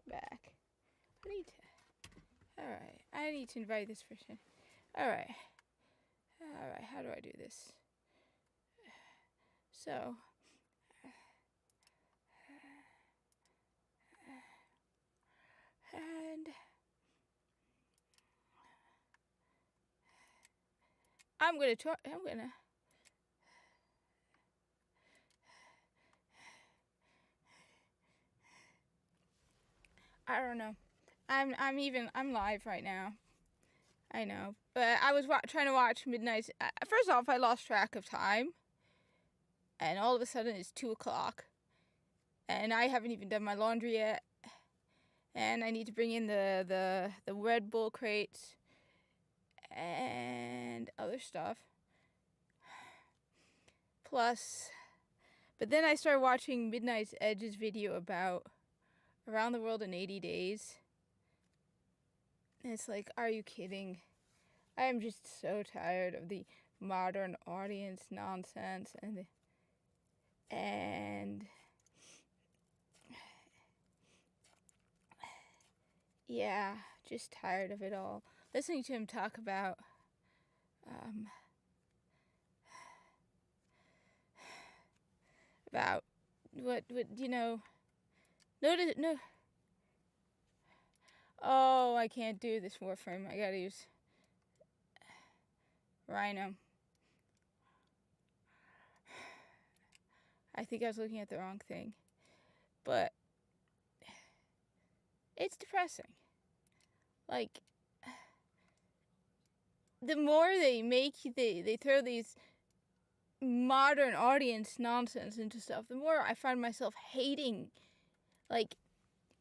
back. Alright, I need to invite this person. Alright, how do I do this? So, and I'm gonna I don't know. I'm live right now. I know, but I was trying to watch Midnight. First off, I lost track of time, and all of a sudden it's 2 o'clock, and I haven't even done my laundry yet, and I need to bring in the Red Bull crates and other stuff. Plus, but then I started watching Midnight's Edge's video about Around the World in 80 Days. And it's like, are you kidding? I am just so tired of the modern audience nonsense and yeah, just tired of it all. Listening to him talk about what you know. No. Oh, I can't do this Warframe. I gotta use Rhino. I think I was looking at the wrong thing. But it's depressing. Like, the more they throw these modern audience nonsense into stuff, the more I find myself hating. Like,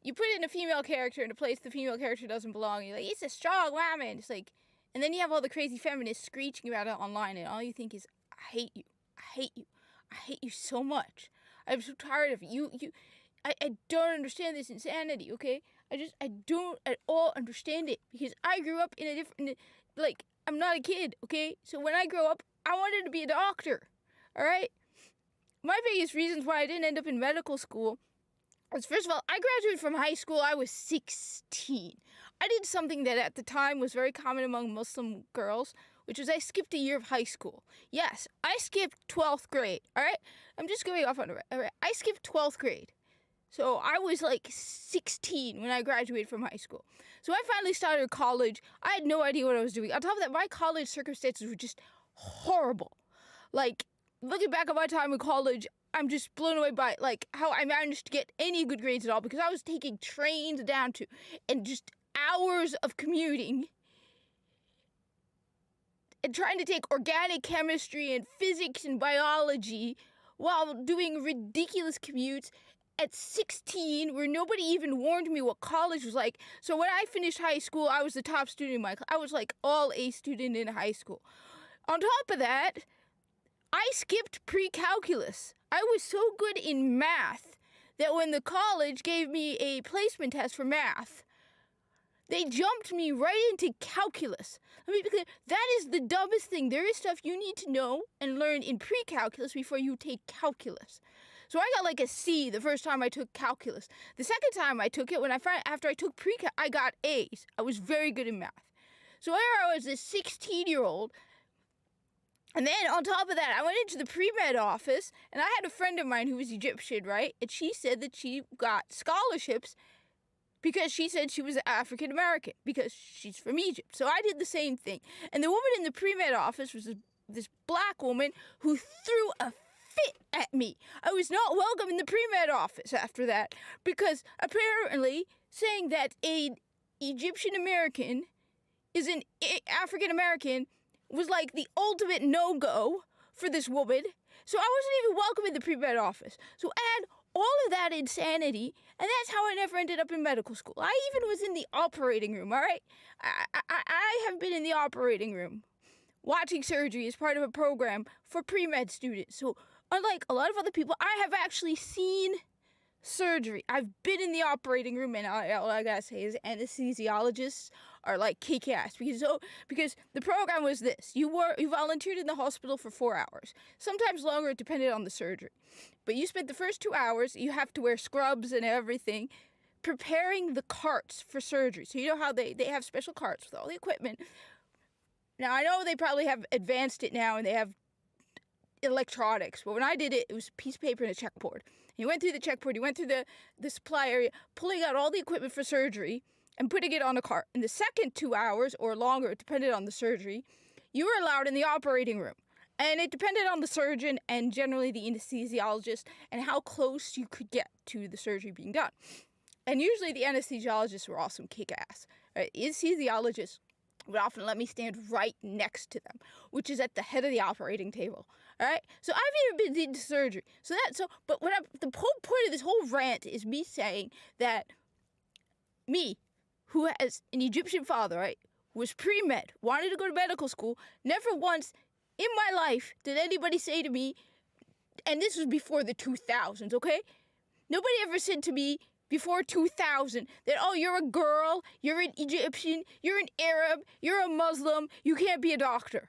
you put in a female character in a place the female character doesn't belong. You're like, it's a strong woman. It's like, and then you have all the crazy feminists screeching about it online, and all you think is, I hate you. I hate you. I hate you so much. I'm so tired of you. I don't understand this insanity, okay? I don't at all understand it, because I grew up in a different, like, I'm not a kid, okay? So when I grow up, I wanted to be a doctor, all right? My biggest reasons why I didn't end up in medical school was, first of all, I graduated from high school, I was 16. I did something that at the time was very common among Muslim girls, which was I skipped a year of high school. Yes, I skipped 12th grade, all right? I'm just going off on it, all right? I skipped 12th grade. So I was like 16 when I graduated from high school. So I finally started college. I had no idea what I was doing. On top of that, my college circumstances were just horrible. Like, looking back at my time in college, I'm just blown away by, like, how I managed to get any good grades at all, because I was taking trains down to, and just hours of commuting, and trying to take organic chemistry and physics and biology while doing ridiculous commutes at 16, where nobody even warned me what college was like. So when I finished high school, I was the top student in my class. I was like all A student in high school. On top of that, I skipped pre-calculus. I was so good in math that when the college gave me a placement test for math, they jumped me right into calculus. Let me be clear, that is the dumbest thing. There is stuff you need to know and learn in pre-calculus before you take calculus. So I got like a C the first time I took calculus. The second time I took it, after I took pre-calc, I got A's. I was very good in math. So here I was, this 16-year-old, and then on top of that, I went into the pre-med office, and I had a friend of mine who was Egyptian, right? And she said that she got scholarships because she said she was African American, because she's from Egypt. So I did the same thing. And the woman in the pre-med office was this black woman who threw a fit at me. I was not welcome in the pre-med office after that, because apparently saying that an Egyptian American is an African American was like the ultimate no-go for this woman. So I wasn't even welcome in the pre-med office. So add all of that insanity, and that's how I never ended up in medical school. I even was in the operating room, all right? I have been in the operating room watching surgery as part of a program for pre-med students. So unlike a lot of other people, I have actually seen surgery. I've been in the operating room, and all I gotta say is anesthesiologists are like kick-ass, because the program was this: you volunteered in the hospital for 4 hours, sometimes longer, it depended on the surgery. But you spent the first 2 hours, you have to wear scrubs and everything, preparing the carts for surgery. So you know how they have special carts with all the equipment. Now, I know they probably have advanced it now and they have electronics, but when I did it, it was a piece of paper and a checkboard. You went through the checkboard, you went through the supply area, pulling out all the equipment for surgery and putting it on a cart. In the second 2 hours or longer, it depended on the surgery, you were allowed in the operating room. And it depended on the surgeon and generally the anesthesiologist and how close you could get to the surgery being done. And usually the anesthesiologists were awesome kick-ass. Right? Anesthesiologists would often let me stand right next to them, which is at the head of the operating table. All right? So I've even been into surgery. But the whole point of this whole rant is me saying that me, who has an Egyptian father, right, was pre-med, wanted to go to medical school, never once in my life did anybody say to me, and this was before the 2000s, okay? Nobody ever said to me before 2000 that, oh, you're a girl, you're an Egyptian, you're an Arab, you're a Muslim, you can't be a doctor.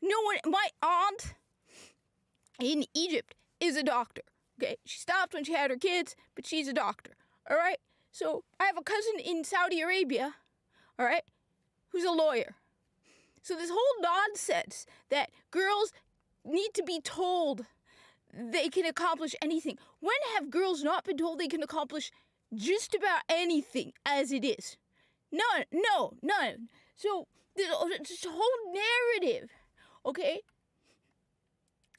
No one, my aunt in Egypt is a doctor, okay? She stopped when she had her kids, but she's a doctor, all right? So I have a cousin in Saudi Arabia, all right, who's a lawyer. So this whole nonsense that girls need to be told they can accomplish anything. When have girls not been told they can accomplish just about anything as it is? None. So this whole narrative, okay,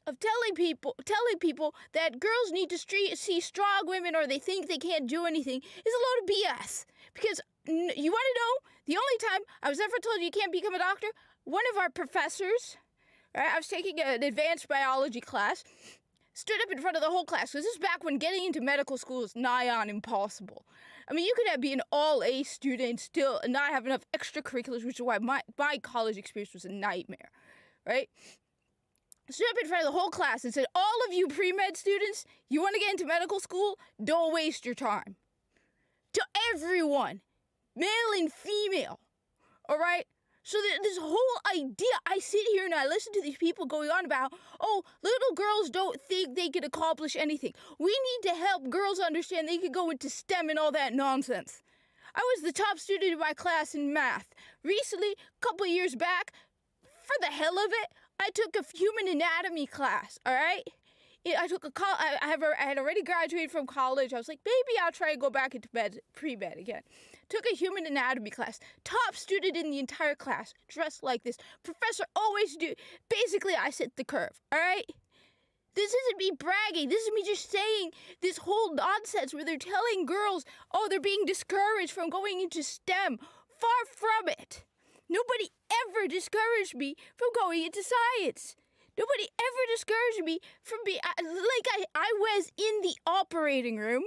of telling people that girls need to see strong women or they think they can't do anything is a load of BS. Because you want to know the only time I was ever told you can't become a doctor? One of our professors, right, I was taking an advanced biology class, stood up in front of the whole class, because this is back when getting into medical school is nigh on impossible. I mean, you could be an all-A student still and not have enough extracurriculars, which is why my college experience was a nightmare, right? Stood up in front of the whole class and said, all of you pre-med students, you want to get into medical school? Don't waste your time. To everyone, male and female, all right? So this whole idea, I sit here and I listen to these people going on about, oh, little girls don't think they can accomplish anything. We need to help girls understand they can go into STEM and all that nonsense. I was the top student in my class in math. Recently, a couple of years back, for the hell of it, I took a human anatomy class, all right? I had already graduated from college. I was like, maybe I'll try and go back into pre-med again. Took a human anatomy class. Top student in the entire class. Dressed like this. Professor always do. Basically, I set the curve, all right? This isn't me bragging. This is me just saying this whole nonsense where they're telling girls, oh, they're being discouraged from going into STEM. Far from it. Nobody ever discouraged me from going into science. Nobody ever discouraged me from being, I was in the operating room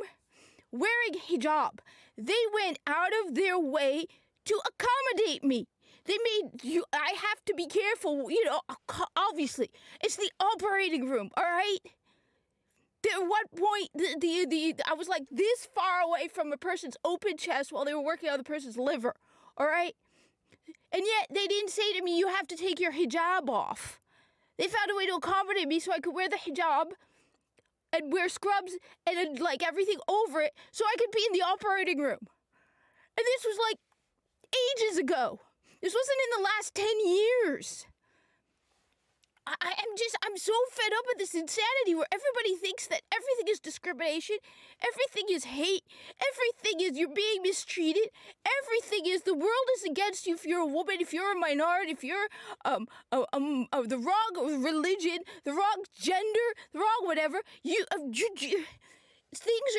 wearing hijab. They went out of their way to accommodate me. They made I have to be careful, obviously. It's the operating room, all right? At what point, I was like this far away from a person's open chest while they were working on the person's liver, all right? And yet, they didn't say to me, you have to take your hijab off. They found a way to accommodate me so I could wear the hijab and wear scrubs and everything over it so I could be in the operating room. And this was ages ago. This wasn't in the last 10 years. I'm so fed up with this insanity where everybody thinks that everything is discrimination, everything is hate, everything is you're being mistreated, everything is the world is against you if you're a woman, if you're a minority, if you're the wrong religion, the wrong gender, the wrong whatever. Things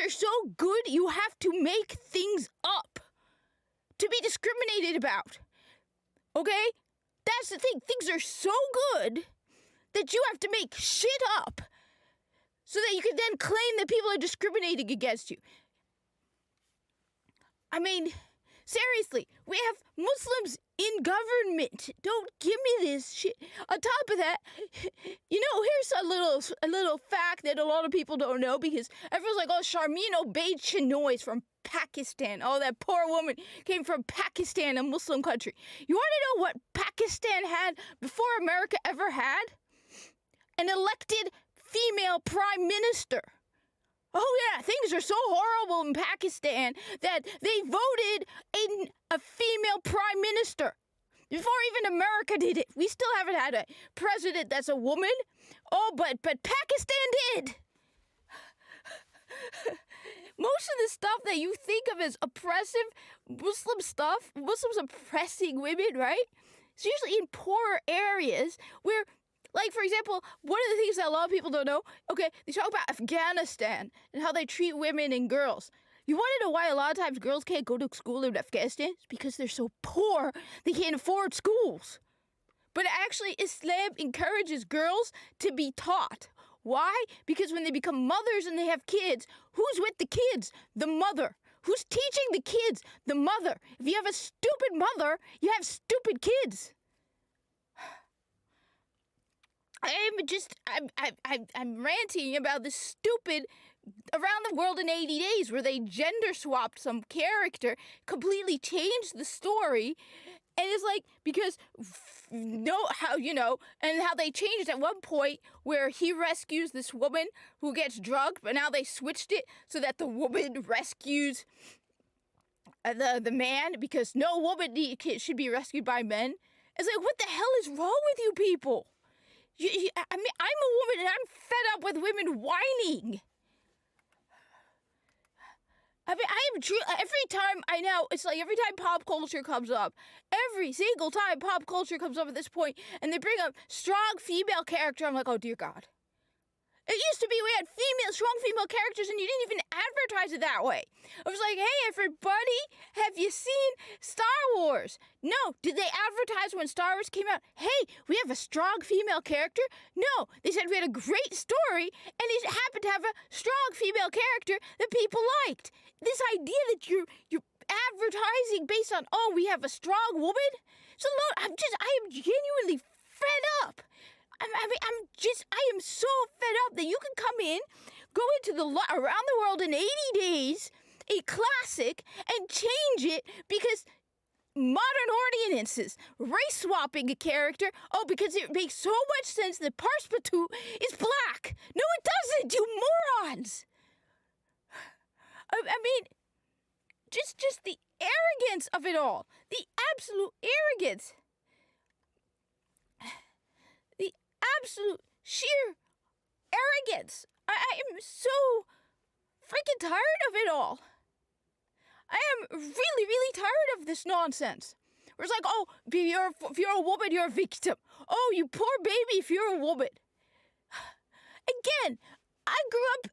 are so good you have to make things up to be discriminated about. Okay? That's the thing. Things are so good that you have to make shit up so that you can then claim that people are discriminating against you. I mean, seriously, we have Muslims in government. Don't give me this shit. On top of that, here's a little fact that a lot of people don't know because everyone's like, oh, Sharmeen Obaid Chinoy is from Pakistan. Oh, that poor woman came from Pakistan, a Muslim country. You want to know what Pakistan had before America ever had? An elected female prime minister. Oh yeah, things are so horrible in Pakistan that they voted in a female prime minister. Before even America did it. We still haven't had a president that's a woman. Oh, but Pakistan did. Most of the stuff that you think of as oppressive Muslim stuff, Muslims oppressing women, right? It's usually in poorer areas where, like, for example, one of the things that a lot of people don't know, okay, they talk about Afghanistan and how they treat women and girls. You want to know why a lot of times girls can't go to school in Afghanistan? It's because they're so poor, they can't afford schools. But actually, Islam encourages girls to be taught. Why? Because when they become mothers and they have kids, who's with the kids? The mother. Who's teaching the kids? The mother. If you have a stupid mother, you have stupid kids. I'm ranting about this stupid Around the World in 80 Days where they gender swapped some character, completely changed the story. And it's like, because and how they changed at one point where he rescues this woman who gets drugged, but now they switched it so that the woman rescues the man, because no woman should be rescued by men. It's like, what the hell is wrong with you people? I'm a woman and I'm fed up with women whining. I mean, I am true. Every time it's like every time pop culture comes up, every single time pop culture comes up at this point, and they bring up strong female character, I'm like, oh dear God. It used to be we had strong female characters, and you didn't even advertise it that way. It was like, hey everybody, have you seen Star Wars? No. Did they advertise when Star Wars came out? Hey, we have a strong female character? No. They said we had a great story, and it happened to have a strong female character that people liked. This idea that you're advertising based on, oh, we have a strong woman? It's a lot. I am genuinely fed up. I am so fed up that you can come in, go into Around the World in 80 Days, a classic, and change it because modern audiences, race swapping a character, oh, because it makes so much sense that Parspatu is black. No, it doesn't, you morons. I mean, just the arrogance of it all. The absolute arrogance. The absolute sheer arrogance. I am so freaking tired of it all. I am really, really tired of this nonsense. Where it's like, oh, if you're a woman, you're a victim. Oh, you poor baby if you're a woman. Again, I grew up...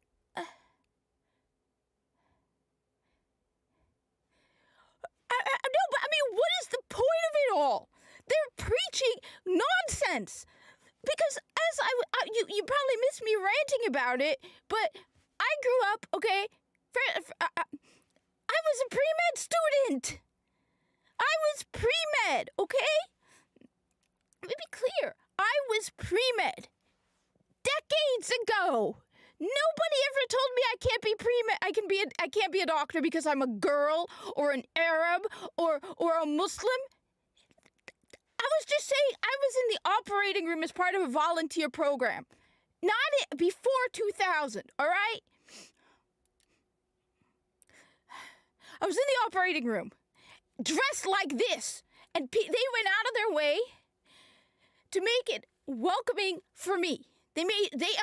what is the point of it all? They're preaching nonsense. Because you probably missed me ranting about it, but I grew up, okay, I was a pre-med student. I was pre-med, okay? Let me be clear. I was pre-med decades ago. Nobody ever told me I can't be pre-med. I can't be a doctor because I'm a girl or an Arab or a Muslim. I was just saying I was in the operating room as part of a volunteer program. Before 2000, all right? I was in the operating room, dressed like this, and they went out of their way to make it welcoming for me. They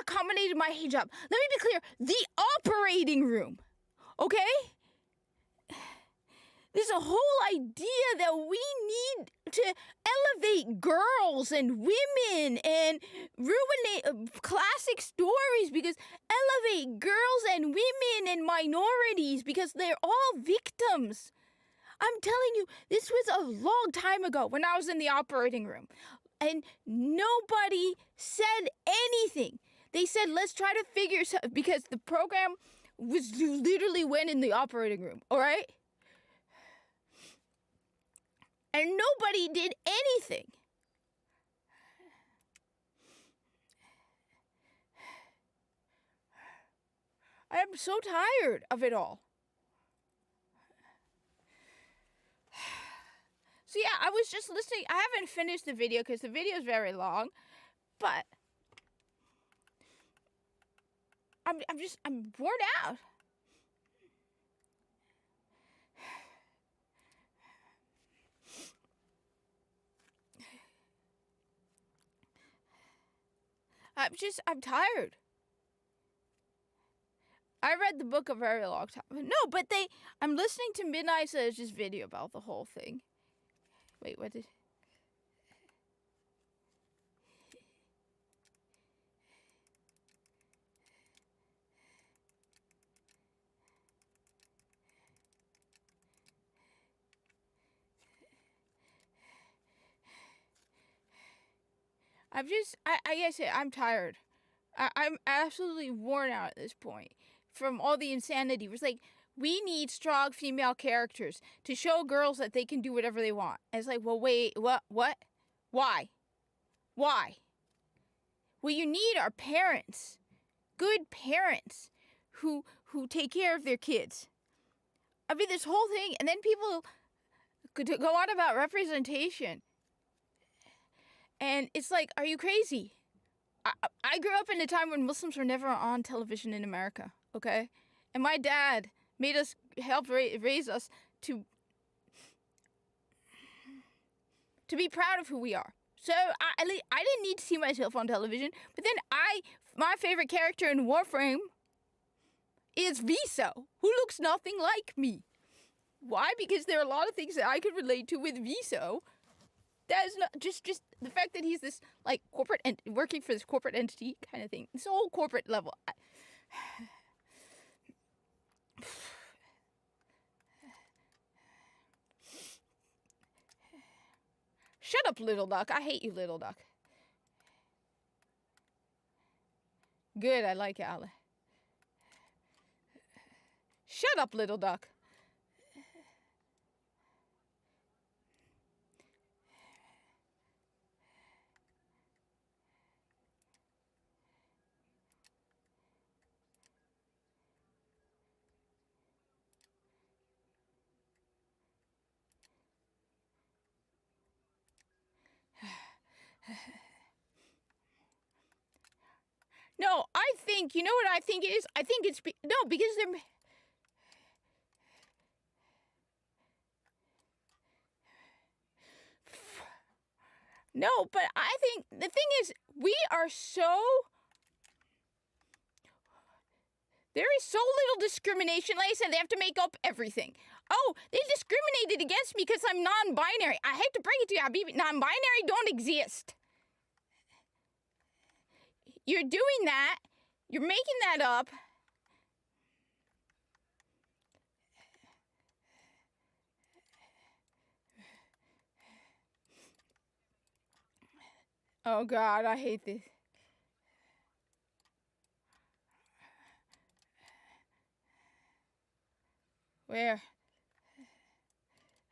accommodated my hijab. Let me be clear, the operating room, okay? There's a whole idea that we need to elevate girls and women and ruin classic stories because elevate girls and women and minorities because they're all victims. I'm telling you, this was a long time ago when I was in the operating room. And nobody said anything. They said, let's try to figure something, because the program literally went in the operating room, all right? And nobody did anything. I am so tired of it all. So yeah, I was just listening. I haven't finished the video because the video is very long. But I'm worn out. I'm tired. I read the book a very long time. No, but I'm listening to Midnight Sage's video about the whole thing. Wait, what did... I guess I'm tired. I'm absolutely worn out at this point from all the insanity. It was like, we need strong female characters to show girls that they can do whatever they want. And it's like, well, wait, what? Why? Well, you need our parents, good parents who take care of their kids. I mean, this whole thing, and then people could go on about representation. And it's like, are you crazy? I grew up in a time when Muslims were never on television in America, okay? And my dad helped raise us to be proud of who we are. So I didn't need to see myself on television. But then my favorite character in Warframe is Viso, who looks nothing like me. Why? Because there are a lot of things that I could relate to with Viso. That is not just the fact that he's this like corporate and working for this corporate entity kind of thing. This whole corporate level. Shut up, little duck. I hate you, little duck. Good, I like Ale. Shut up, little duck. No, I think, you know what I think it is? I think it's, because they're... No, but I think, the thing is, we are so... There is so little discrimination. Like I said, they have to make up everything. Oh, they discriminated against me because I'm non-binary. I hate to break it to you, Habibi. Non-binary don't exist. You're doing that. You're making that up. Oh God, I hate this. Where?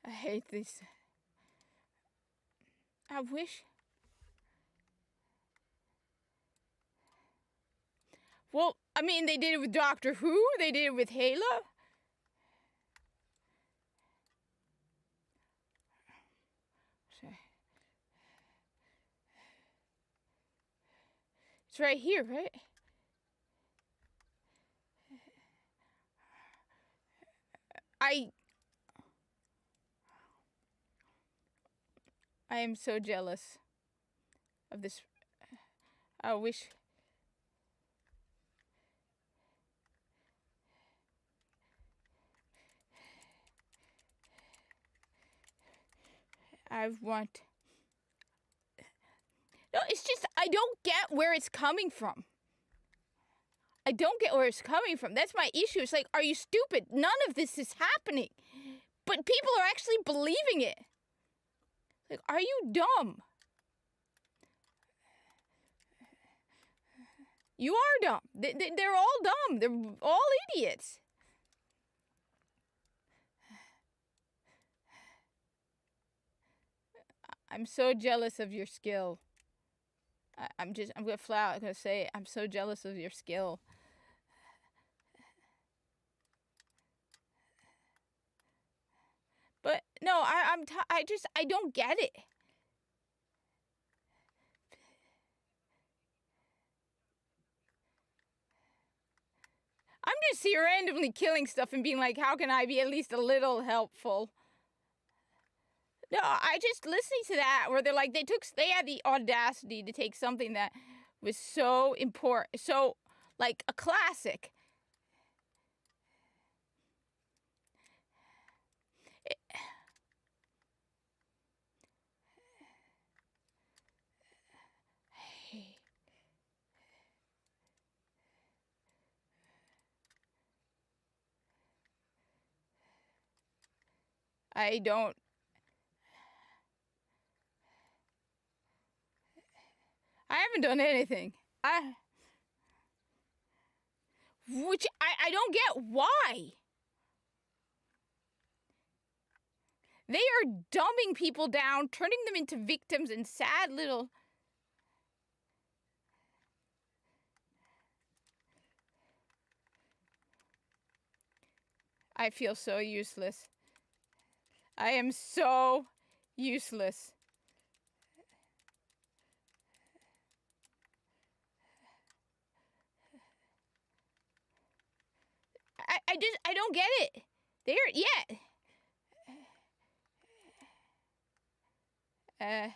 I hate this. I wish. Well, I mean, they did it with Doctor Who. They did it with Halo. It's right here, right? I am so jealous of this. I wish. I want. No, it's just I don't get where it's coming from. I don't get where it's coming from. That's my issue. It's like, are you stupid? None of this is happening. But people are actually believing it. Like, are you dumb? You are dumb. They're all dumb. They're all idiots. I'm so jealous of your skill. I'm gonna flat out gonna say I'm so jealous of your skill. But no, I don't get it. I'm just here randomly killing stuff and being like, how can I be at least a little helpful? No, I just listening to that where they're like, they had the audacity to take something that was so important, so like a classic. I haven't done anything. Which I don't get why. They are dumbing people down, turning them into victims and sad little... I feel so useless. I am so useless. I don't get it. I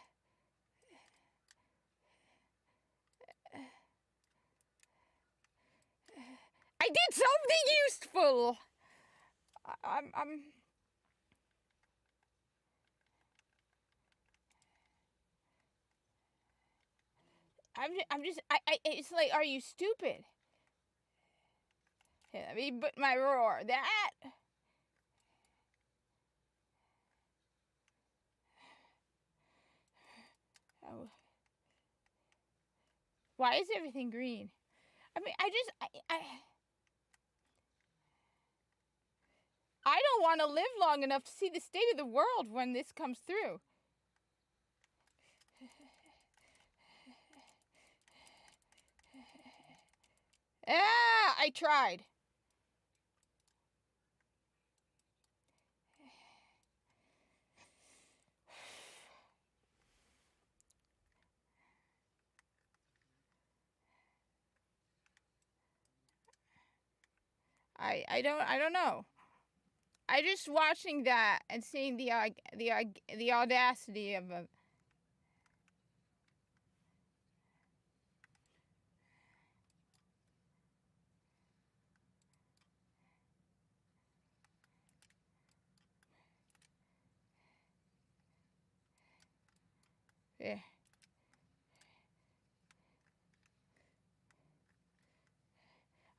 did something useful. It's like, are you stupid? Here, let me put my roar. That. Oh. Why is everything green? I mean, I don't want to live long enough to see the state of the world when this comes through. I tried. I don't know. I just watching that and seeing the audacity of a... Yeah.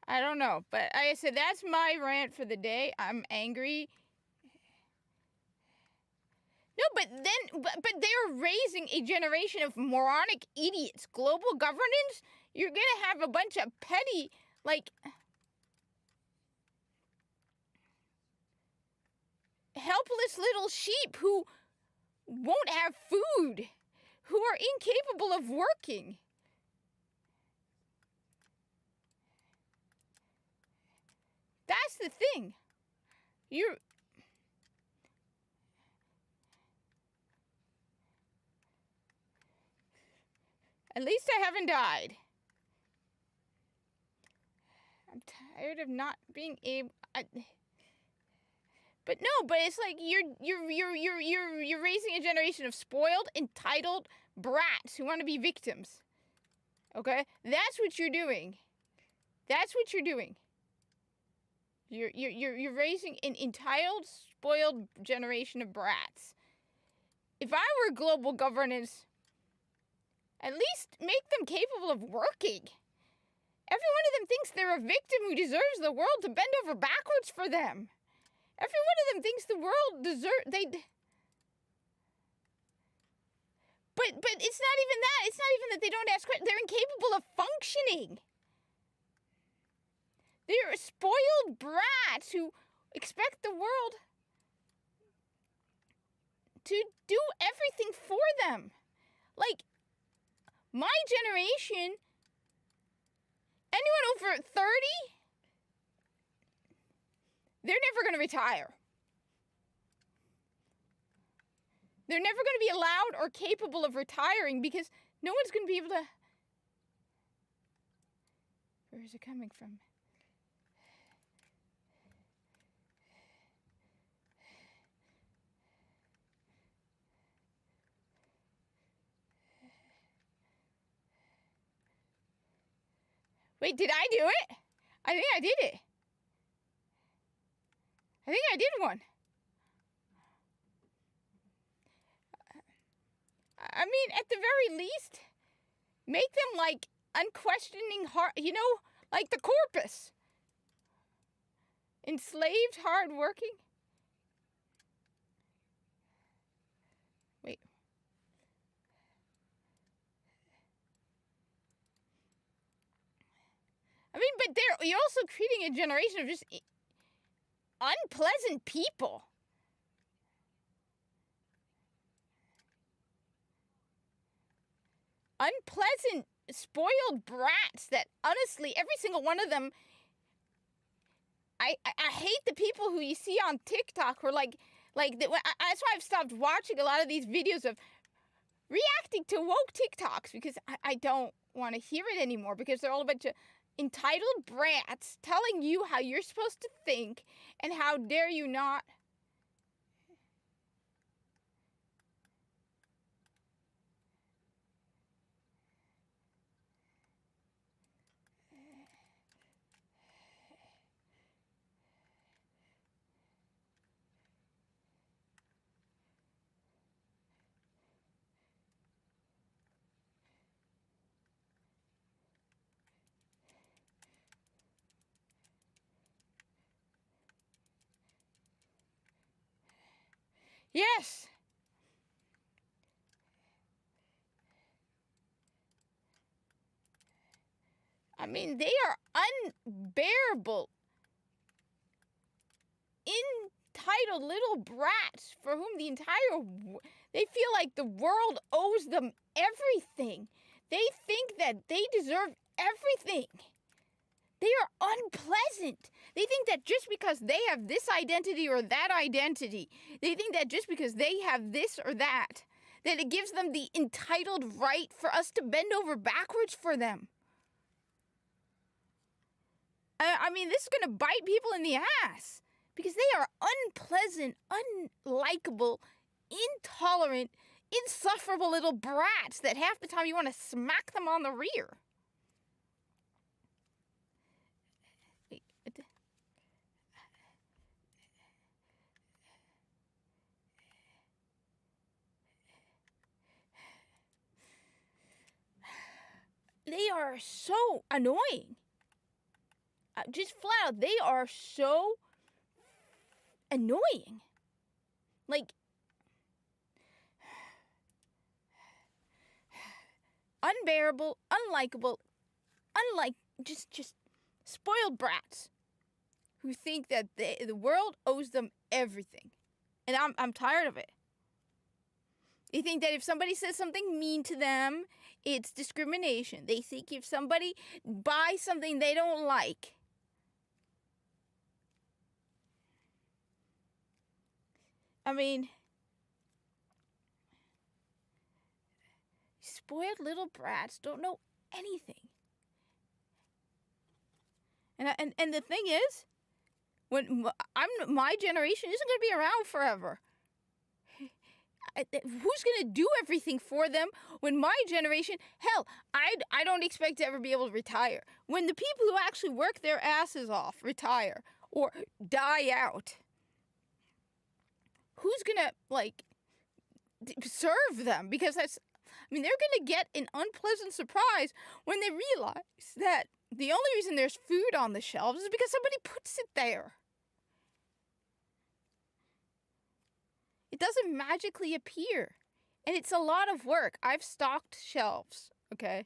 I don't know, but like I said, that's my rant for the day. I'm angry. No, but they're raising a generation of moronic idiots. Global governance? You're gonna have a bunch of petty, like, helpless little sheep who won't have food, who are incapable of working. That's the thing. At least I haven't died. I'm tired of not being able... But no, but it's like you're raising a generation of spoiled, entitled brats who want to be victims. Okay? That's what you're doing. That's what you're doing. You're raising an entitled, spoiled generation of brats. If I were global governance, at least make them capable of working. Every one of them thinks they're a victim who deserves the world to bend over backwards for them. Every one of them thinks the world But it's not even that. It's not even that they don't ask questions. They're incapable of functioning. They're spoiled brats who expect the world to do everything for them. Like, my generation, anyone over 30, they're never going to retire. They're never going to be allowed or capable of retiring because no one's going to be able to... Where is it coming from? Wait, did I do it? I think I did it. I think I did one. I mean, at the very least, make them like unquestioning hard, you know, like the Corpus. Enslaved, hardworking. Wait. I mean, but you're also creating a generation of just unpleasant people. Unpleasant, spoiled brats that, honestly, every single one of them, I hate the people who you see on TikTok who are that's why I've stopped watching a lot of these videos of reacting to woke TikToks, because I don't want to hear it anymore, because they're all a bunch of entitled brats telling you how you're supposed to think and how dare you not. Yes. I mean, they are unbearable, entitled little brats for whom they feel like the world owes them everything. They think that they deserve everything. They are unpleasant. They think that just because they have this identity or that identity, they think that just because they have this or that it gives them the entitled right for us to bend over backwards for them. I mean, this is going to bite people in the ass, because they are unpleasant, unlikable, intolerant, insufferable little brats that half the time you want to smack them on the rear. They are so annoying. Just flat out, they are so annoying. Like, unbearable, unlikable, just spoiled brats who think that the world owes them everything. And I'm tired of it. They think that if somebody says something mean to them, it's discrimination. They think if somebody buys something they don't like, I mean, spoiled little brats don't know anything. And the thing is, my generation isn't going to be around forever. Who's going to do everything for them when my generation, hell, I don't expect to ever be able to retire. When the people who actually work their asses off retire or die out, who's going to, serve them? Because they're going to get an unpleasant surprise when they realize that the only reason there's food on the shelves is because somebody puts it there. It doesn't magically appear. And it's a lot of work. I've stocked shelves, okay?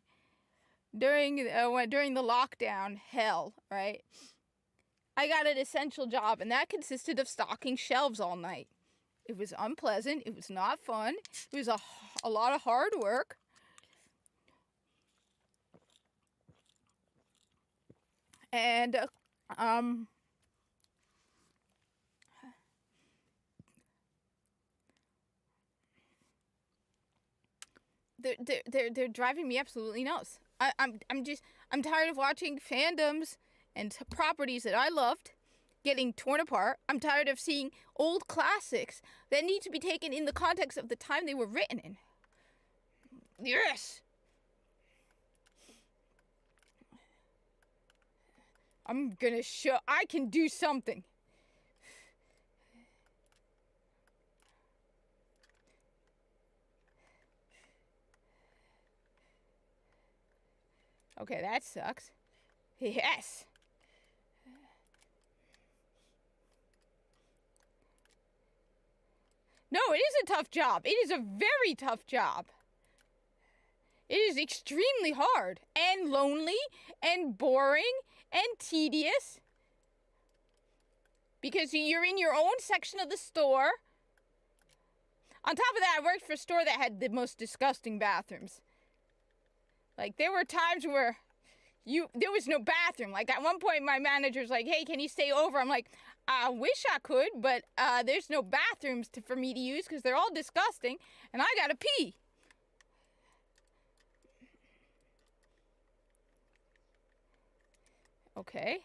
During the lockdown hell, right? I got an essential job, and that consisted of stocking shelves all night. It was unpleasant. It was not fun. It was a lot of hard work. And, they're driving me absolutely nuts. I'm tired of watching fandoms and properties that I loved getting torn apart. I'm tired of seeing old classics that need to be taken in the context of the time they were written in. Yes. I'm gonna show I can do something. Okay, that sucks. Yes. No, it is a tough job. It is a very tough job. It is extremely hard and lonely and boring and tedious. Because you're in your own section of the store. On top of that, I worked for a store that had the most disgusting bathrooms. Like, there were times where there was no bathroom. Like, at one point, my manager's like, hey, can you stay over? I'm like, I wish I could, but there's no bathrooms for me to use because they're all disgusting, and I gotta pee. Okay.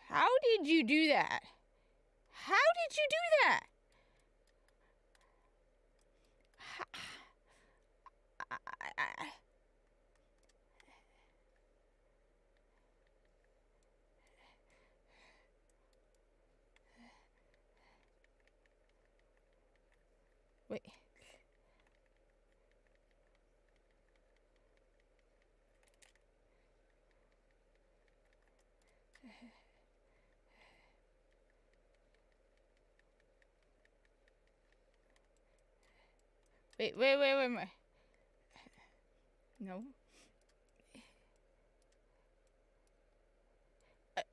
How did you do that? How did you do that? Wait. Wait. No.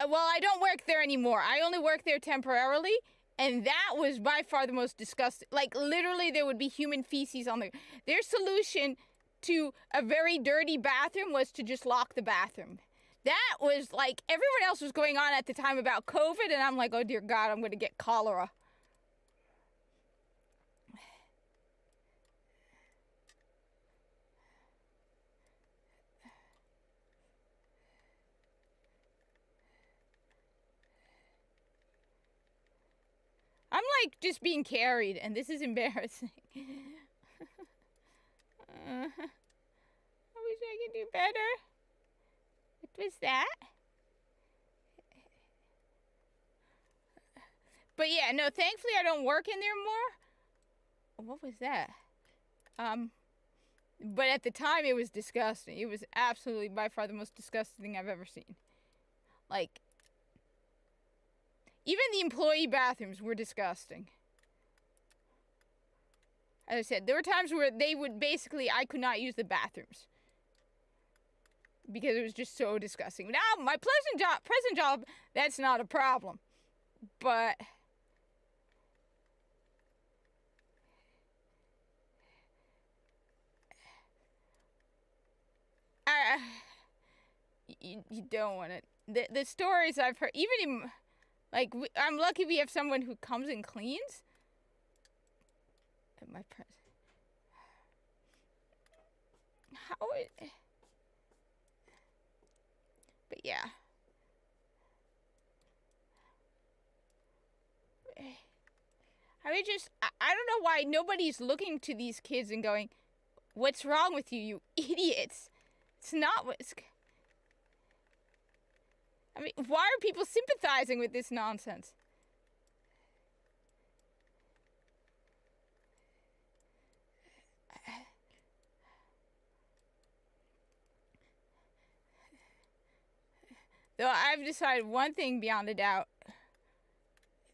Well, I don't work there anymore. I only work there temporarily, and that was by far the most disgusting. Like, literally, there would be human feces on there. Their solution to a very dirty bathroom was to just lock the bathroom. That was, like, everyone else was going on at the time about COVID, and I'm like, oh, dear God, I'm going to get cholera. I'm, like, just being carried, and this is embarrassing. I wish I could do better. What was that? But yeah, no, thankfully I don't work in there more. What was that? But at the time it was disgusting. It was absolutely by far the most disgusting thing I've ever seen. Like, even the employee bathrooms were disgusting. As I said, there were times where they would basically, I could not use the bathrooms. Because it was just so disgusting. Now, my present job, that's not a problem. But you don't want it. The stories I've heard, even in, like, I'm lucky we have someone who comes and cleans. My present. How it. But yeah. I don't know why nobody's looking to these kids and going, what's wrong with you, you idiots? It's not what's. I mean, why are people sympathizing with this nonsense? Though I've decided one thing beyond a doubt.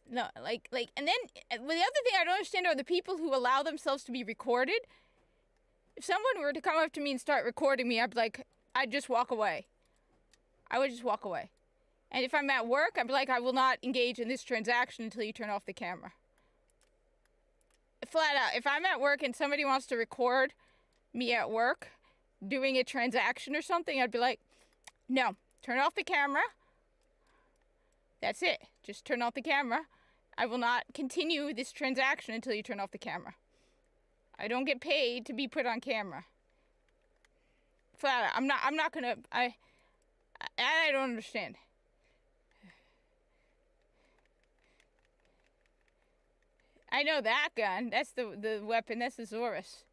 No, like, and then the other thing I don't understand are the people who allow themselves to be recorded. If someone were to come up to me and start recording me, I'd be like, I'd just walk away. I would just walk away. And if I'm at work, I'd be like, I will not engage in this transaction until you turn off the camera. Flat out, if I'm at work and somebody wants to record me at work doing a transaction or something, I'd be like, no, turn off the camera. That's it. Just turn off the camera. I will not continue this transaction until you turn off the camera. I don't get paid to be put on camera. Flat out, I'm not gonna, I don't understand. I know that gun. That's the weapon. That's the Zorus.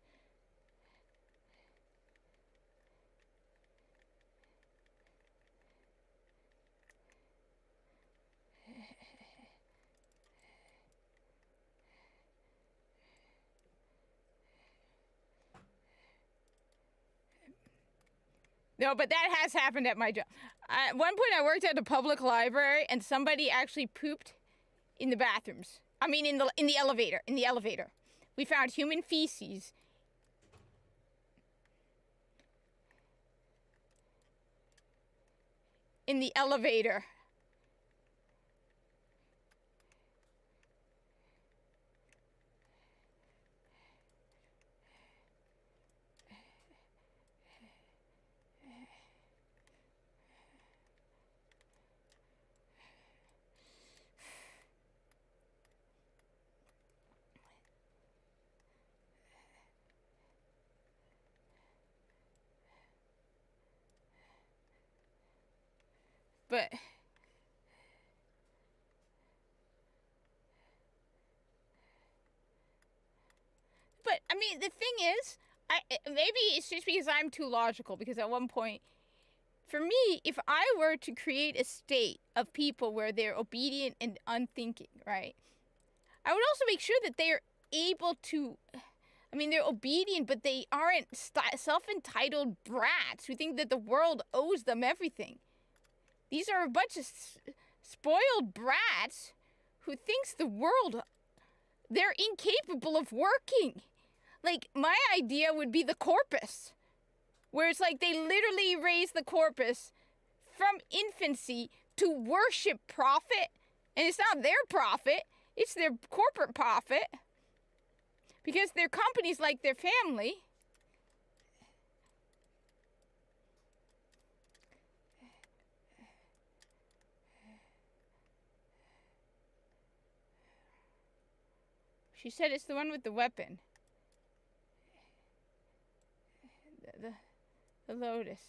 No, but that has happened at my job. At one point, I worked at a public library, and somebody actually pooped in the bathrooms. I mean, in the elevator. In the elevator, we found human feces. In the elevator. But I mean, the thing is, maybe it's just because I'm too logical, because at one point, for me, if I were to create a state of people where they're obedient and unthinking, right, I would also make sure that they're able to, I mean, they're obedient, but they aren't self-entitled brats who think that the world owes them everything. These are a bunch of spoiled brats who thinks the world, they're incapable of working. Like, my idea would be the Corpus, where it's like they literally raise the Corpus from infancy to worship profit, and it's not their profit, it's their corporate profit, because their company's like their family. She said it's the one with the weapon. The Lotus.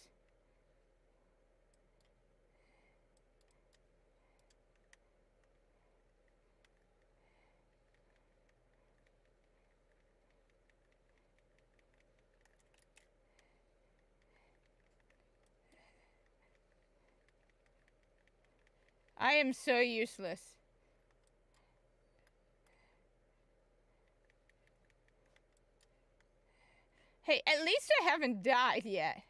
I am so useless. Hey, at least I haven't died yet.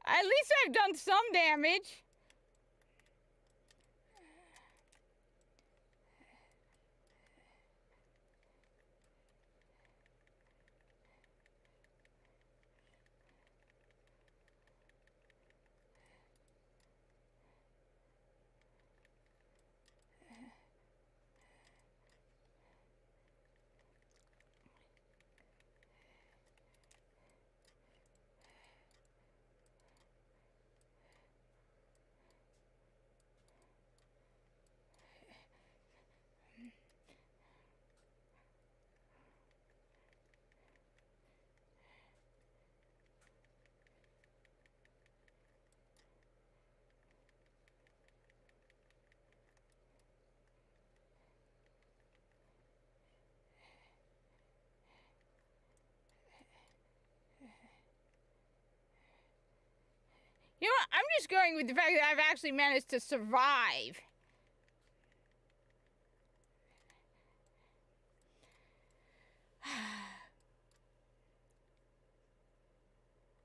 At least I've done some damage. You know what? I'm just going with the fact that I've actually managed to survive.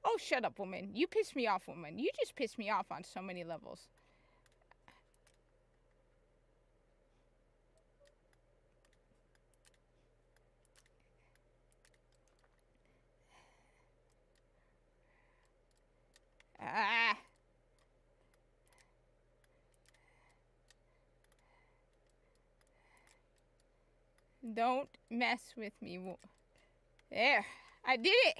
Oh, shut up, woman. You piss me off, woman. You just piss me off on so many levels. Ah. Don't mess with me. There. I did it.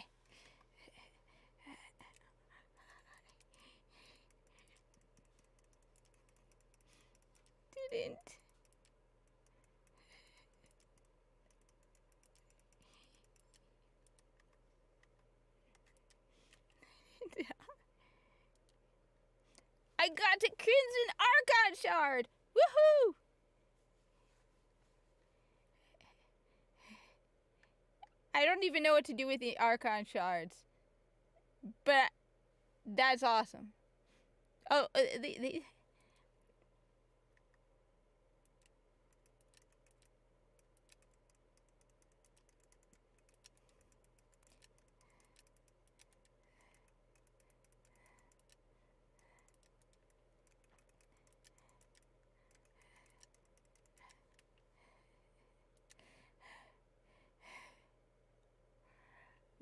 Didn't. I got a Crimson Archon Shard! Woohoo! I don't even know what to do with the Archon Shards. But that's awesome. Oh,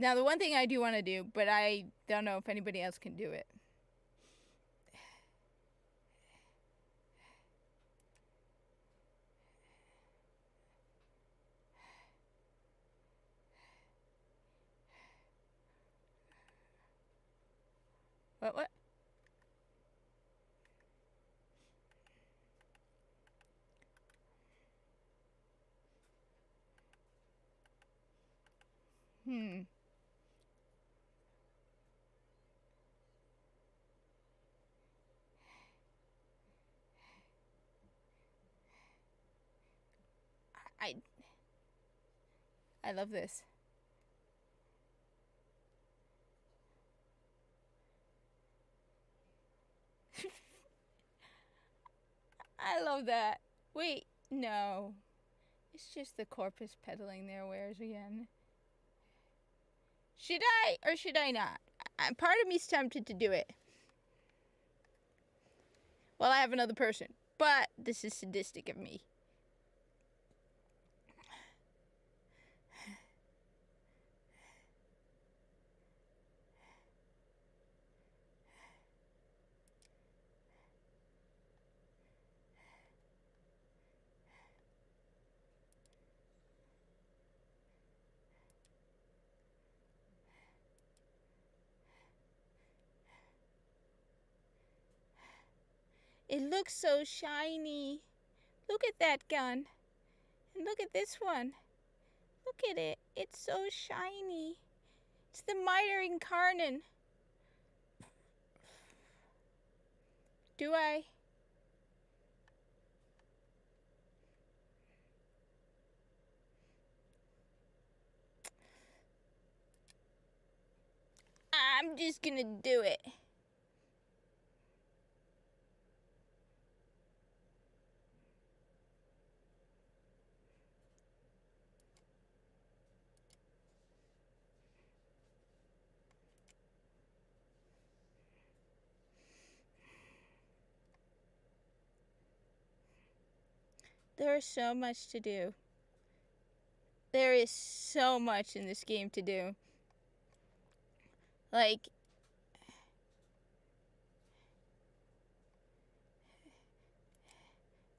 Now, the one thing I do want to do, but I don't know if anybody else can do it. What? I love this. I love that. Wait, no. It's just the Corpus peddling their wares again. Should I or should I not? Part of me's tempted to do it. Well, I have another person, but this is sadistic of me. It looks so shiny. Look at that gun. And look at this one. Look at it. It's so shiny. It's the Miter Incarnate. Do I? I'm just gonna do it. There's so much to do. There is so much in this game to do. Like,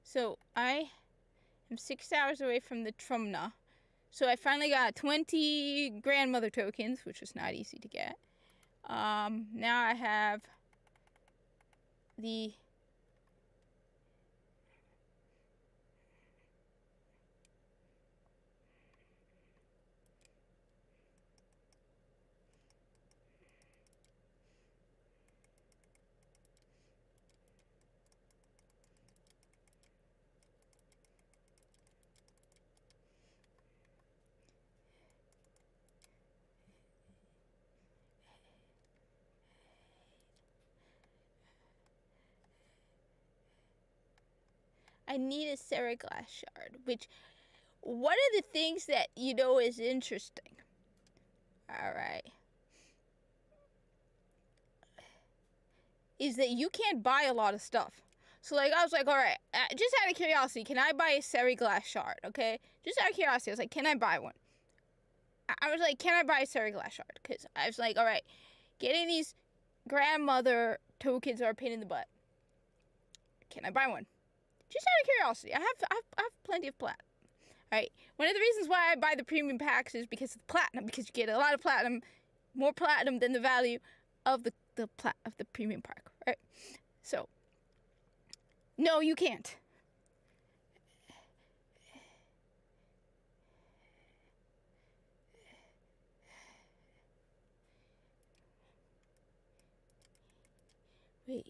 so I am 6 hours away from the Trumna. So I finally got 20 grandmother tokens, which was not easy to get. Now I have the I need a Seriglass shard, which, one of the things that, you know, is interesting. Alright. Is that you can't buy a lot of stuff. So, like, I was like, alright, just out of curiosity, can I buy a Seriglass shard, okay? Just out of curiosity, I was like, can I buy one? I was like, can I buy a Seriglass shard? Because I was like, alright, getting these grandmother tokens are a pain in the butt. Can I buy one? Just out of curiosity. I have plenty of plat. right? One of the reasons why I buy the premium packs is because of the platinum, because you get a lot of platinum, more platinum than the value of the premium pack, right? So, no, you can't. Wait.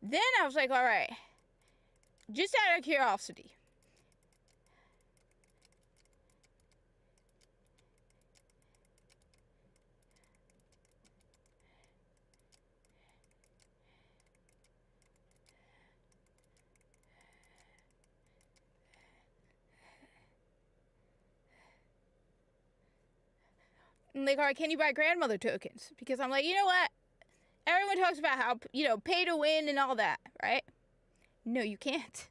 Then I was like, all right, just out of curiosity. I'm like, all right, can you buy grandmother tokens? Because I'm like, you know what? Everyone talks about how, pay to win and all that, right? No, you can't.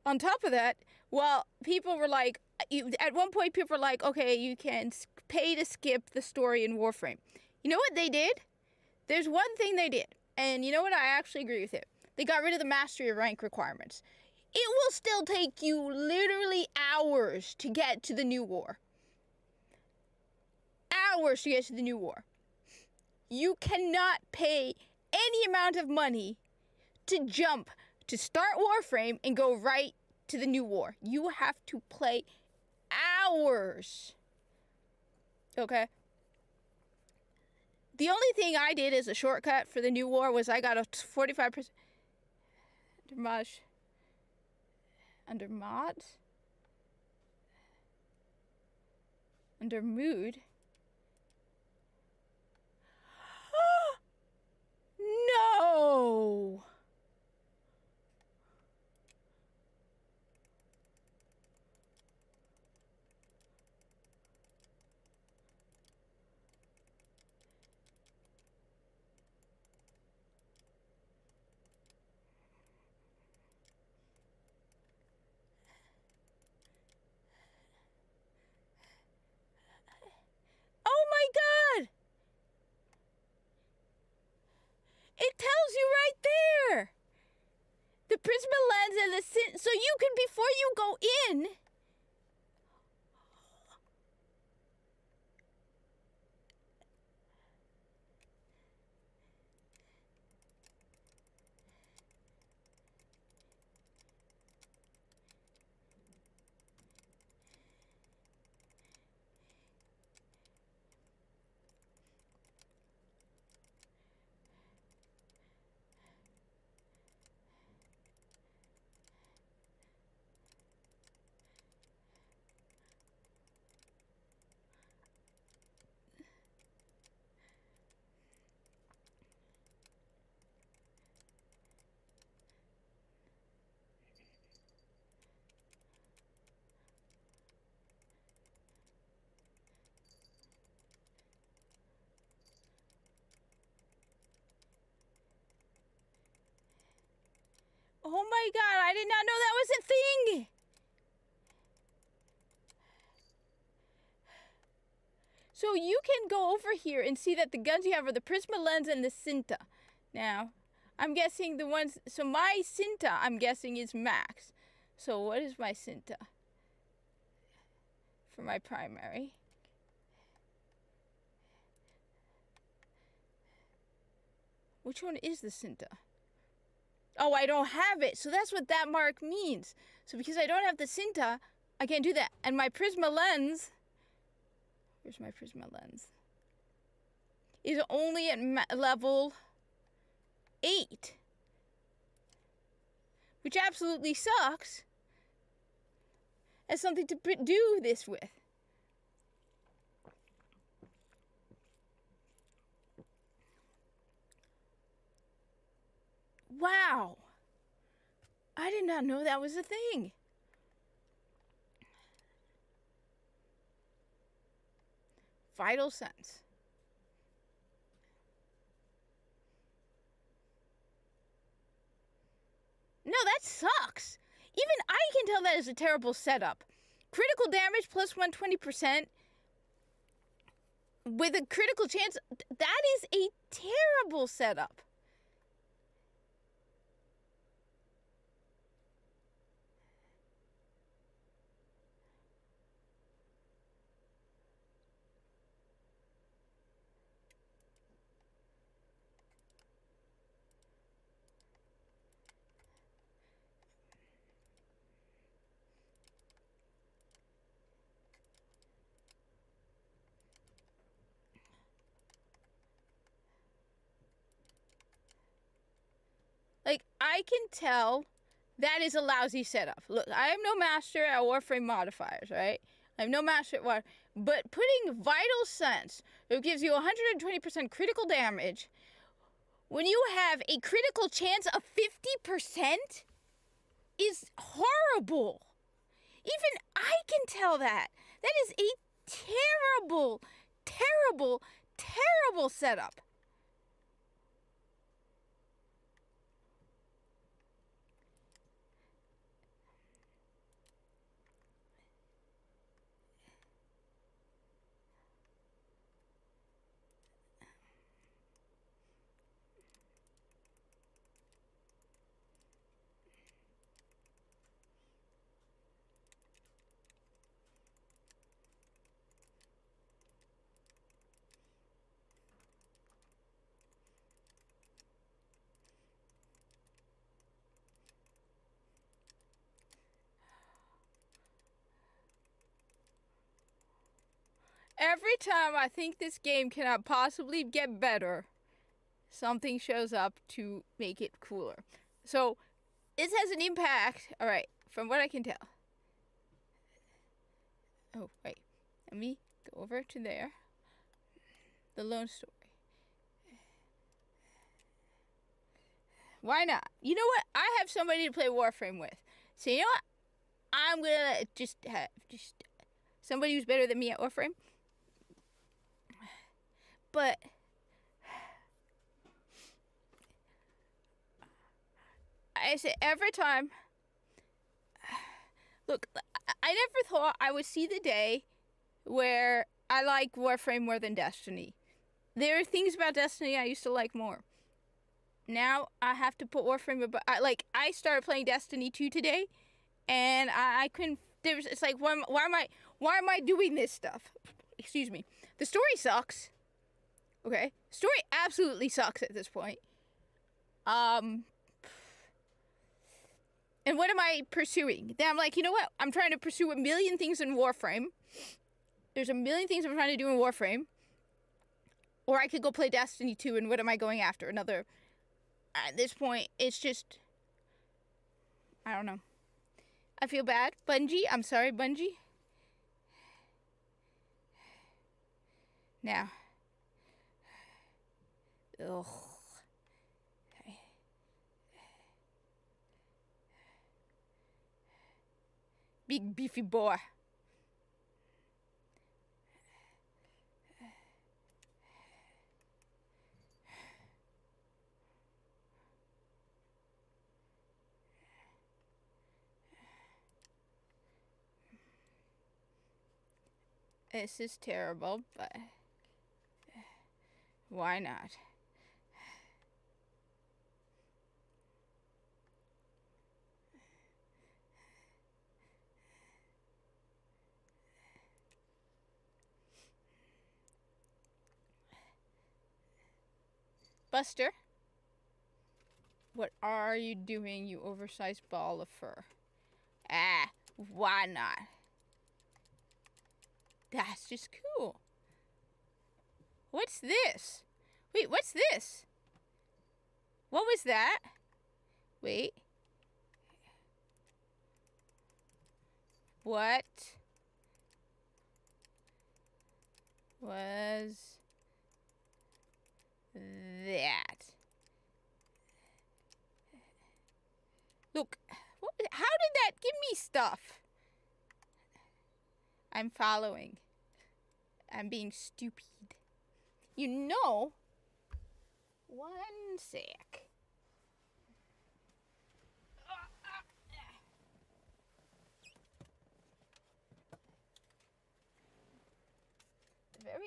On top of that, well, people were like, at one point, people were like, okay, you can pay to skip the story in Warframe. You know what they did? There's one thing they did, and you know what? I actually agree with it. They got rid of the mastery of rank requirements. It will still take you literally hours to get to the new war. Hours to get to the new war. You cannot pay any amount of money to jump to start Warframe and go right to the new war. You have to play hours. Okay? The only thing I did as a shortcut for the new war was I got a 45% under mood. No! Oh my god! It tells you right there! The Prisma lens and the so you can, before you go in, oh my god, I did not know that was a thing! So you can go over here and see that the guns you have are the Prisma lens and the Cinta. Now, I'm guessing the ones, so my Cinta, I'm guessing, is max. So what is my Cinta? For my primary. Which one is the Cinta? Oh, I don't have it. So that's what that mark means. So because I don't have the Cinta, I can't do that. And my Prisma lens, where's my Prisma lens? Is only at level 8. Which absolutely sucks. As something to do this with. Wow. I did not know that was a thing. Vital sense. No, that sucks. Even I tell that is a terrible setup. Critical damage plus 120% with a critical chance, that is a terrible setup. Like, I can tell that is a lousy setup. Look, I am no master at Warframe modifiers, right? I have no master at what, but putting Vital Sense, it gives you 120% critical damage, when you have a critical chance of 50%, is horrible. Even I can tell that. That is a terrible, terrible, terrible setup. Every time I think this game cannot possibly get better, something shows up to make it cooler. So, this has an impact, alright, from what I can tell. Oh, wait. Let me go over to there. The lone story. Why not? You know what? I have somebody to play Warframe with. So, you know what? I'm gonna just have somebody who's better than me at Warframe. But I say every time, look, I never thought I would see the day where I like Warframe more than Destiny. There are things about Destiny I used to like more. Now I have to put Warframe above. I started playing Destiny 2 today, and I couldn't. It's like, why am I doing this stuff? Excuse me. The story sucks. Okay, story absolutely sucks at this point. And what am I pursuing? Then I'm like, you know what? I'm trying to pursue a million things in Warframe. There's a million things I'm trying to do in Warframe. Or I could go play Destiny 2, and what am I going after? Another... At this point, it's just... I don't know. I feel bad. Bungie, I'm sorry, Bungie. Now... Ugh. Big beefy boy. This is terrible, but why not? Buster, what are you doing, you oversized ball of fur? Ah, why not? That's just cool. What's this? Wait, what's this? What was that? Wait. What was that? Look, how did that give me stuff? I'm following. I'm being stupid. You know, one sec.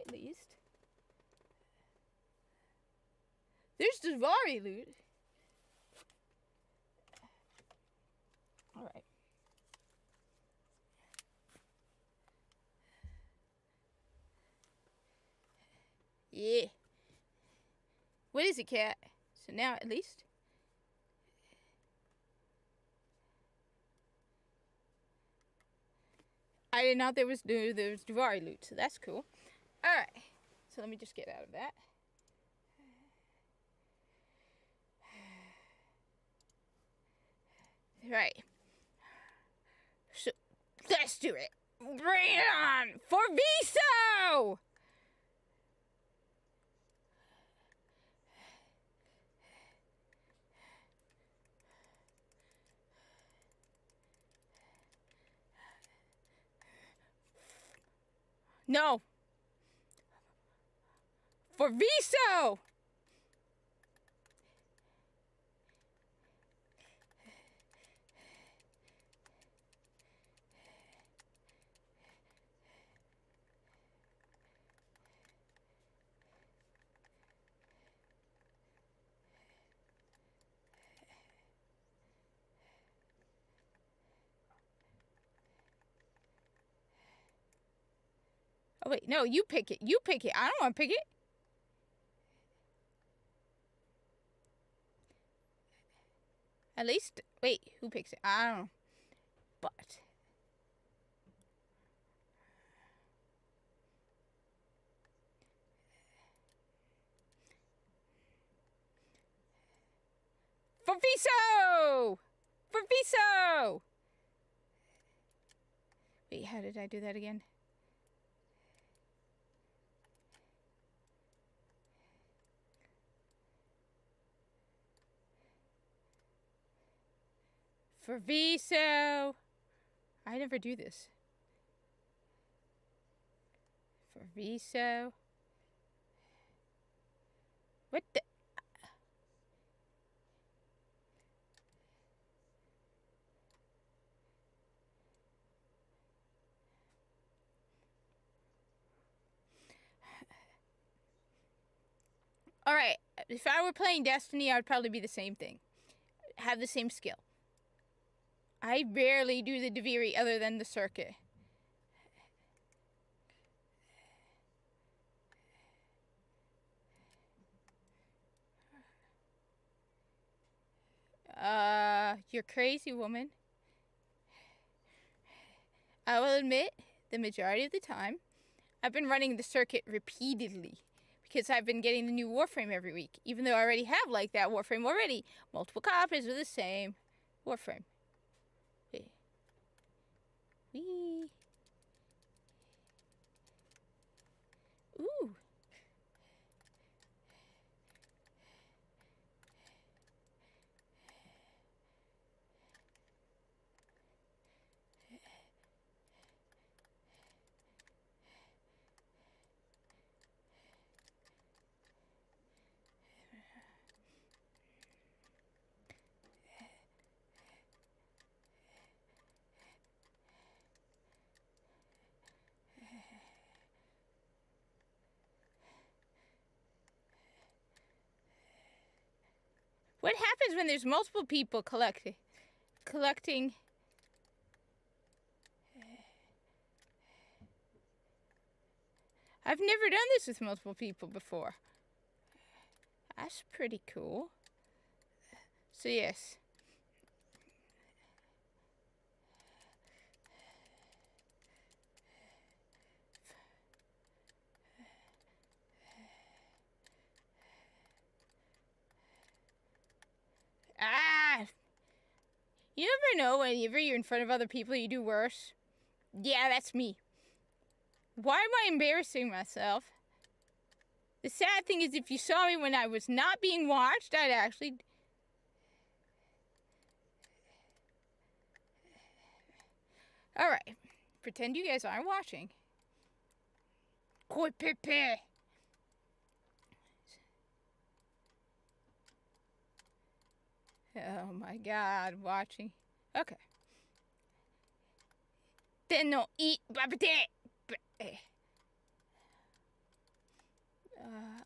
very least. There's Davari loot. Alright. Yeah. What is it, cat? So now at least. I didn't know there was Davari loot, so that's cool. Alright. So let me just get out of that. Right. So let's do it. Bring it on for Viso! No. For Viso! Oh, wait, no, you pick it. You pick it. I don't want to pick it. At least, wait, who picks it? I don't know. But. For Viso! For Viso! Wait, how did I do that again? For Viso! I never do this. For Viso. What the? Alright, if I were playing Destiny, I would probably be the same thing. Have the same skill. I rarely do the Daviri other than the circuit. You're crazy, woman. I will admit, the majority of the time, I've been running the circuit repeatedly. Because I've been getting the new Warframe every week. Even though I already have, like, that Warframe already. Multiple copies of the same Warframe. Wee. Ooh. What happens when there's multiple people collecting? I've never done this with multiple people before. That's pretty cool. So yes. Ah! You never know whenever you're in front of other people you do worse. Yeah, that's me. Why am I embarrassing myself? The sad thing is if you saw me when I was not being watched, I'd actually... Alright. Pretend you guys aren't watching. Koi pepe. Oh my god, watching. Okay. Then no eat babate.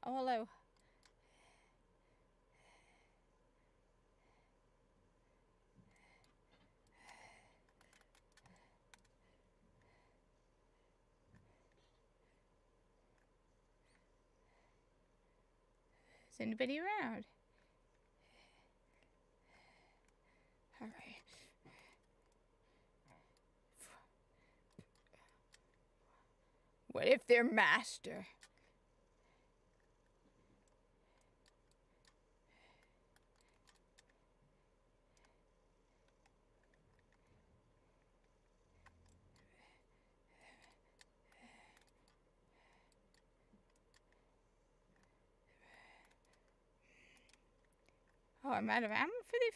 all I... Is anybody around? All right. What if they're master? Oh, I'm out of ammo for the...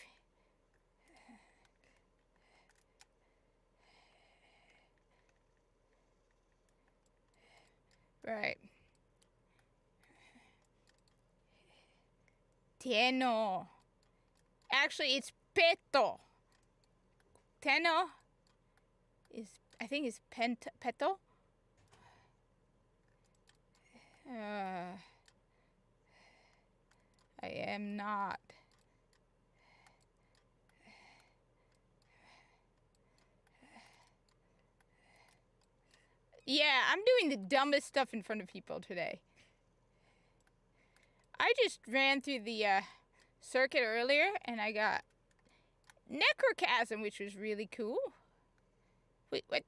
Right. Tieno. Actually, it's peto. Teno is, I think it's peto. I am not. Yeah, I'm doing the dumbest stuff in front of people today. I just ran through the circuit earlier and I got Necrochasm, which was really cool. Wait, what?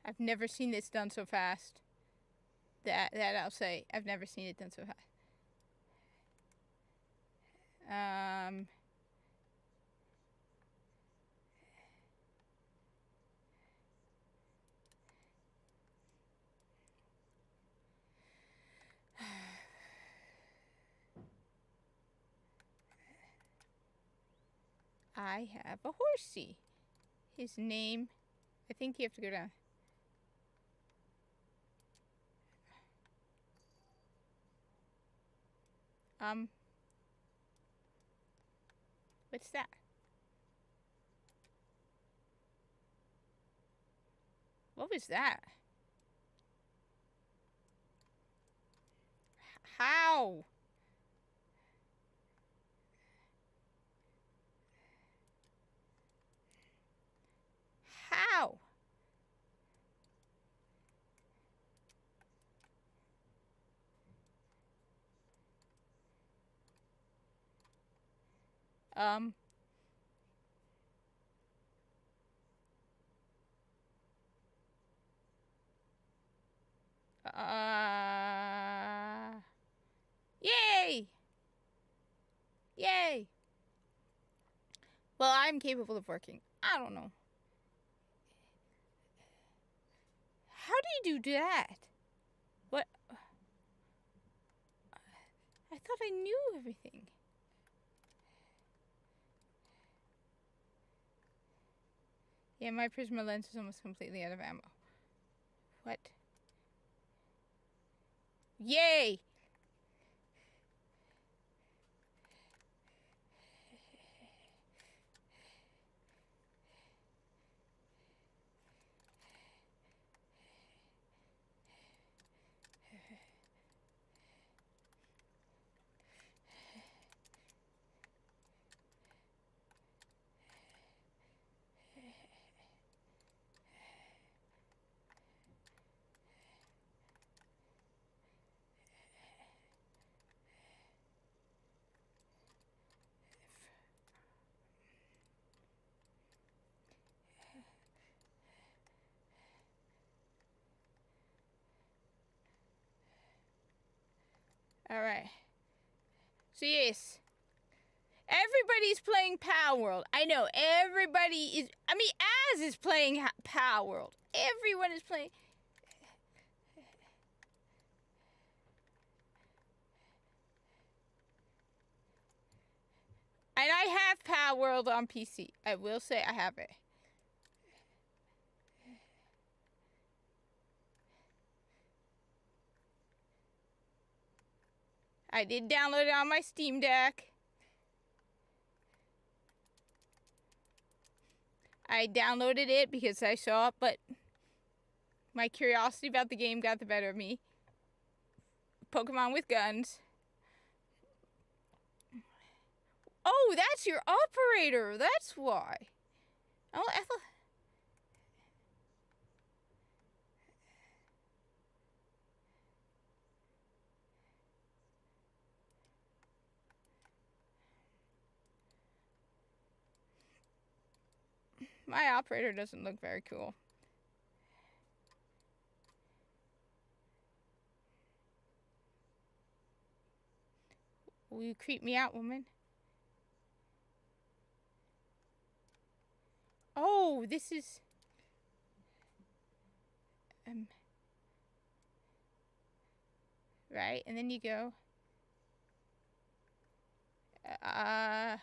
I've never seen this done so fast. That I'll say. I've never seen it done so fast. I have a horsey. His name, I think you have to go down. What's that? What was that? How? How? Yay! Yay! Well, I'm capable of working. I don't know. How do you do that? What? I thought I knew everything. Yeah, my Prisma lens is almost completely out of ammo. What? Yay! Alright. So yes. Everybody's playing Power World. I know, everybody is... I mean, Az is playing Power World. Everyone is playing... And I have Power World on PC. I will say I have it. I did download it on my Steam Deck. I downloaded it because I saw it, but my curiosity about the game got the better of me. Pokemon with guns. Oh, that's your operator. That's why. Oh, I thought... My operator doesn't look very cool. Will you creep me out, woman? Oh, this is... Right, and then you go... I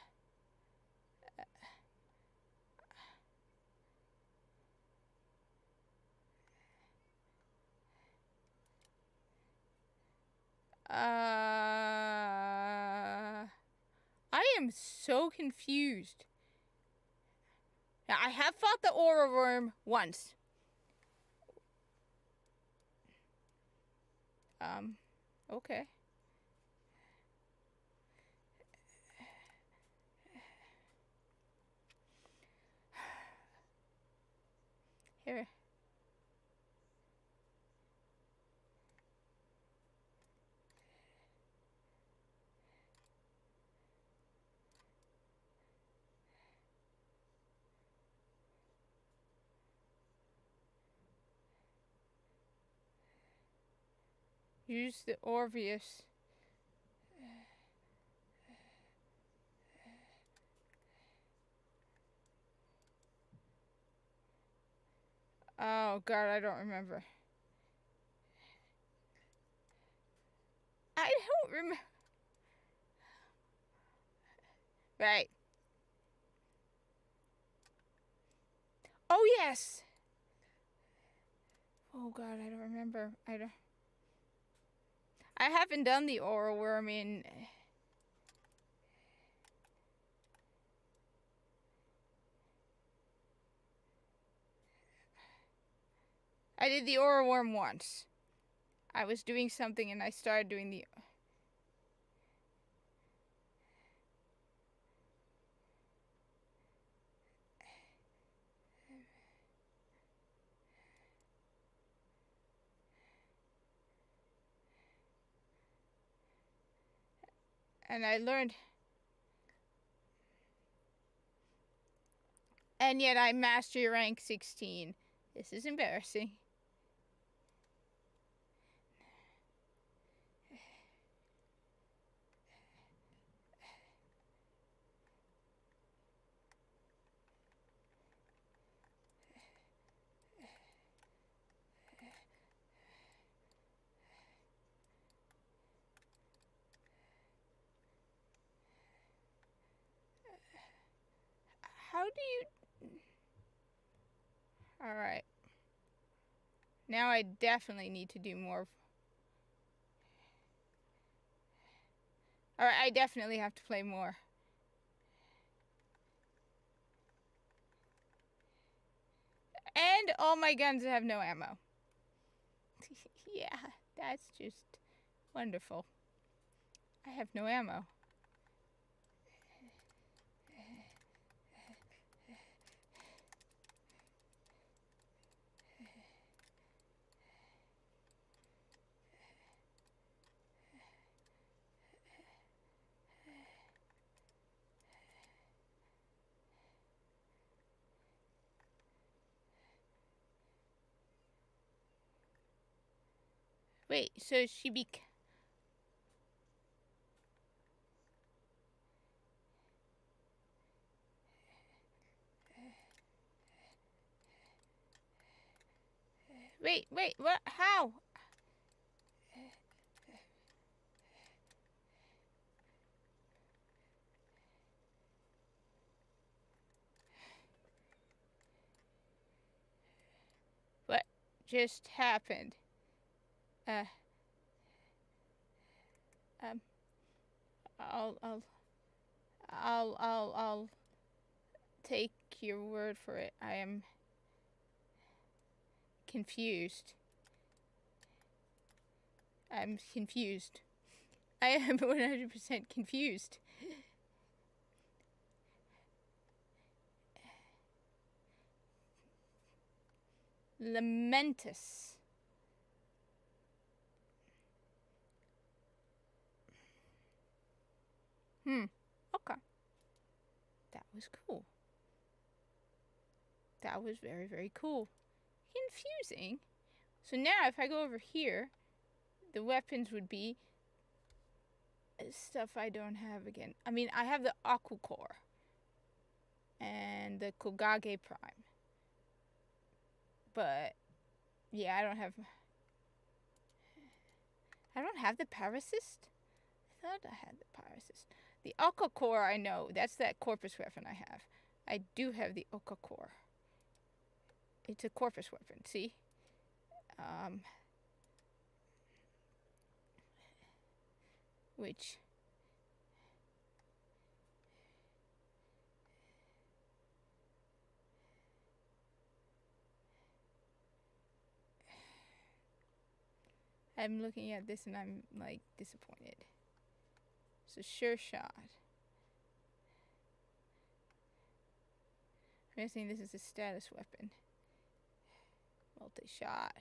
am so confused. Now, I have fought the aura worm once. Okay. Here. Use the Orpheus. Oh god, I don't remember. I don't remember. Right. Oh yes. Oh god, I don't remember. I haven't done the aura worm in... I did the aura worm once. I was doing something and I started doing the... And I learned... And yet I mastery rank 16. This is embarrassing. How do you... Alright. Now I definitely need to do more. Alright, I definitely have to play more. And all my guns have no ammo. Yeah, that's just wonderful. I have no ammo. Wait, so she Wait, what? How? What just happened? I'll take your word for it. I am confused. I'm confused. I am 100% confused. Lamentus. Okay. That was cool. That was very, very cool. Confusing. So now if I go over here, the weapons would be stuff I don't have again. I mean, I have the Aquacore and the Kogage Prime. But yeah, I don't have the Parasist. I thought I had the Parasist. The Aquacore, I know. That's that Corpus weapon I have. I do have the Aquacore. It's a Corpus weapon, see? Which... I'm looking at this and I'm, like, disappointed. So, sure shot. I'm guessing this is a status weapon. Multi-shot.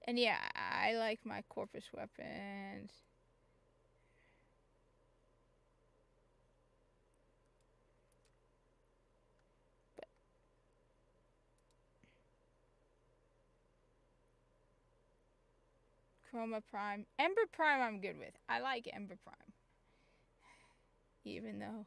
And yeah, I like my Corpus weapons. But Chroma Prime. Ember Prime I'm good with. I like Ember Prime. Even though...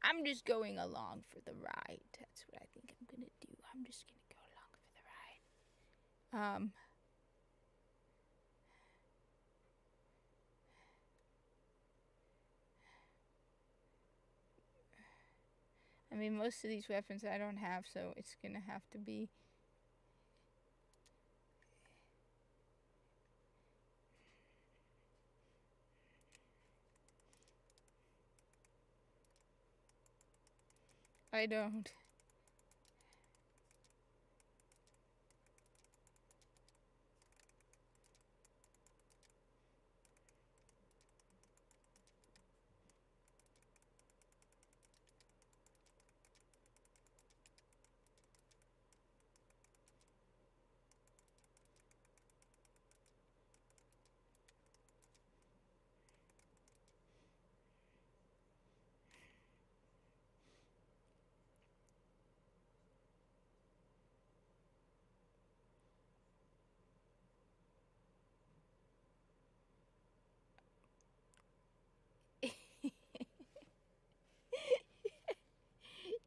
I'm just going along for the ride. That's what I think I'm gonna do. I'm just gonna go along for the ride. I mean, most of these weapons I don't have, so it's gonna have to be... I don't.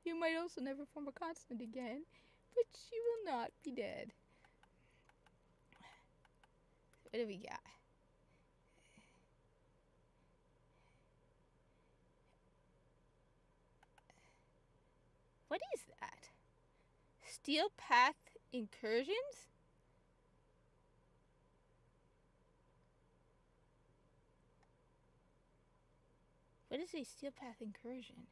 You might also never form a constant again, but you will not be dead. What do we got? What is that? Steel Path Incursions? What is a Steel Path Incursion?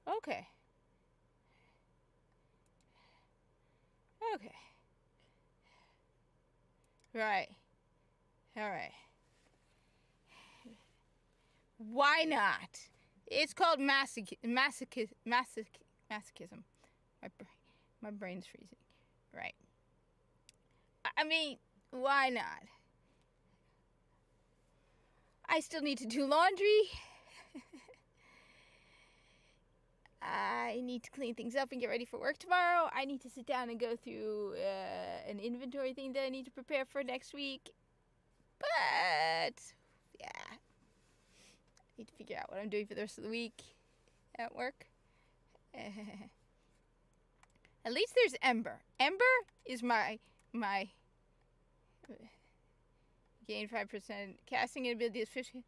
Okay. Okay. Right. Alright. Why not? It's called masochism. My brain's freezing. Right. I mean, why not? I still need to do laundry. I need to clean things up and get ready for work tomorrow. I need to sit down and go through an inventory thing that I need to prepare for next week. But, yeah. I need to figure out what I'm doing for the rest of the week at work. At least there's Ember. Ember is my gain 5%. Casting ability is 50.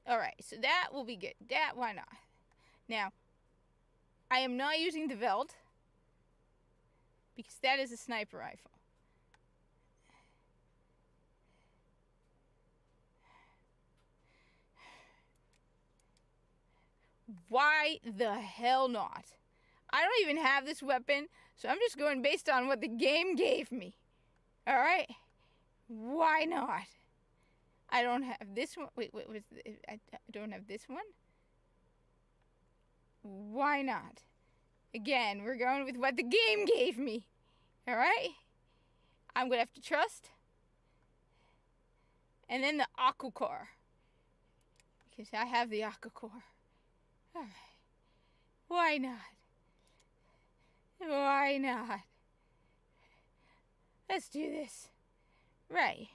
Alright, so that will be good. That, why not? Now, I am not using the Veld because that is a sniper rifle. Why the hell not? I don't even have this weapon, so I'm just going based on what the game gave me. Alright? Why not? I don't have this one. Wait, I don't have this one? Why not? Again, we're going with what the game gave me. Alright? I'm gonna have to trust. And then the Aqua Core. Because I have the Aqua Core. Alright. Why not? Why not? Let's do this. Right.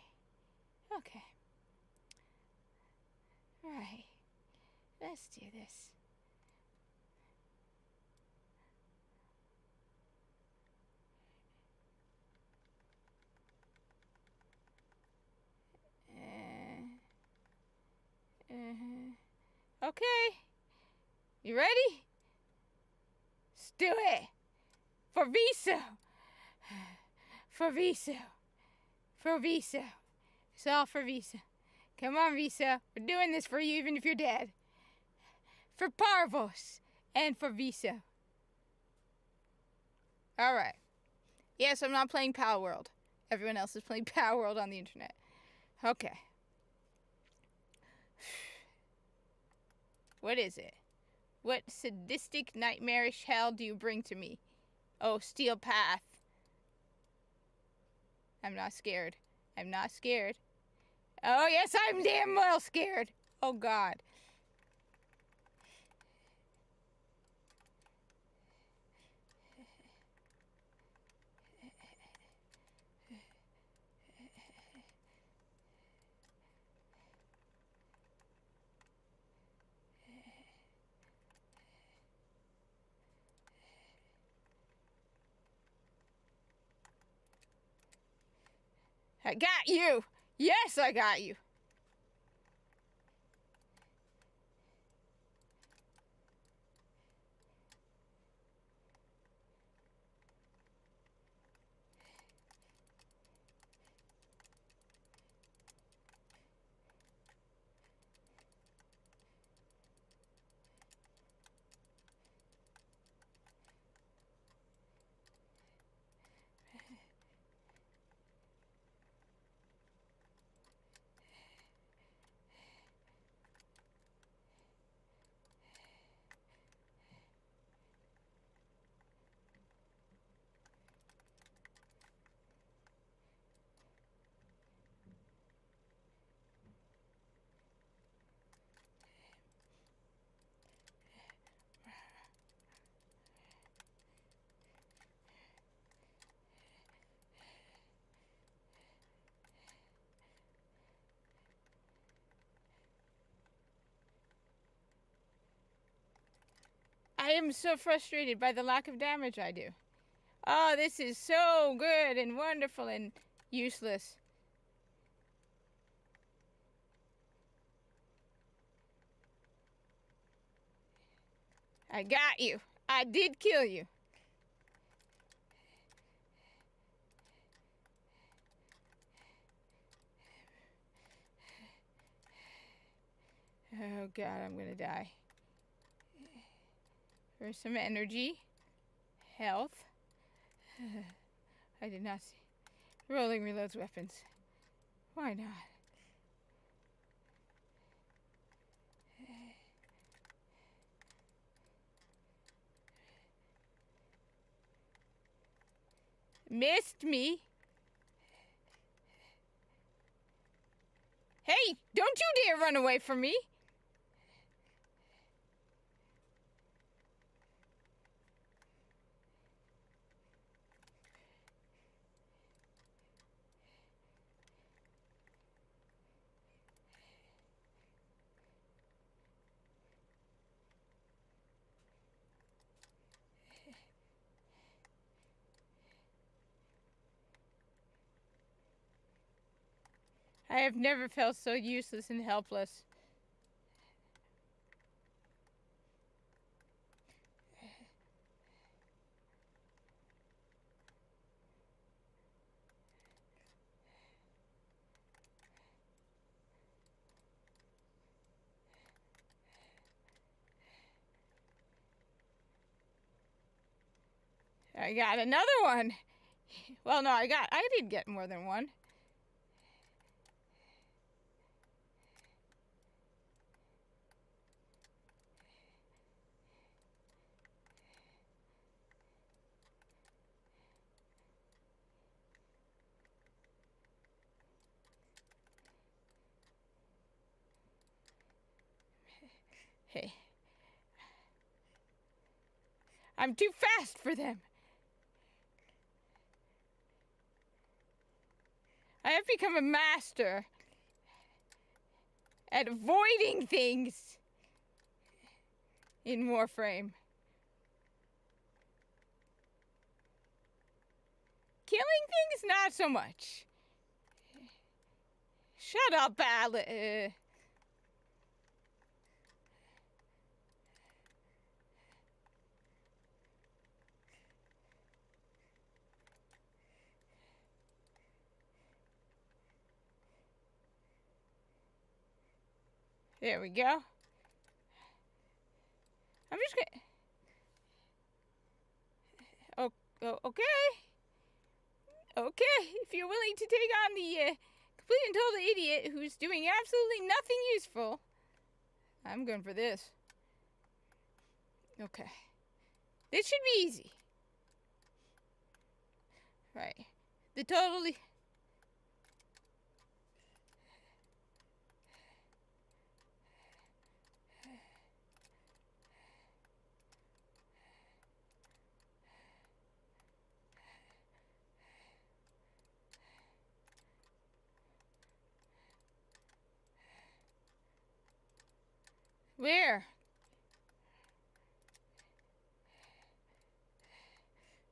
Okay. Right. Let's do this. Okay. You ready? Let's do it. For Viso. For Viso. For Viso. It's all for Viso. Come on, Viso. We're doing this for you even if you're dead. For Parvos. And for Viso. Alright. Yes, I'm not playing Power World. Everyone else is playing Power World on the internet. Okay. What is it? What sadistic, nightmarish hell do you bring to me? Oh, Steel Path. I'm not scared. I'm not scared. Oh, yes, I'm damn well scared. Oh, God. I got you. Yes, I got you. I am so frustrated by the lack of damage I do. Oh, this is so good and wonderful and useless. I got you. I did kill you. Oh, God, I'm gonna die. For some energy. Health. I did not see. Rolling reloads weapons. Why not? Missed me. Hey, don't you dare run away from me. I have never felt so useless and helpless. I got another one. Well, no, I did get more than one. Hey. I'm too fast for them. I have become a master at avoiding things in Warframe. Killing things, not so much. Shut up, Alice. There we go. I'm just gonna... Oh, okay. Okay, if you're willing to take on the complete and total idiot who's doing absolutely nothing useful, I'm going for this. Okay. This should be easy. Right. The totally... Where?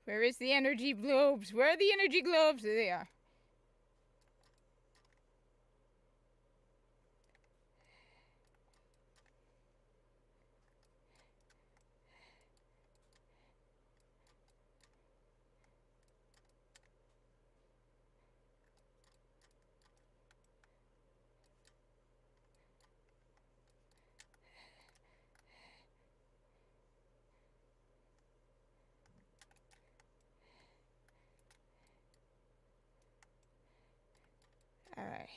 Where is the energy globes? Where are the energy globes? There they are. Alright.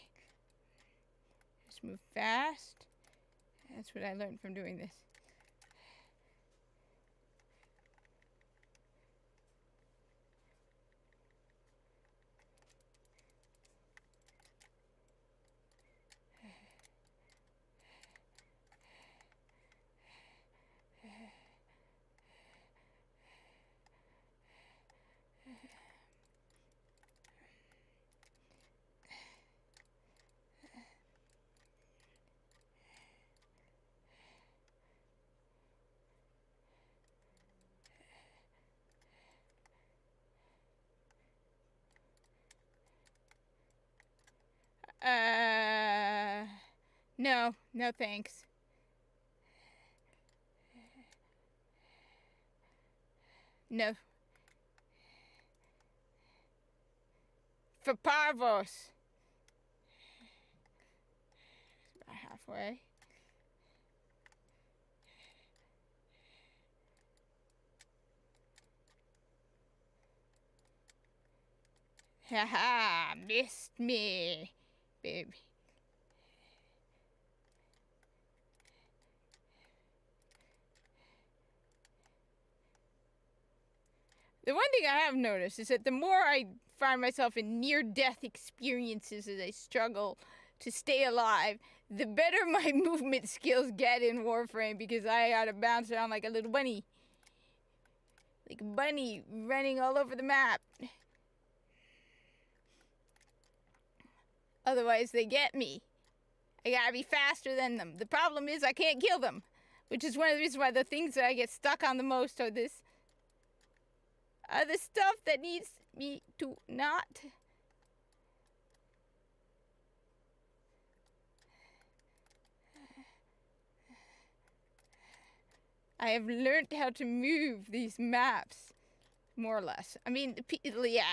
Just move fast. That's what I learned from doing this. No. No thanks. No. For Parvos. About halfway. Haha, missed me, baby. The one thing I have noticed is that the more I find myself in near-death experiences as I struggle to stay alive, the better my movement skills get in Warframe, because I gotta bounce around like a little bunny. Like a bunny running all over the map. Otherwise they get me. I gotta be faster than them. The problem is I can't kill them, which is one of the reasons why the things that I get stuck on the most are the stuff that needs me to not. I have learned how to move these maps, more or less. I mean, yeah,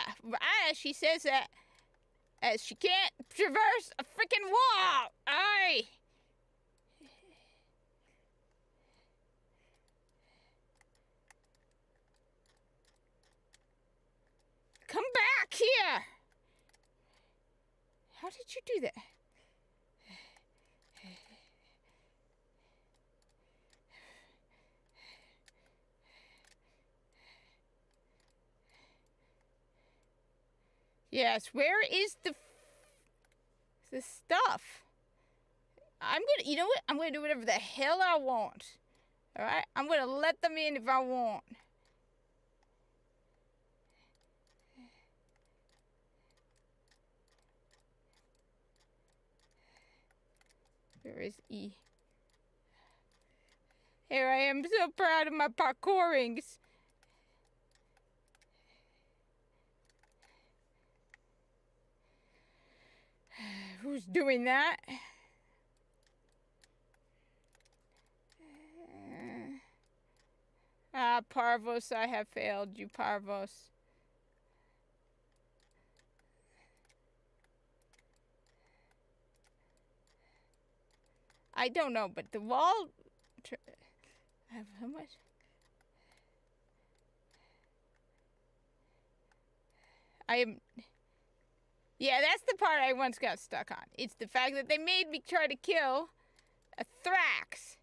she says that as she can't traverse a freaking wall. Aye. Come back here. How did you do that? Yes, where is the stuff? You know what? I'm gonna do whatever the hell I want. Alright? I'm gonna let them in if I want. Where is E? Here I am, so proud of my parkourings. Who's doing that? Parvos, I have failed you, Parvos. I don't know, but the wall... How much? Yeah, that's the part I once got stuck on. It's the fact that they made me try to kill a Thrax.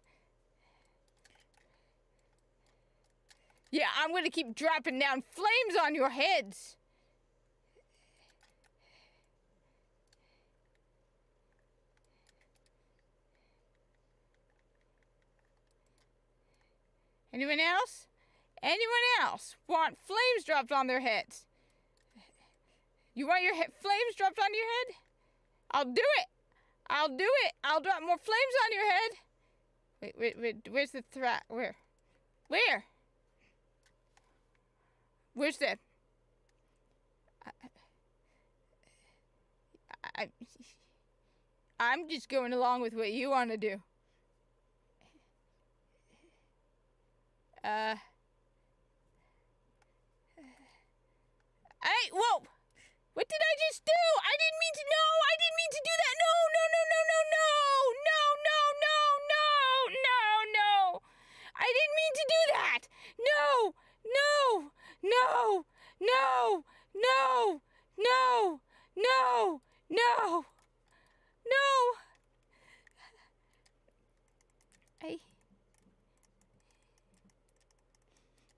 Yeah, I'm gonna keep dropping down flames on your heads. Anyone else? Anyone else want flames dropped on their heads? You want your flames dropped on your head? I'll do it. I'll do it. I'll drop more flames on your head. Wait. Where's the Thrax? Where? Where's that? I'm just going along with what you want to do. Hey, whoa! What did I just do? I didn't mean to. No, I didn't mean to do that. No. I didn't mean to do that. No.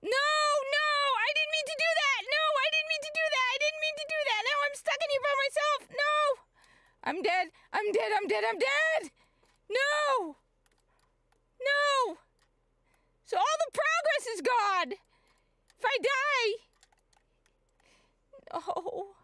I didn't mean to do that. No, I didn't mean to do that. I didn't mean to do that. Now I'm stuck in here by myself. No. I'm dead. No. So all the progress is gone. If I die. No.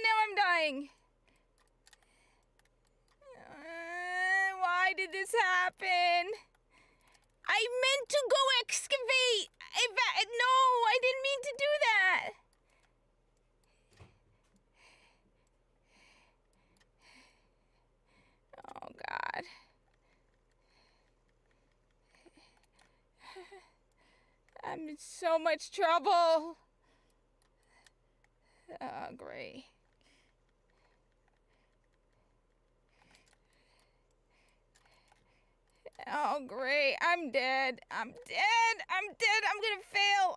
Now I'm dying. Why did this happen? I meant to go excavate. No, I didn't mean to do that. Oh, God. I'm in so much trouble. Oh, great. Oh, great. I'm dead. I'm gonna fail.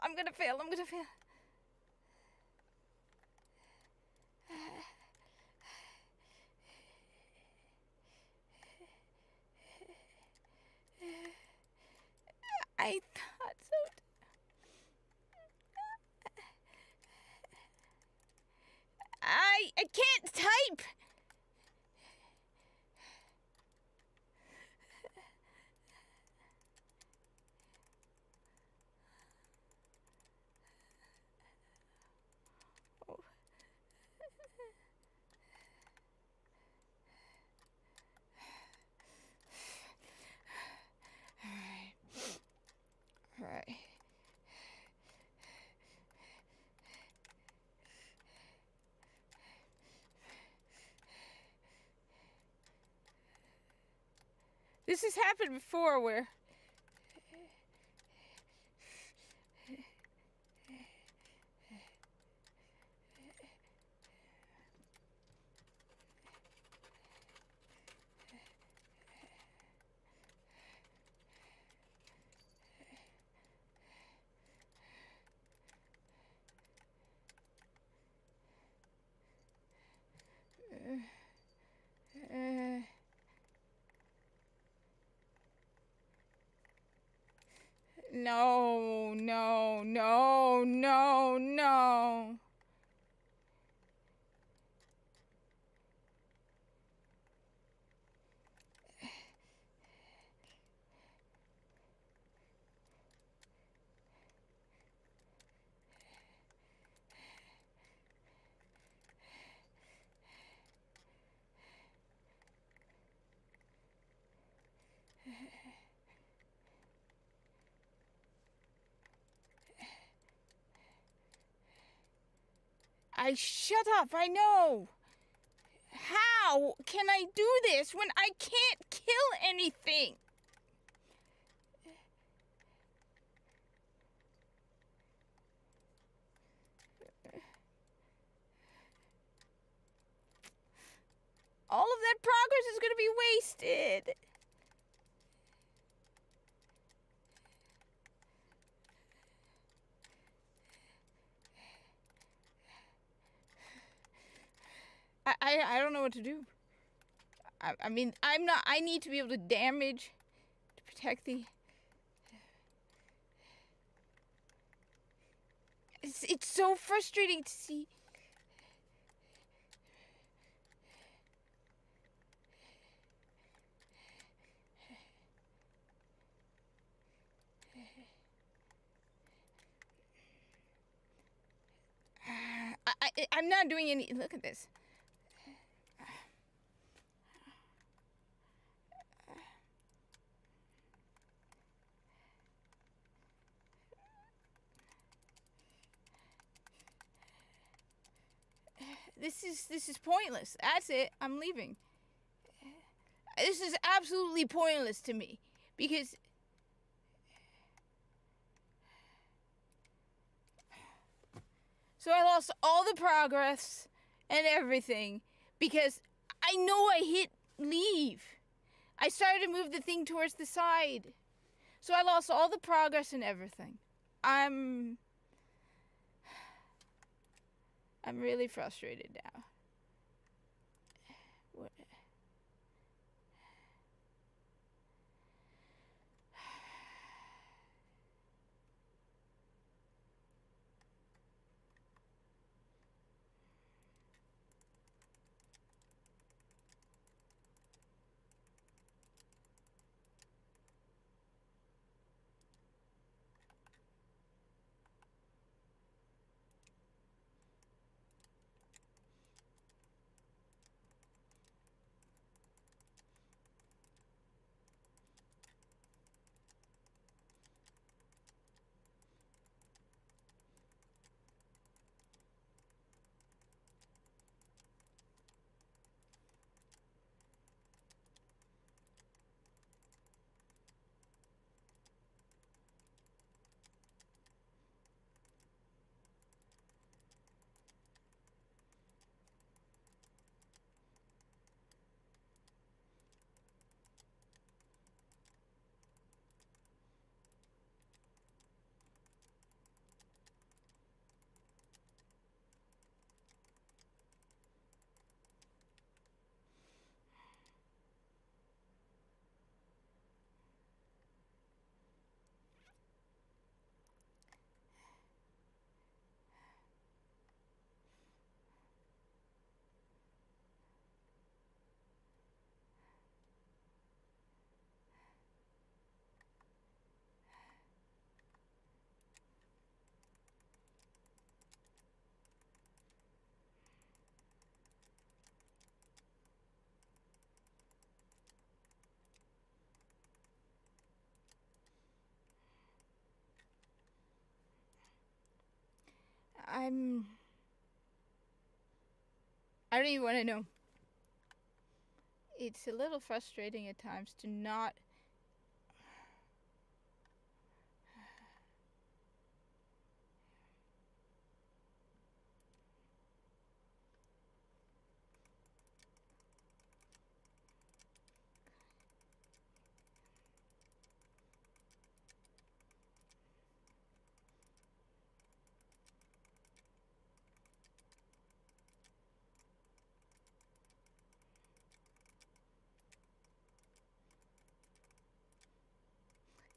I thought so. I can't type. All right. This has happened before where... No, no, no, no, no. Shut up, I know. How can I do this when I can't kill anything? All of that progress is going to be wasted. I don't know what to do. I mean, I need to be able to damage to protect the... It's so frustrating to see. I'm not doing any... Look at this. This is pointless. That's it. I'm leaving. This is absolutely pointless to me because so I lost all the progress and everything because I know I hit leave. I started to move the thing towards the side. So I lost all the progress and everything. I'm really frustrated now. What? I don't even want to know. it's a little frustrating at times to not.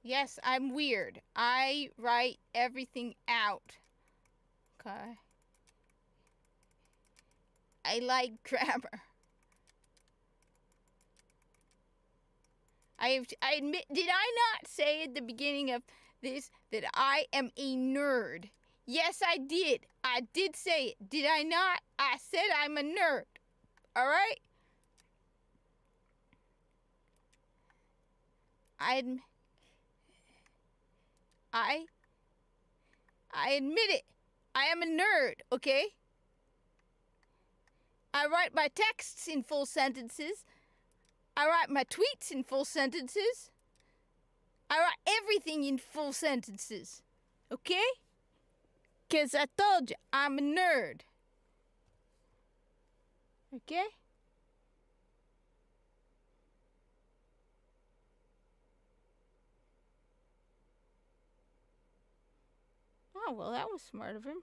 Yes, I'm weird. I write everything out. Okay. I like grammar. I admit, did I not say at the beginning of this that I am a nerd? Yes, I did. I did say it. Did I not? I said I'm a nerd. All right? I admit it. I am a nerd, okay? I write my texts in full sentences. I write my tweets in full sentences. I write everything in full sentences, okay? 'Cause I told you, I'm a nerd. Okay? Oh, well, that was smart of him.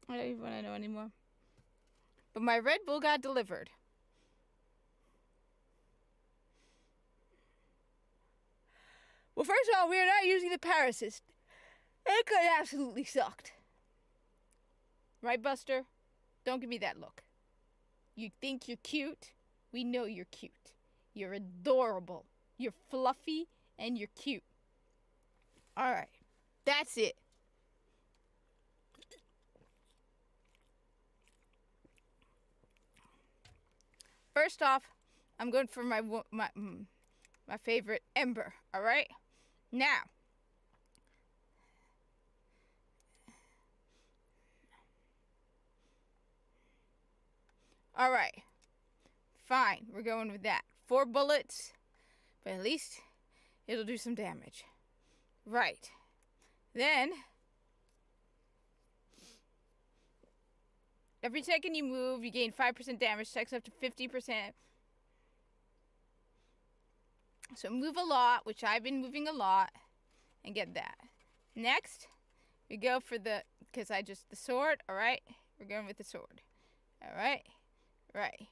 I don't even want to know anymore. But my Red Bull got delivered. Well, first of all, we are not using the Parasist. It could have absolutely sucked. Right, Buster? Don't give me that look. You think you're cute? We know you're cute. You're adorable. You're fluffy and you're cute. Alright. That's it. First off, I'm going for my favorite Ember. Alright? Now. Alright. Fine. We're going with that. 4 bullets. But at least it'll do some damage. Right. Then, every second you move, you gain 5% damage, checks up to 50%. So move a lot, which I've been moving a lot, and get that. Next, we go for the sword, alright? We're going with the sword. Alright? Right.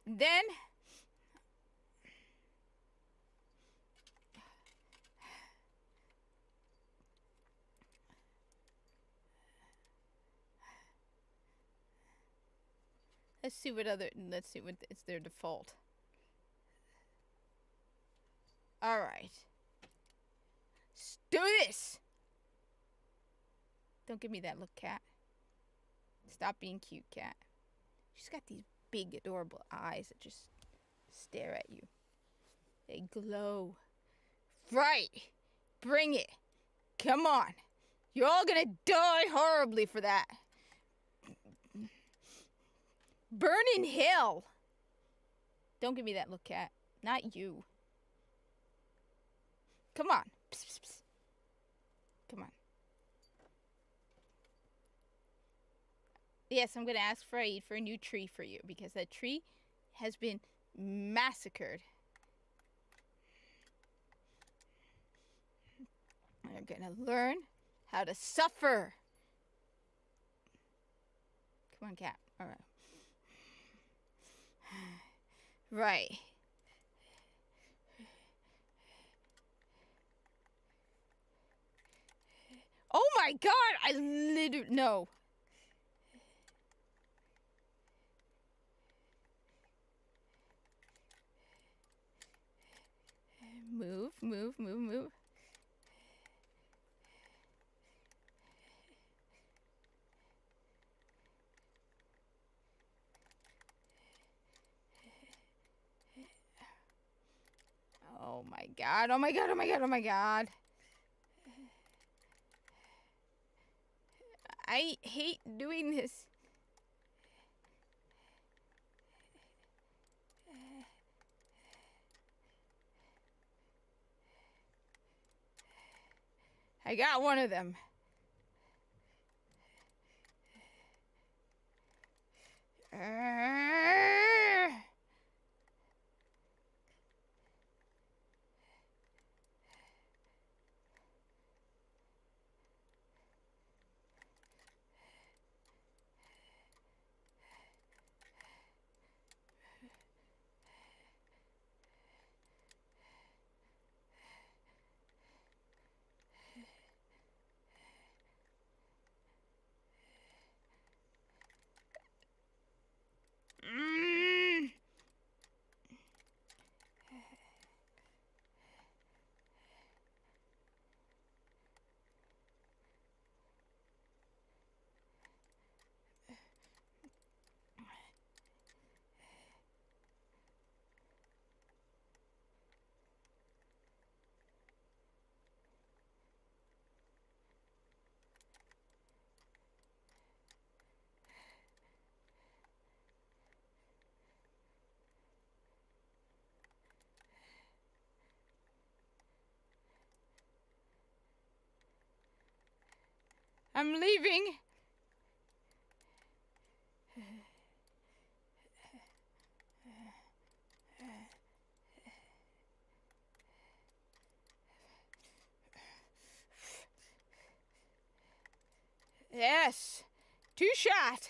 Then, let's see what is their default. Alright. Let's do this! Don't give me that look, cat. Stop being cute, cat. She's got these big, adorable eyes that just stare at you. They glow. Right! Bring it! Come on! You're all gonna die horribly for that. Burn in hell! Don't give me that look, cat. Not you. Come on. Psst, psst, psst. Come on. Yes, I'm going to ask Fred for a new tree for you because that tree has been massacred. You're going to learn how to suffer. Come on, cat. All right. Right. Oh my god, I literally, no. Move, move, move, move. Oh my god, oh my god, oh my god, oh my god. I hate doing this. I got one of them. I'm leaving. Yes. 2 shot.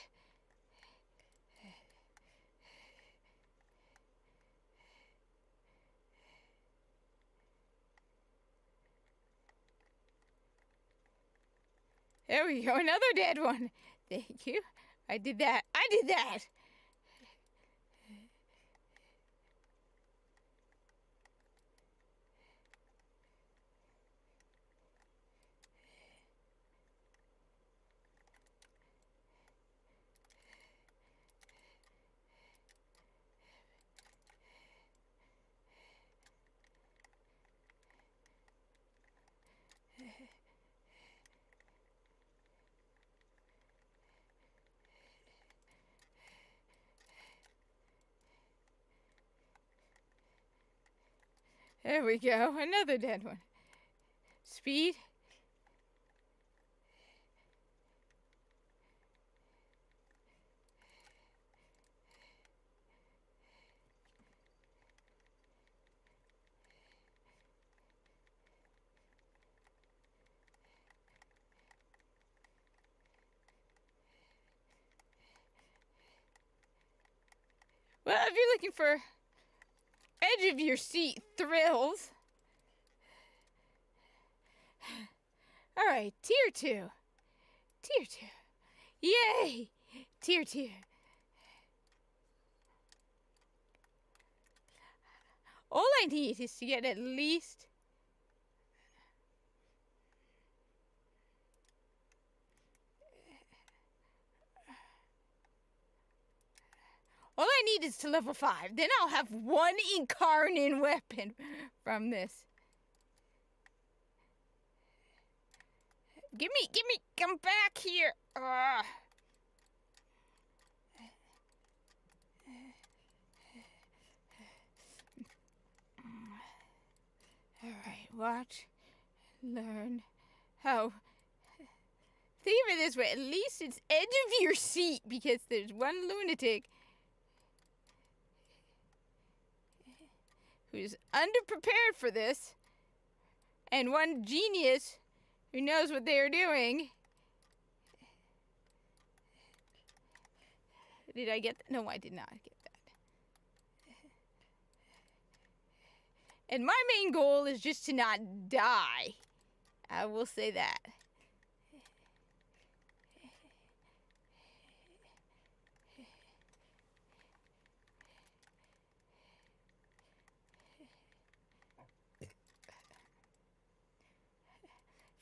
There we go. Another dead one. Thank you. I did that. I did that. There we go. Another dead one. Speed. Well, if you're looking for edge of your seat thrills. All right, tier 2. Tier 2. Yay! Tier 2. All I need is to get at least... All I need is to level 5. Then I'll have 1 incarnate weapon from this. Gimme, come back here. Alright, watch, learn how. Think of it this way, at least it's edge of your seat because there's one lunatic who's underprepared for this and one genius who knows what they're doing. Did I get that? No, I did not get that. And my main goal is just to not die. I will say that.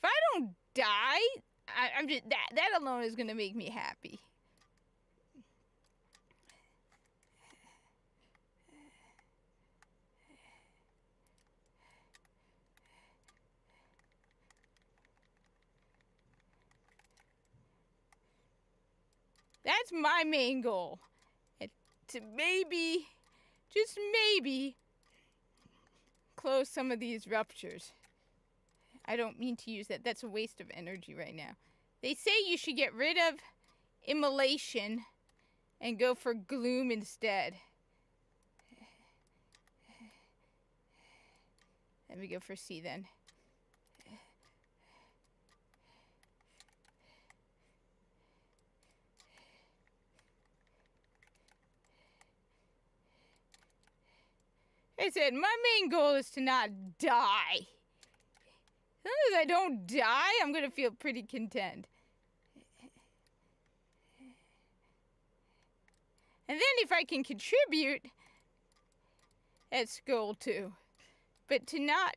If I don't die, I'm just that alone is gonna make me happy. That's my main goal. And to maybe, just maybe, close some of these ruptures. I don't mean to use that. That's a waste of energy right now. They say you should get rid of immolation and go for gloom instead. Let me go for C then. I said, my main goal is to not die. As long as I don't die, I'm going to feel pretty content. And then if I can contribute, that's goal 2. But to not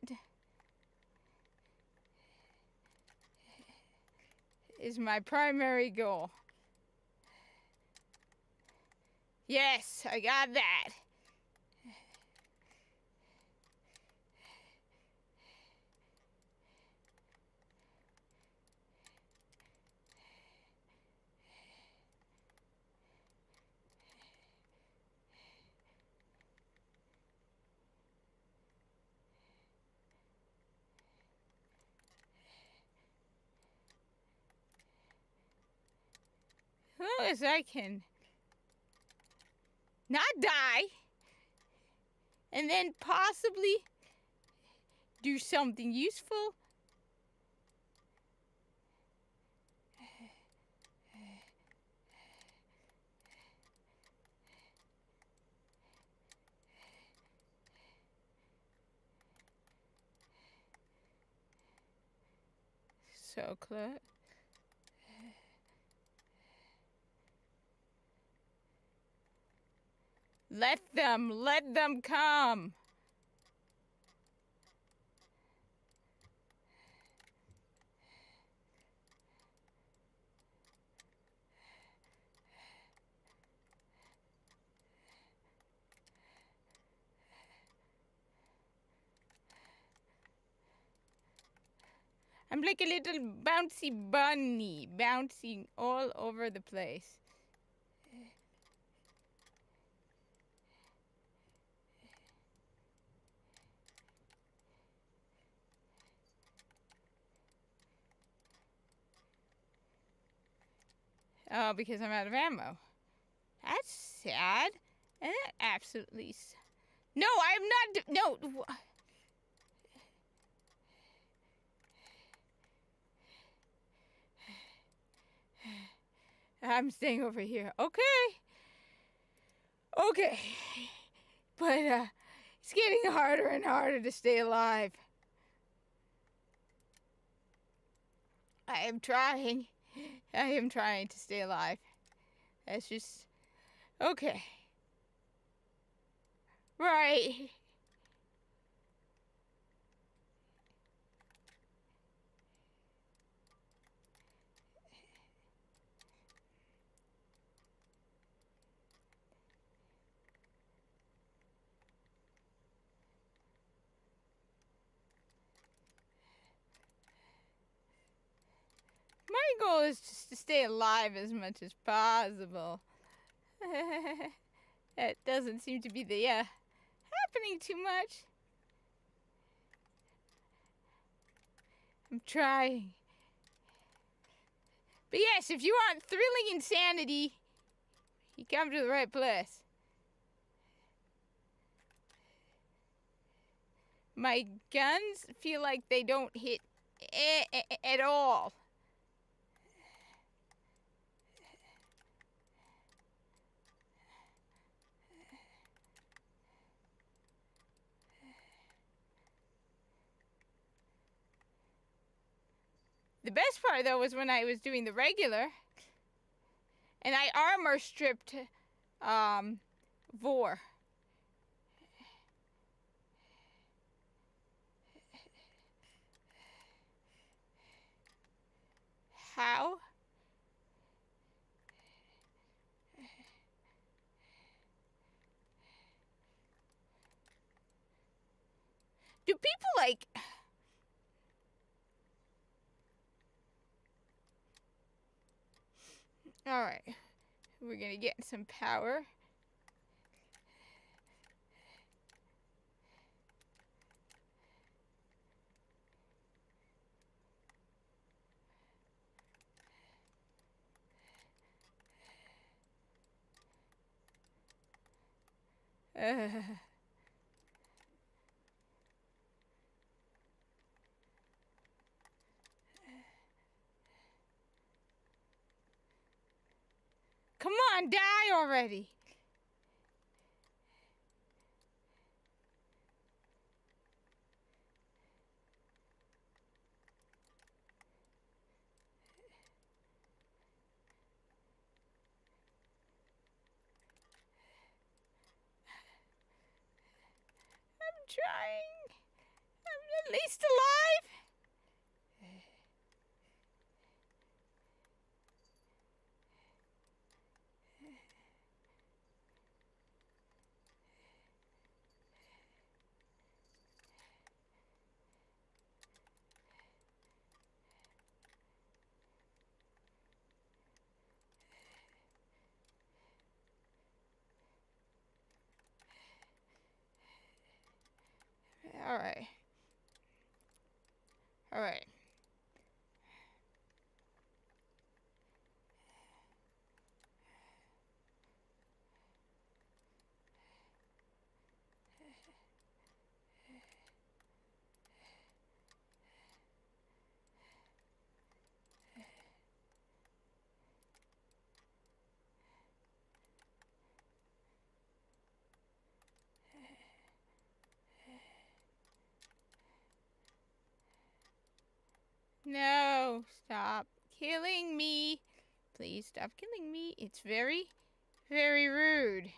is my primary goal. Yes, I got that. As long as I can not die and then possibly do something useful. So close. Let them come. I'm like a little bouncy bunny, bouncing all over the place. Oh, because I'm out of ammo. That's sad. And that absolutely... No, I'm not... No. I'm staying over here. Okay. Okay. But, it's getting harder and harder to stay alive. I am trying to stay alive. That's just... Okay. Right. My goal is just to stay alive as much as possible. That doesn't seem to be happening too much. I'm trying. But yes, if you want thrilling insanity, you come to the right place. My guns feel like they don't hit at all. The best part, though, was when I was doing the regular, and I armor stripped Vor. How? Do people like... Alright. We're gonna get some power. Come on, die already. I'm trying. I'm at least alive. All right. All right. No, stop killing me. Please stop killing me. It's very, very rude.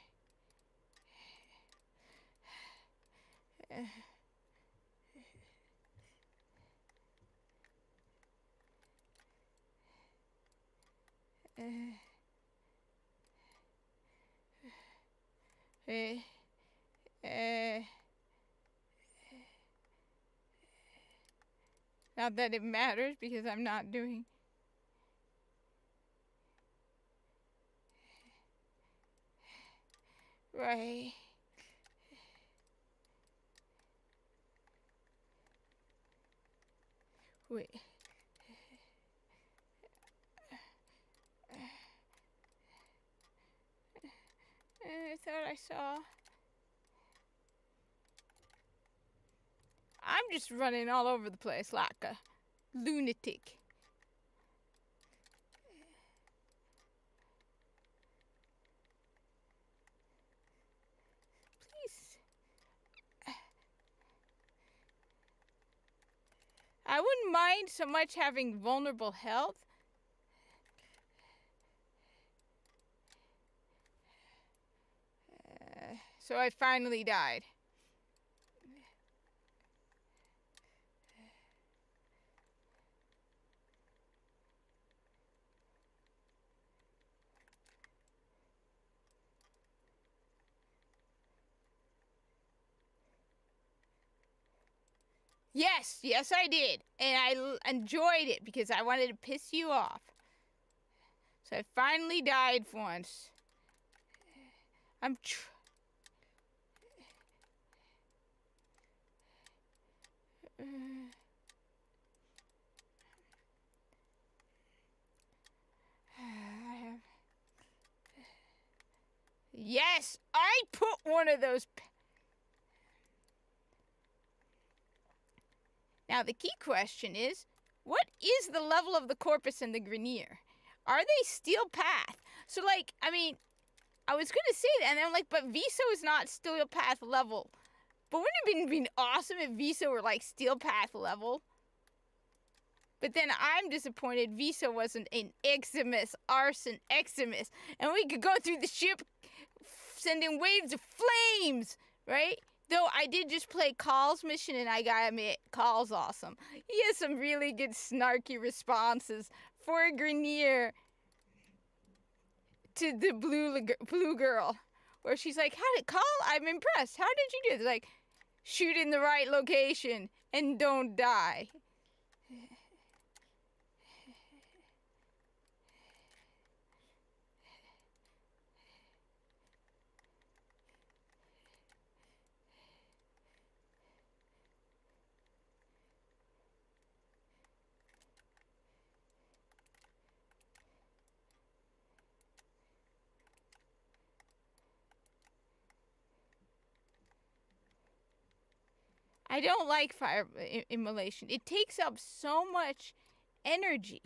Not that it matters because I'm not doing. Right. Wait. I thought I saw. I'm just running all over the place like a lunatic. Please. I wouldn't mind so much having vulnerable health. So I finally died. Yes, yes I did. And I enjoyed it because I wanted to piss you off. So I finally died once. I'm Yes, I put one of those. Now the key question is, what is the level of the Corpus and the Grenier? Are they steel path? So like, I mean, I was gonna say that, and I'm like, but Viso is not steel path level. But wouldn't it have been awesome if Viso were like steel path level? But then I'm disappointed Viso wasn't an Eximus, Arson Eximus, and we could go through the ship sending waves of flames, right? Though I did just play Call's mission, and I gotta admit, Call's awesome. He has some really good snarky responses for a Grenier to the blue girl, where she's like, "How did Call? I'm impressed. How did you do this?" Like, shoot in the right location and don't die. I don't like fire immolation. It takes up so much energy.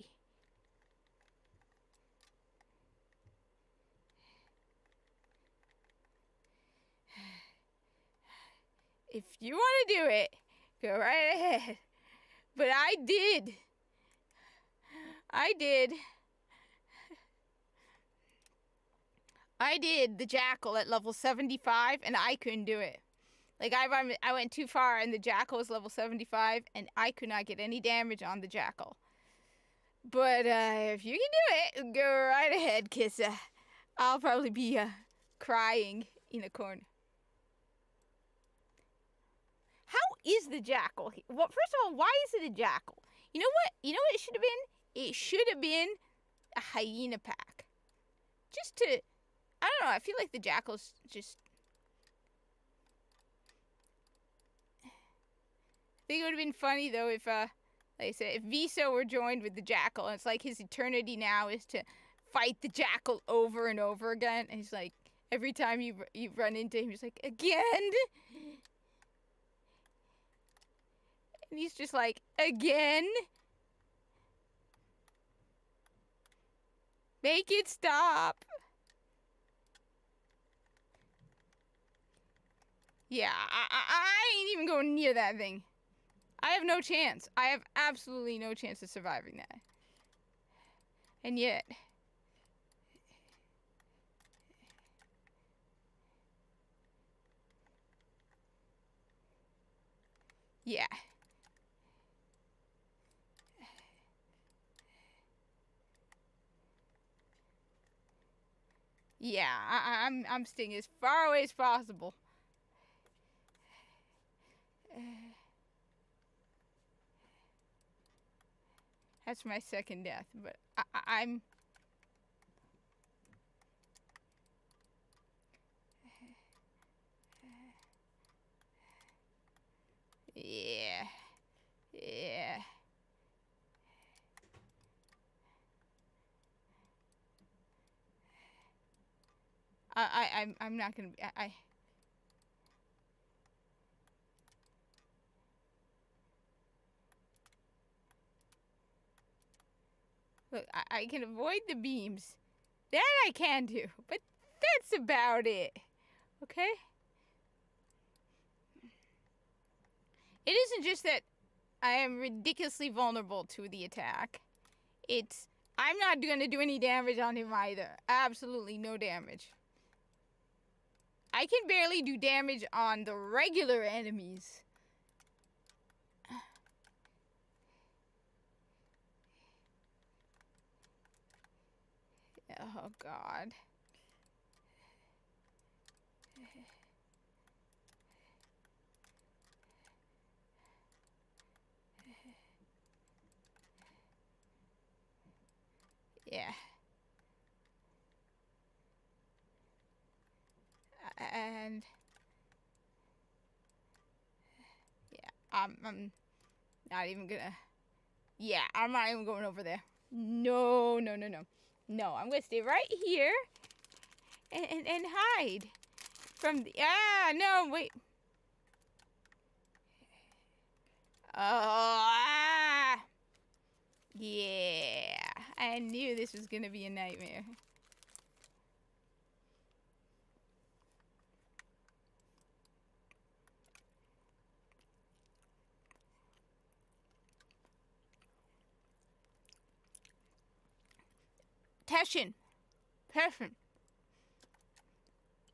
If you want to do it, go right ahead. But I did. I did the Jackal at level 75, and I couldn't do it. Like, I went too far, and the Jackal was level 75, and I could not get any damage on the Jackal. But if you can do it, go right ahead, because I'll probably be crying in a corner. How is the Jackal? Well, first of all, why is it a Jackal? You know what? You know what it should have been? It should have been a hyena pack. Just to, I don't know, I feel like the Jackal's just... I think it would have been funny, though, if, like I said, if Viso were joined with the Jackal, and it's like his eternity now is to fight the Jackal over and over again, and he's like, every time you run into him, he's like, again? And he's just like, again? Make it stop. Yeah, I ain't even going near that thing. I have no chance. I have absolutely no chance of surviving that. And yet... yeah. Yeah, I'm staying as far away as possible. That's my second death, but I'm... yeah. Yeah. I'm not gonna be... Look, I can avoid the beams. That I can do, but that's about it. Okay? It isn't just that I am ridiculously vulnerable to the attack. It's... I'm not gonna do any damage on him either. Absolutely no damage. I can barely do damage on the regular enemies. Oh, God. Yeah. And... yeah, I'm not even gonna... yeah, I'm not even going over there. No. No, I'm gonna stay right here and hide from the... ah, no, wait. Oh, ah. Yeah, I knew this was gonna be a nightmare. Teshin.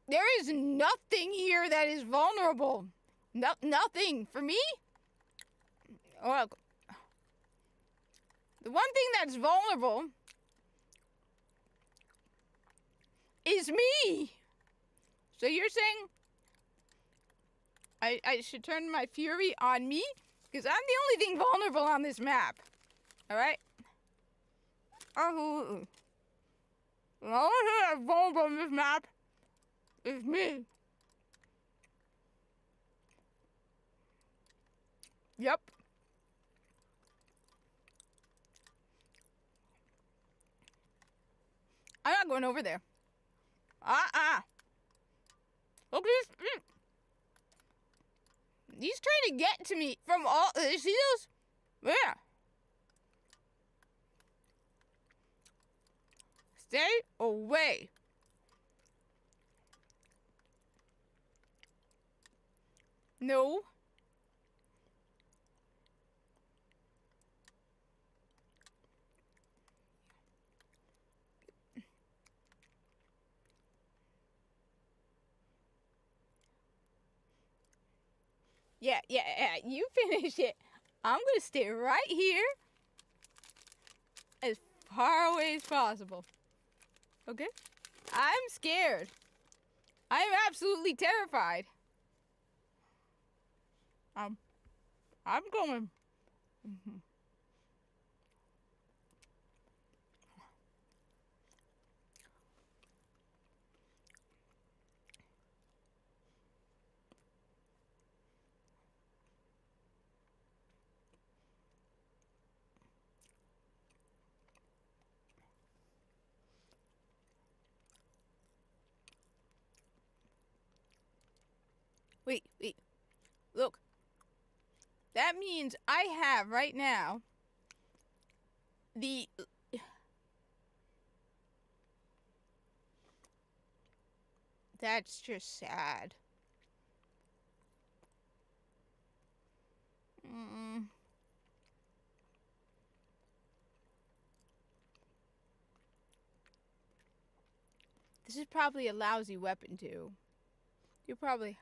There is nothing here that is vulnerable. Nothing. For me? Look. The one thing that's vulnerable is me. So you're saying I should turn my fury on me? Because I'm the only thing vulnerable on this map. Alright? Oh. The only thing that's vulnerable on this map is me. Yep. I'm not going over there. Look at this. He's trying to get to me from all. See those? Yeah. Stay away. No. Yeah, you finish it. I'm gonna stay right here as far away as possible. Okay? I'm scared. I'm absolutely terrified. I'm going. Wait. Look. That means I have right now the. That's just sad. This is probably a lousy weapon too. You're probably.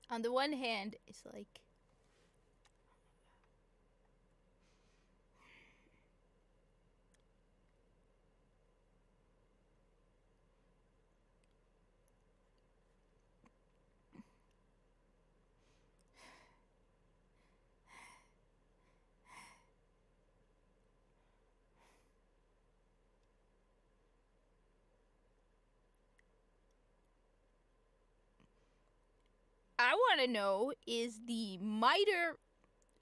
On the one hand, it's like. I want to know, is the miter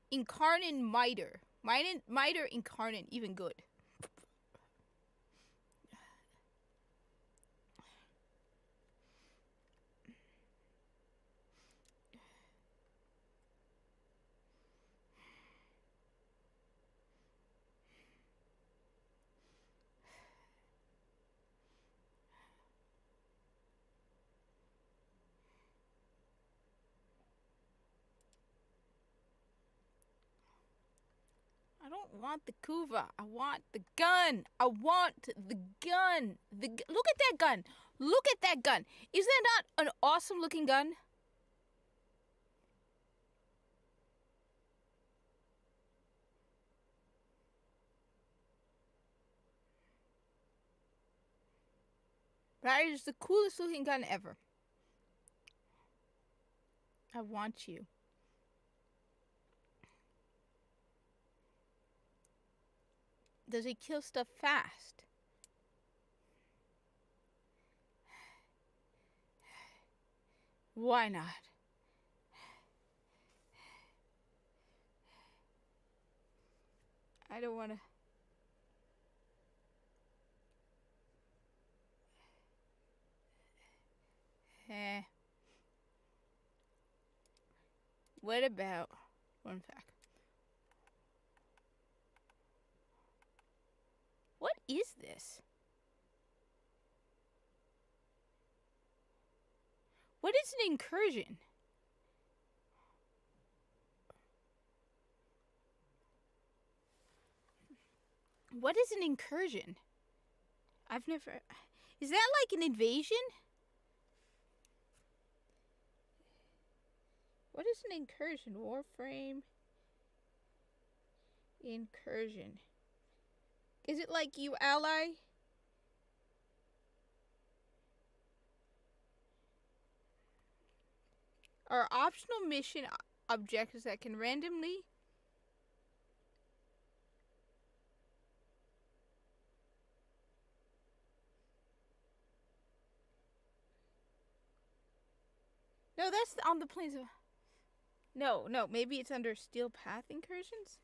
incarnate miter incarnate even good? I don't want the Kuva. I want the gun. I want the gun. Look at that gun. Look at that gun. Is that not an awesome looking gun? That is the coolest looking gun ever. I want you. Does it kill stuff fast? Why not? I don't want to. What about one fact? What is this? What is an incursion? What is an incursion? I've never... Is that like an invasion? What is an incursion? Warframe. Incursion. Is it like you ally? Are optional mission objectives that can randomly... No, that's on the plains of... No, maybe it's under Steel Path incursions?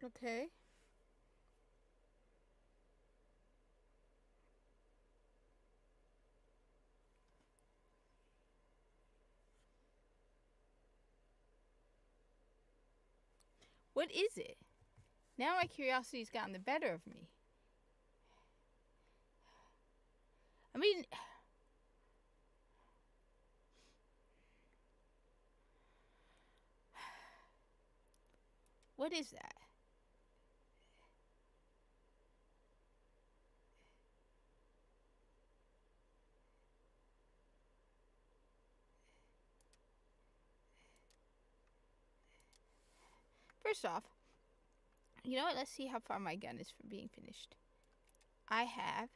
Okay. What is it? Now my curiosity's gotten the better of me. I mean... What is that? First off, you know what? Let's see how far my gun is from being finished. I have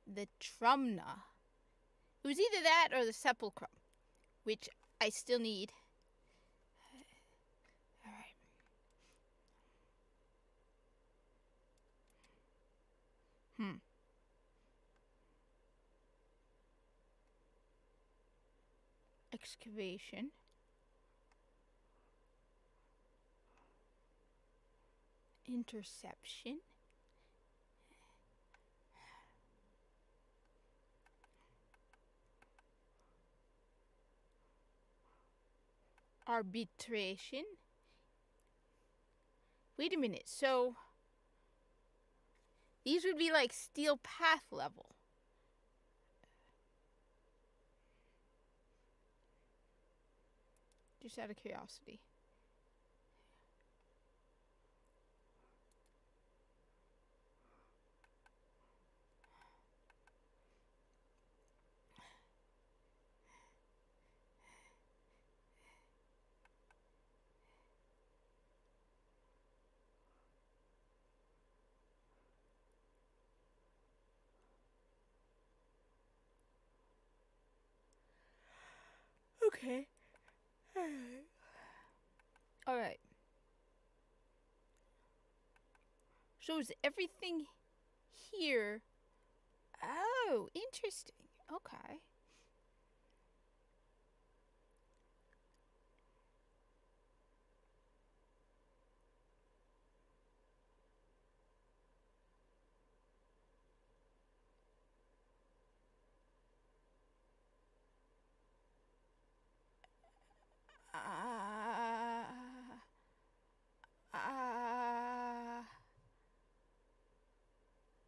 the Trumna. It was either that or the Sepulchrum, which I still need. Alright. Excavation. Interception. Arbitration. Wait a minute, so these would be like Steel Path level. Just out of curiosity. Okay. Alright. So is everything here? Oh, interesting. Okay.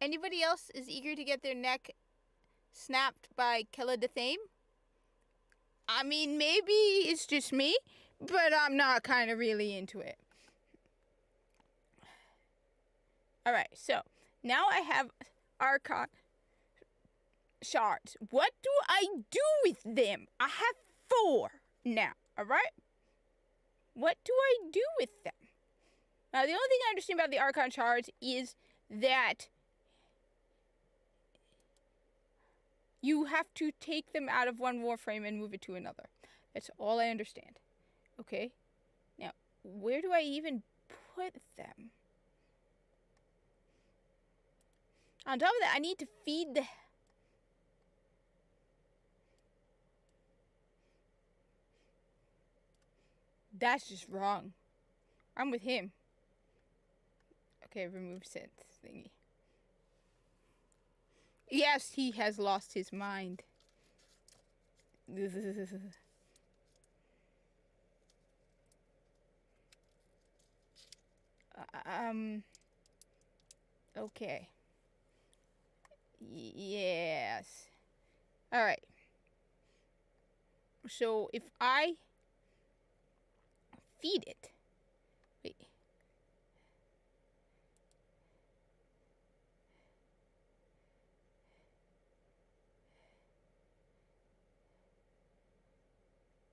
Anybody else is eager to get their neck snapped by Kella de Thame? I mean, maybe it's just me, but I'm not kind of really into it. Alright, so now I have Archon shards. What do I do with them? I have 4 now, alright? What do I do with them? Now, the only thing I understand about the Archon shards is that you have to take them out of one Warframe and move it to another. That's all I understand. Okay? Now, where do I even put them? On top of that, I need to feed the... That's just wrong. I'm with him. Okay, remove synth thingy. Yes, he has lost his mind. Okay. Yes. All right. So if I feed it. Wait.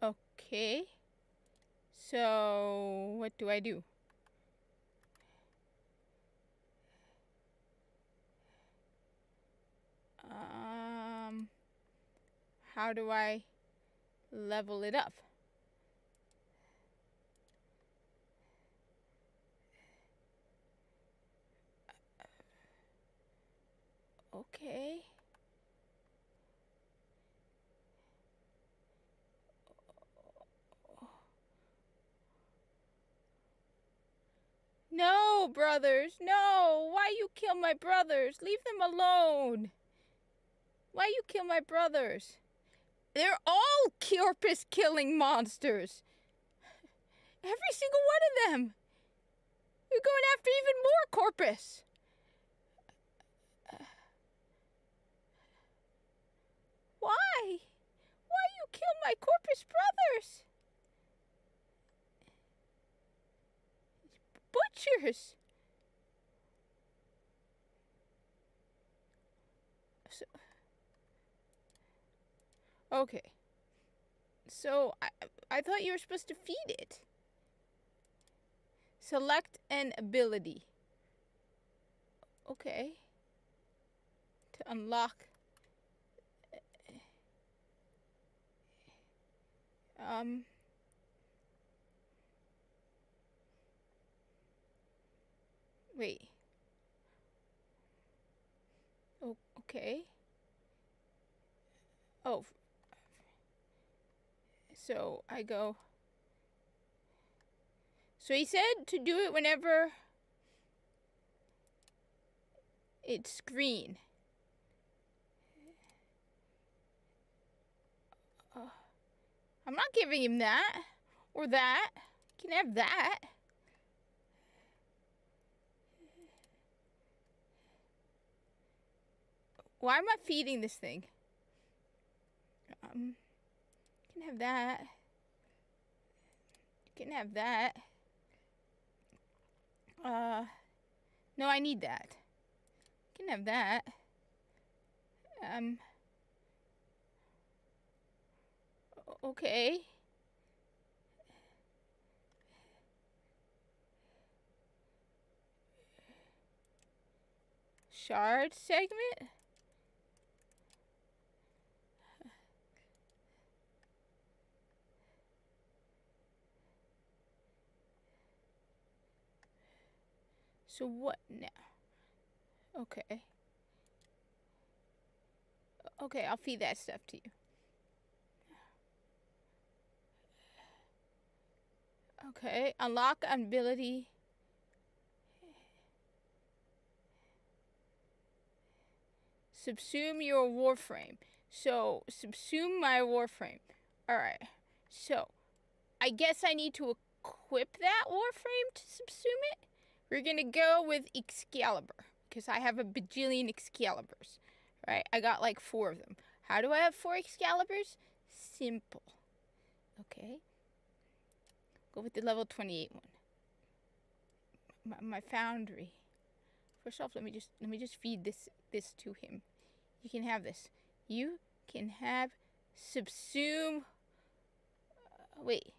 Okay. So what do I do? How do I level it up? Okay. No, brothers, no! Why you kill my brothers? Leave them alone! Why you kill my brothers? They're all Corpus killing monsters! Every single one of them! You're going after even more Corpus! Why? Why you kill my Corpus brothers? Butchers! So, okay. So, I thought you were supposed to feed it. Select an ability. Okay. To unlock. Wait. Oh, okay. Oh. So, I go. So he said to do it whenever it's green. I'm not giving him that. Or that. You can have that. Why am I feeding this thing? You can have that. You can have that. No, I need that. You can have that. Okay. Shard segment? So what now? Okay. Okay, I'll feed that stuff to you. Okay, unlock ability. Subsume your Warframe. So, subsume my Warframe. Alright, so, I guess I need to equip that Warframe to subsume it? We're gonna go with Excalibur, because I have a bajillion Excaliburs. Right, I got like 4 of them. How do I have 4 Excaliburs? Simple. Okay. Go with the level 28 one. My foundry. First off, let me just feed this to him. You can have this. You can have subsume. Wait.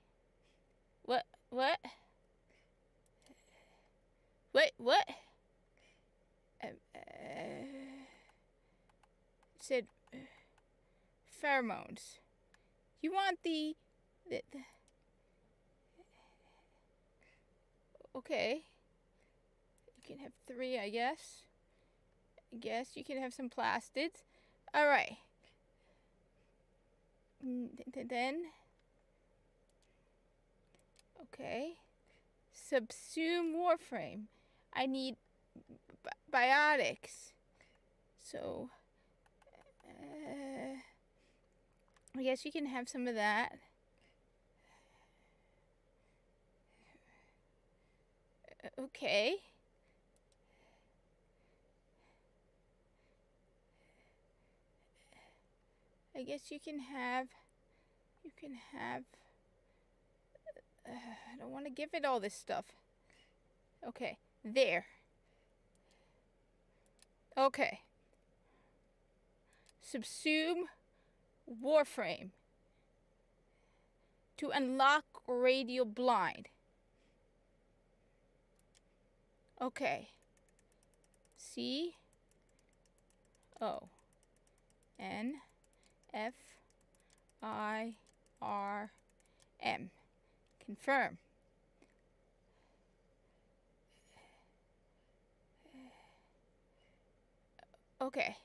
What? What? Wait. What? It said pheromones. You want the okay. You can have 3, I guess. I guess you can have some plastids. Alright. Then. Okay. Subsume Warframe. I need biotics. So. I guess you can have some of that. Okay. I guess you can have, I don't want to give it all this stuff. Okay, there. Okay. Subsume Warframe to unlock radial blind. Okay. C O N F I R M. Confirm. Okay.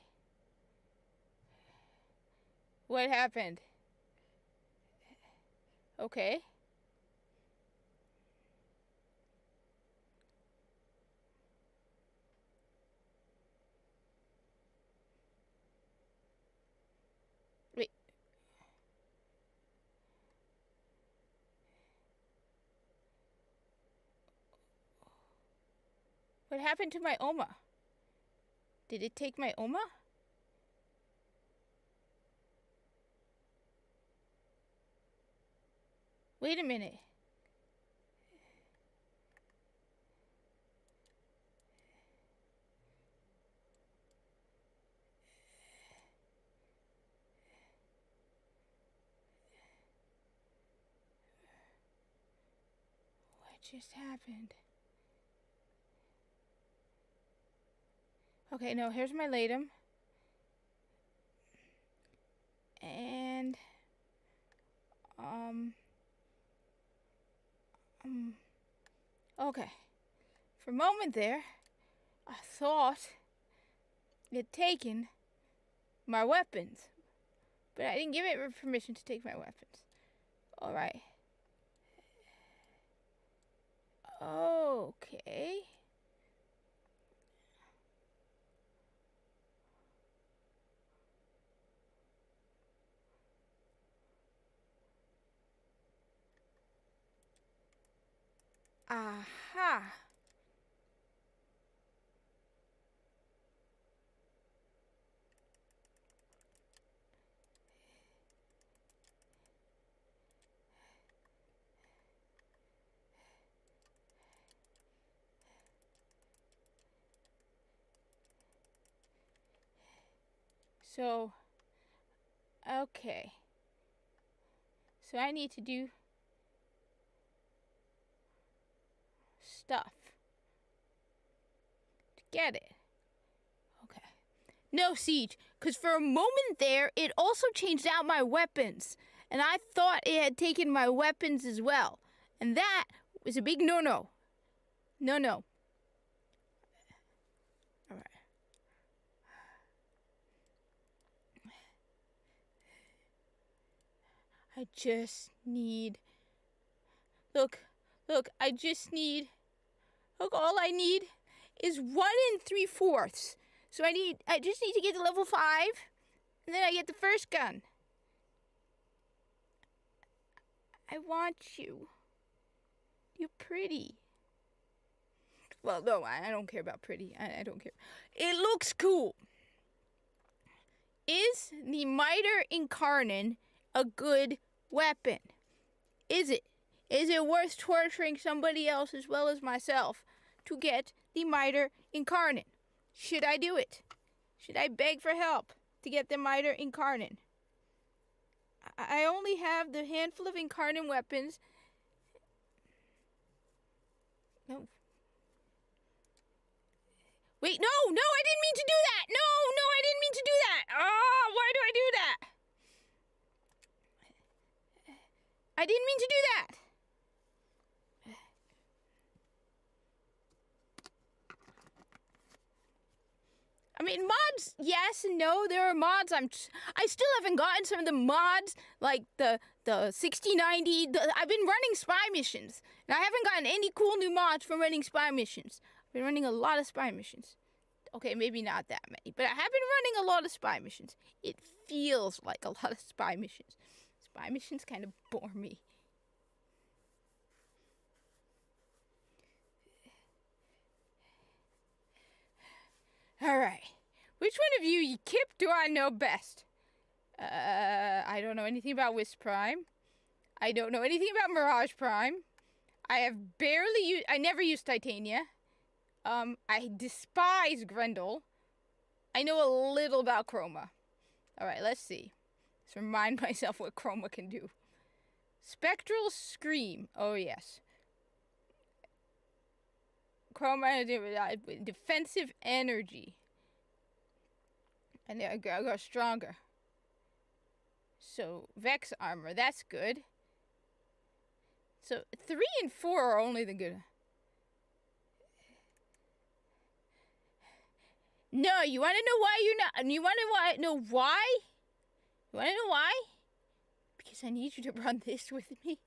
What happened? Okay. Wait. What happened to my Oma? Did it take my Oma? Wait a minute. What just happened? Okay, no, here's my Latum. And okay. For a moment there, I thought it had taken my weapons, but I didn't give it permission to take my weapons. All right. Okay. Aha. So, okay. So I need to do stuff to get it. Okay. No, Siege, because for a moment there, it also changed out my weapons. And I thought it had taken my weapons as well. And that was a big no-no. No-no. All right. I just need... Look, I just need... Look, all I need is 1 3/4. So I just need to get to level 5, and then I get the first gun. I want you. You're pretty. Well, no, I don't care about pretty. I don't care. It looks cool. Is the Miter Incarnon a good weapon? Is it? Is it worth torturing somebody else as well as myself to get the Miter Incarnon? Should I do it? Should I beg for help to get the Miter Incarnon? I only have the handful of Incarnon weapons. No. Wait, no, I didn't mean to do that. No, I didn't mean to do that. Oh, why do I do that? I didn't mean to do that. I mean, mods, yes and no. There are mods. I still haven't gotten some of the mods, like the 6090. I've been running spy missions, and I haven't gotten any cool new mods for running spy missions. I've been running a lot of spy missions. Okay, maybe not that many, but I have been running a lot of spy missions. It feels like a lot of spy missions. Spy missions kind of bore me. Alright. Which one of you Kip do I know best? I don't know anything about Wisp Prime. I don't know anything about Mirage Prime. I have barely used... I never used Titania. I despise Grendel. I know a little about Chroma. Alright, let's see. Let's remind myself what Chroma can do. Spectral Scream. Oh, yes. Chroma defensive energy. And I go stronger. So, Vex armor. That's good. So, 3 and 4 are only the good. No, you want to know why you're not... You want to know why? You want to know why? Because I need you to run this with me.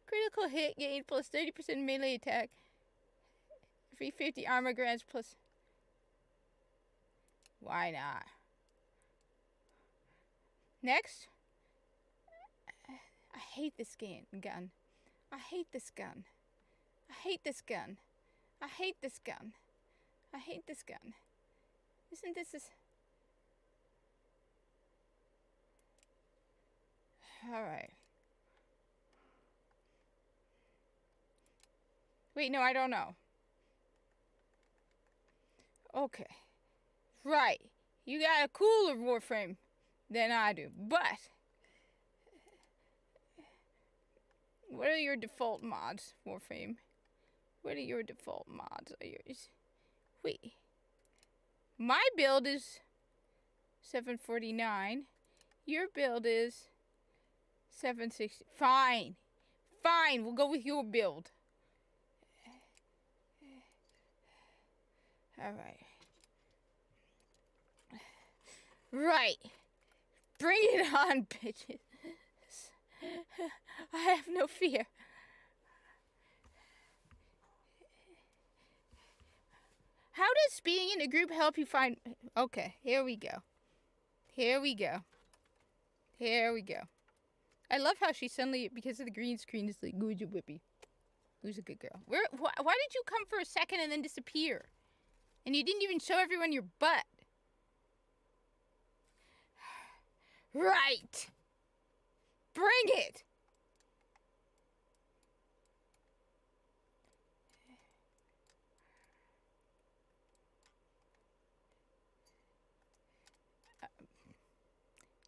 Critical hit gain plus 30% melee attack. Free 50 armor grants plus... Why not? Next. I hate this gun. I hate this gun. I hate this gun. I hate this gun. I hate this gun. Isn't this... Alright. Wait, no, I don't know. Okay. Right. You got a cooler Warframe than I do, but... What are your default mods, Warframe? What are your default mods? Wait. My build is 749. Your build is 760. Fine. Fine, we'll go with your build. Alright. Right. Bring it on, bitches. I have no fear. How does speeding in a group help you find... Okay, here we go. Here we go. Here we go. I love how she suddenly, because of the green screen, is like, who's a whippy? Who's a good girl? Why did you come for a second and then disappear? And you didn't even show everyone your butt. Right. Bring it.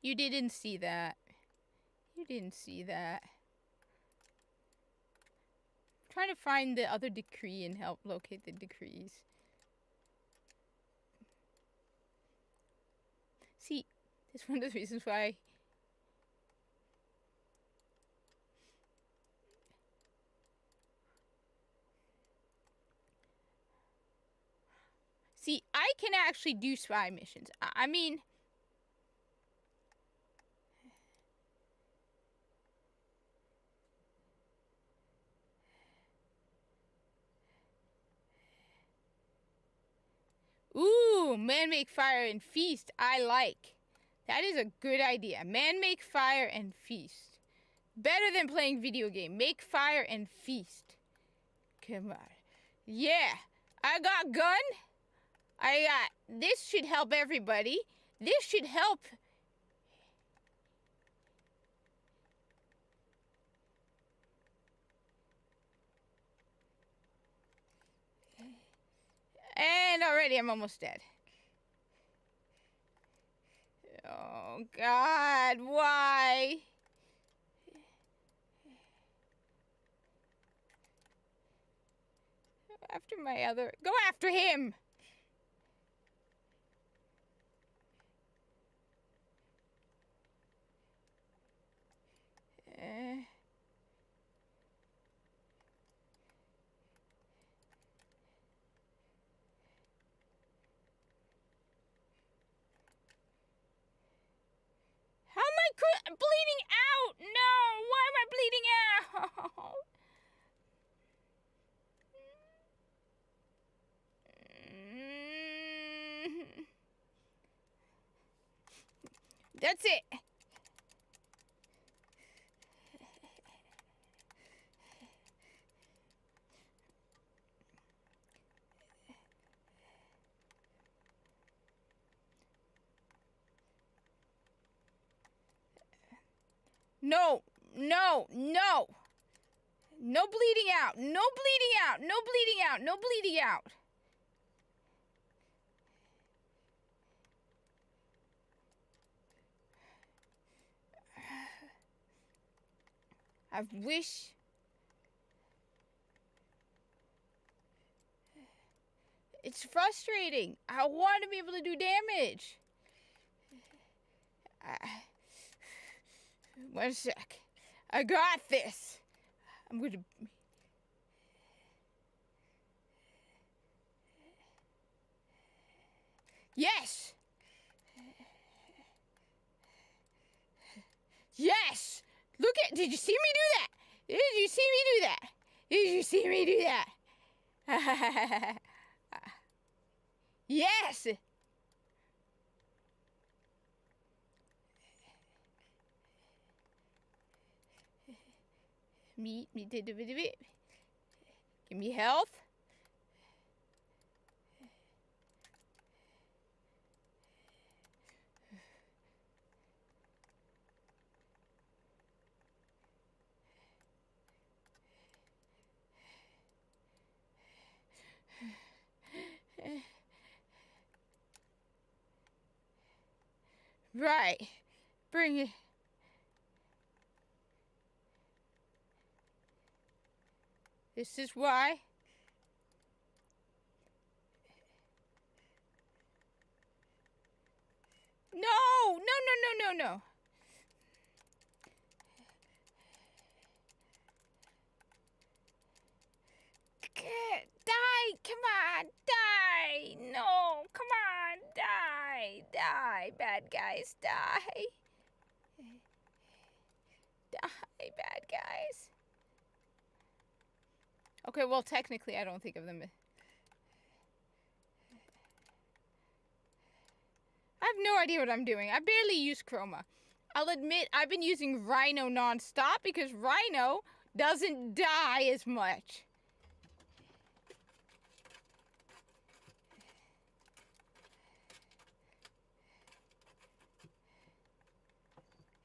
You didn't see that. You didn't see that. I'm trying to find the other decree and help locate the decrees. See, that's one of the reasons why... See, I can actually do spy missions. I mean... Ooh, man make fire and feast. I like. That is a good idea. Man make fire and feast. Better than playing video game. Make fire and feast. Come on. Yeah. I got gun. I got... This should help everybody. This should help... And already I'm almost dead. Oh, God, why? After my other... Go after him! How am I bleeding out? No! Why am I bleeding out? That's it. No, no, no. No bleeding out. No bleeding out. No bleeding out. No bleeding out. I wish... It's frustrating. I want to be able to do damage. One sec. I got this. I'm gonna... Yes! Yes! Look at... Did you see me do that? Did you see me do that? Did you see me do that? Yes! Give me health. Right. Bring it. This is why. No! No, no, no, no, no. Die! Come on! Die! No! Come on! Die! Die! Bad guys, die! Die, bad guys. Okay, well, technically, I don't think of them. I have no idea what I'm doing. I barely use Chroma. I'll admit, I've been using Rhino non-stop because Rhino doesn't die as much.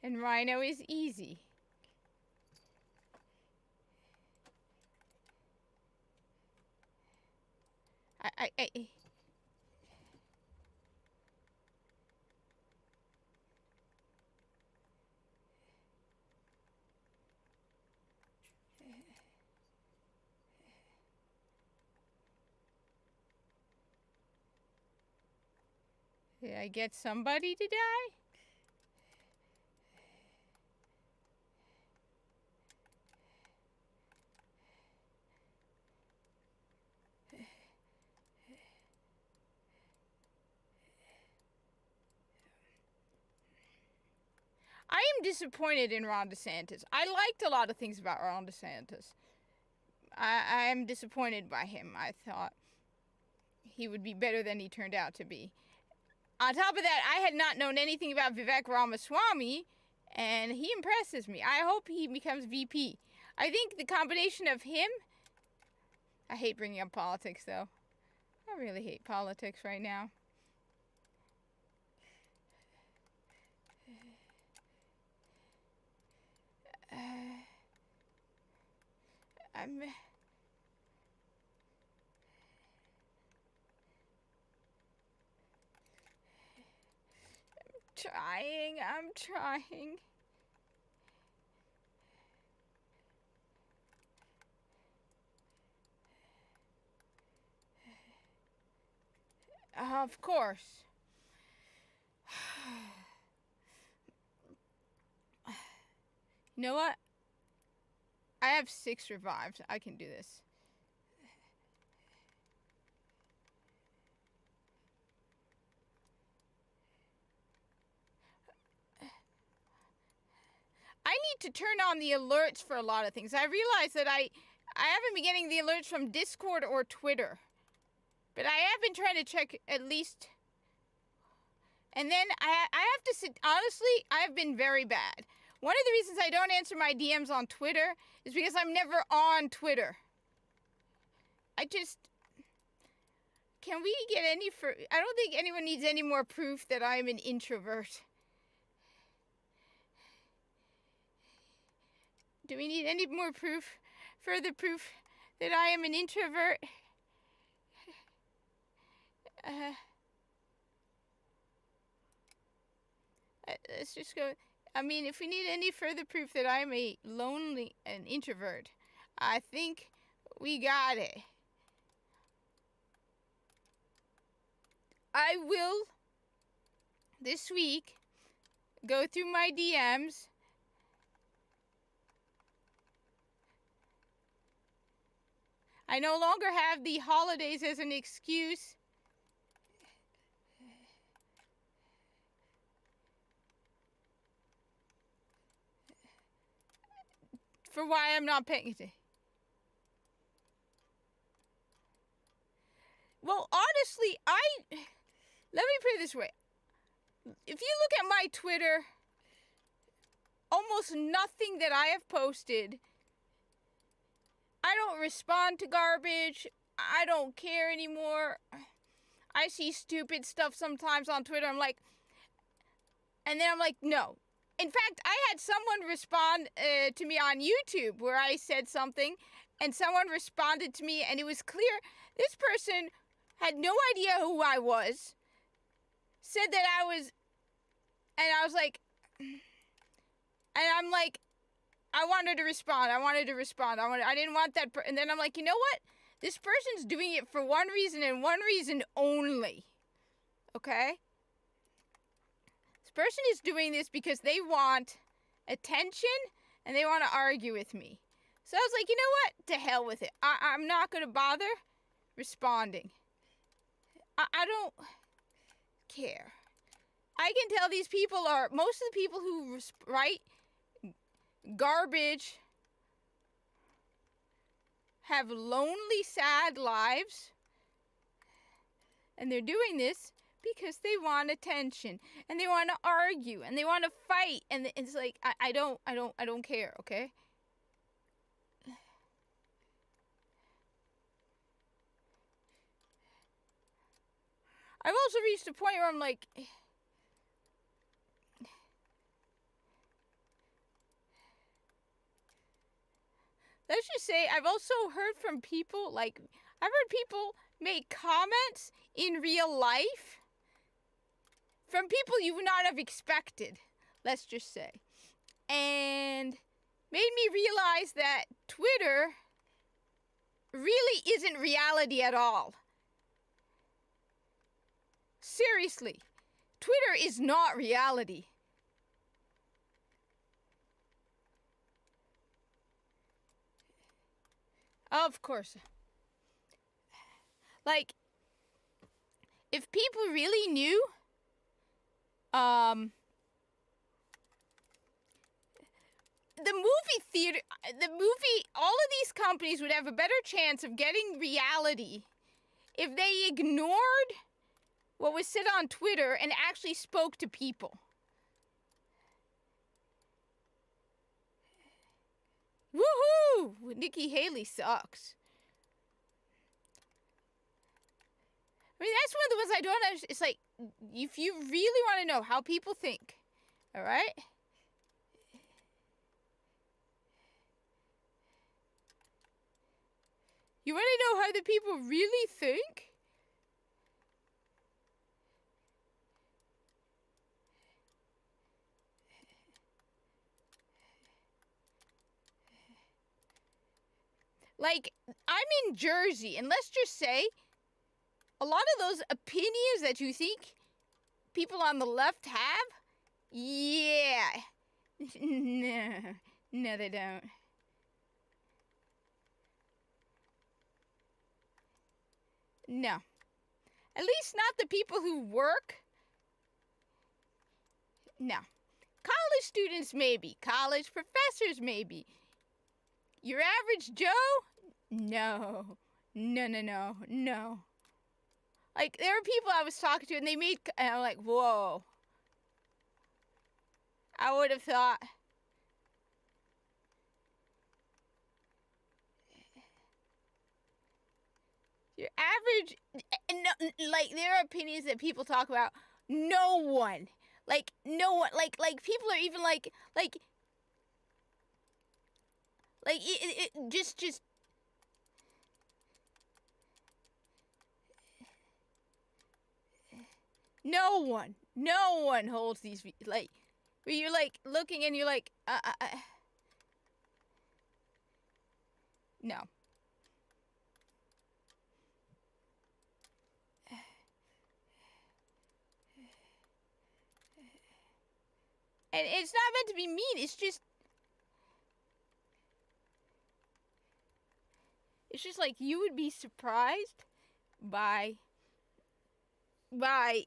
And Rhino is easy. Did I get somebody to die? I am disappointed in Ron DeSantis. I liked a lot of things about Ron DeSantis. I am disappointed by him. I thought he would be better than he turned out to be. On top of that, I had not known anything about Vivek Ramaswamy, and he impresses me. I hope he becomes VP. I think the combination of him... I hate bringing up politics, though. I really hate politics right now. I'm trying. Of course. You know what? I have 6 revives. I can do this. I need to turn on the alerts for a lot of things. I realize that I haven't been getting the alerts from Discord or Twitter. But I have been trying to check at least... And then I have to sit... Honestly, I've been very bad. One of the reasons I don't answer my DMs on Twitter is because I'm never on Twitter. I just... Can we get any... I don't think anyone needs any more proof that I'm an introvert. Do we need any more proof? Further proof that I am an introvert? Let's just go. I mean, if we need any further proof that I'm an introvert, I think we got it. I will, this week, go through my DMs. I no longer have the holidays as an excuse. For why I'm not paying attention. Well, honestly, let me put it this way. If you look at my Twitter, almost nothing that I have posted, I don't respond to garbage. I don't care anymore. I see stupid stuff sometimes on Twitter. I'm like, no. In fact, I had someone respond to me on YouTube where I said something, and someone responded to me, and it was clear this person had no idea who I was, said that I was, and I was like, and I'm like, I wanted to respond. I didn't want that, and then I'm like, you know what? This person's doing it for one reason and one reason only, okay? This person is doing this because they want attention and they want to argue with me. So I was like, you know what? To hell with it. I'm not going to bother responding. I don't care. I can tell these people are, most of the people who write garbage have lonely, sad lives. And they're doing this because they want attention and they want to argue and they want to fight, and it's like I don't care, okay? I've also reached a point where I'm like, let's just say I've also heard from people, like, I've heard people make comments in real life from people you would not have expected, let's just say. And made me realize that Twitter really isn't reality at all. Seriously, Twitter is not reality. Of course. Like, if people really knew, the movie, all of these companies would have a better chance of getting reality if they ignored what was said on Twitter and actually spoke to people. Woohoo! Nikki Haley sucks. I mean, that's one of the ones I don't understand. It's like, if you really want to know how people think, all right? You want to know how the people really think? Like, I'm in Jersey, and let's just say, a lot of those opinions that you think people on the left have, yeah. No, they don't. No. At least not the people who work. No. College students, maybe. College professors, maybe. Your average Joe? No. No. Like, there were people I was talking to, and they made, and I'm like, whoa. I would have thought. Your average, like, there are opinions that people talk about. No one. Like, people are even like, Like, it just. No one holds these, like, where you're, like, looking and you're like, no. And it's not meant to be mean, it's just like, you would be surprised by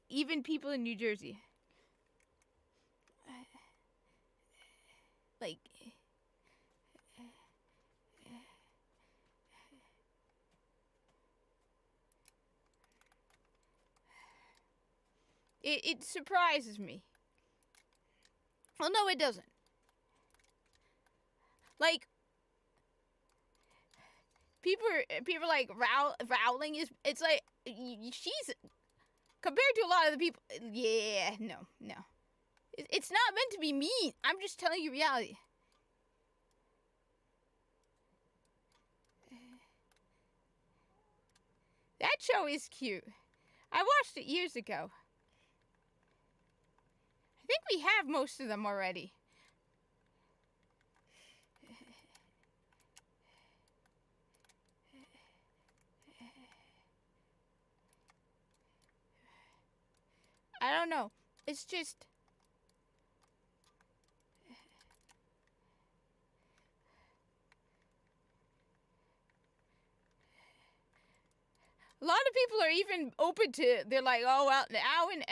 even people in New Jersey. Like, it surprises me. Well, no, it doesn't. Like, people are like, Rowling is, it's like, she's, compared to a lot of the people, yeah, no. It's not meant to be mean. I'm just telling you reality. That show is cute. I watched it years ago. I think we have most of them already. I don't know. It's just... a lot of people are even open to... they're like, oh, well, now and...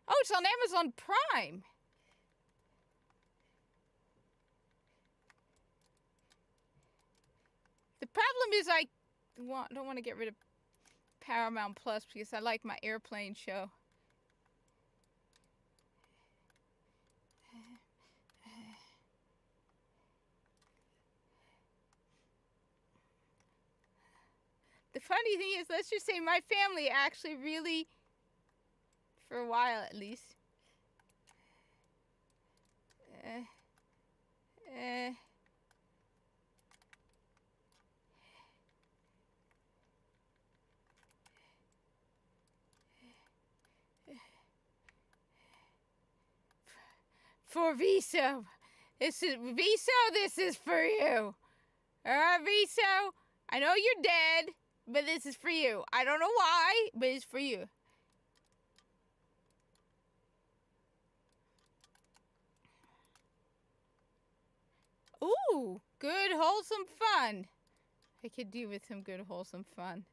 oh, it's on Amazon Prime. The problem is I don't want to get rid of Paramount Plus because I like my airplane show. The funny thing is, let's just say my family actually really, for a while at least, for Viso. This is for you. Alright, Viso, I know you're dead, but this is for you. I don't know why, but it's for you. Ooh, good wholesome fun. I could do with some good wholesome fun.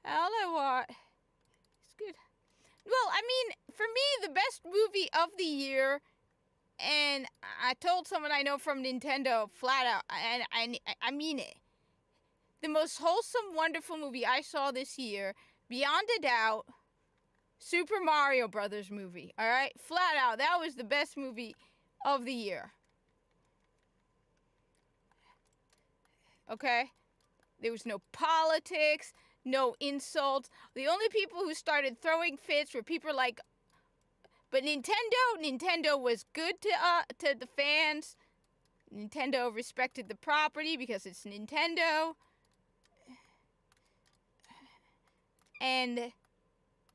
All I want is good. Well, I mean, for me, the best movie of the year, and I told someone I know from Nintendo flat out, and I mean it. The most wholesome, wonderful movie I saw this year, beyond a doubt, Super Mario Brothers movie. All right, flat out, that was the best movie of the year. Okay, there was no politics, no insults. The only people who started throwing fits were people like, but Nintendo was good to the fans. Nintendo respected the property because it's Nintendo. And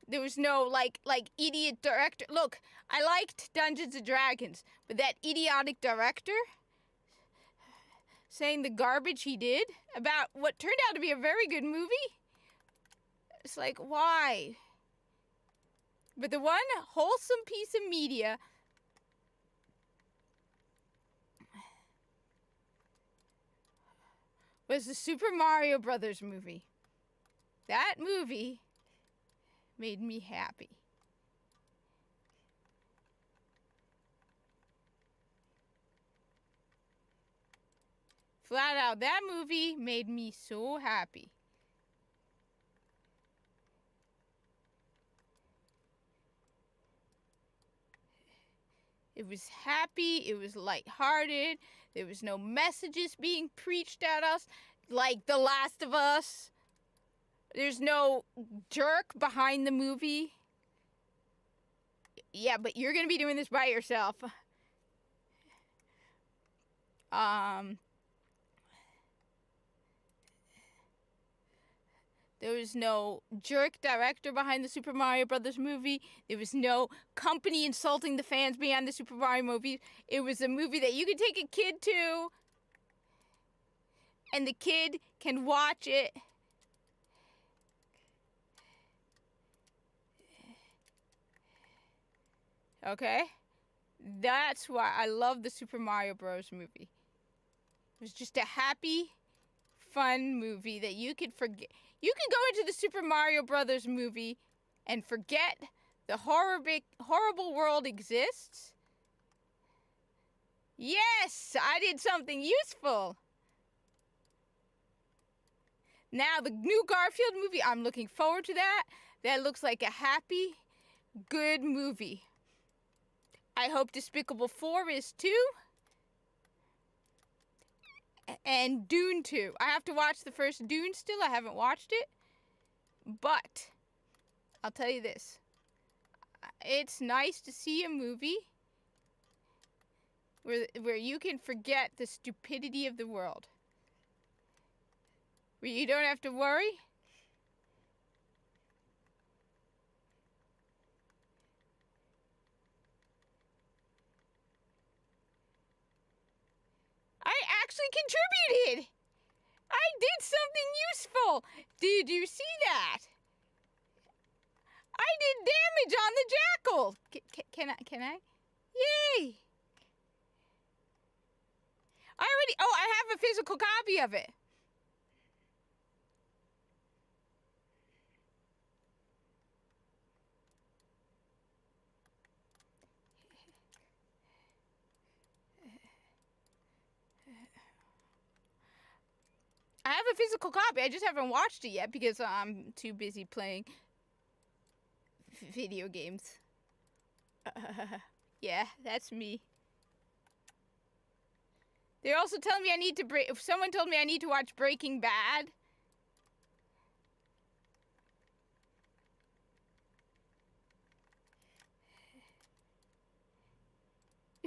there was no like idiot director. Look, I liked Dungeons and Dragons, but that idiotic director saying the garbage he did about what turned out to be a very good movie. It's like, why? But the one wholesome piece of media was the Super Mario Brothers movie. That movie made me happy. Flat out, that movie made me so happy. It was happy, it was lighthearted, there was no messages being preached at us like The Last of Us. There's no jerk behind the movie. Yeah, but you're gonna be doing this by yourself. There was no jerk director behind the Super Mario Brothers movie. There was no company insulting the fans behind the Super Mario movie. It was a movie that you could take a kid to, and the kid can watch it. Okay? That's why I love the Super Mario Bros. Movie. It was just a happy, fun movie that you could forget. You can go into the Super Mario Brothers movie and forget the horrible world exists. Yes, I did something useful. Now, the new Garfield movie, I'm looking forward to that. That looks like a happy, good movie. I hope Despicable 4 is too. And Dune 2. I have to watch the first Dune still. I haven't watched it. But I'll tell you this. It's nice to see a movie where you can forget the stupidity of the world. Where you don't have to worry. I actually contributed. I did something useful. Did you see that? I did damage on the jackal. Can I? Yay. I have a physical copy of it. I have a physical copy. I just haven't watched it yet because I'm too busy playing video games. Yeah, that's me. They're also telling me I need to if someone told me I need to watch Breaking Bad.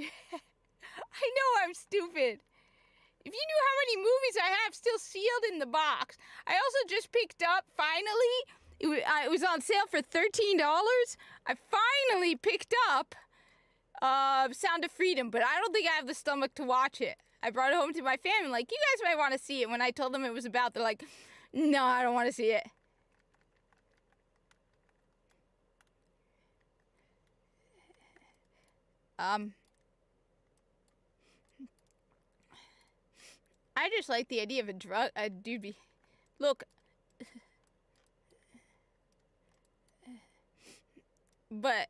I know I'm stupid. If you knew how many movies I have still sealed in the box. I also just picked up, finally, it was on sale for $13. I finally picked up Sound of Freedom, but I don't think I have the stomach to watch it. I brought it home to my family, like, you guys might want to see it. When I told them it was about, they're like, no, I don't want to see it. I just like the idea of a dude look. But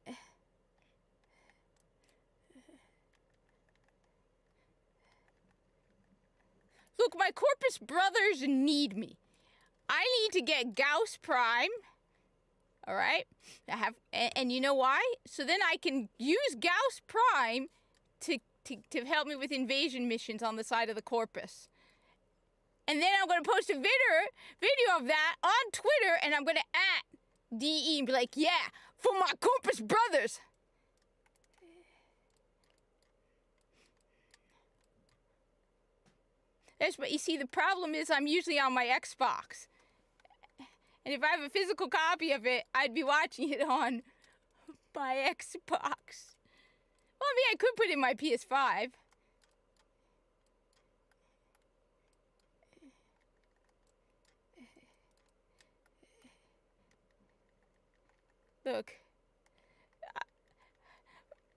look, my Corpus brothers need me. I need to get Gauss Prime. All right? And you know why? So then I can use Gauss Prime to help me with invasion missions on the side of the Corpus. And then I'm going to post a video of that on Twitter, and I'm going to @DE and be like, yeah, for my Corpus brothers. But you see, the problem is I'm usually on my Xbox. And if I have a physical copy of it, I'd be watching it on my Xbox. Well, I mean, I could put it in my PS5. Look,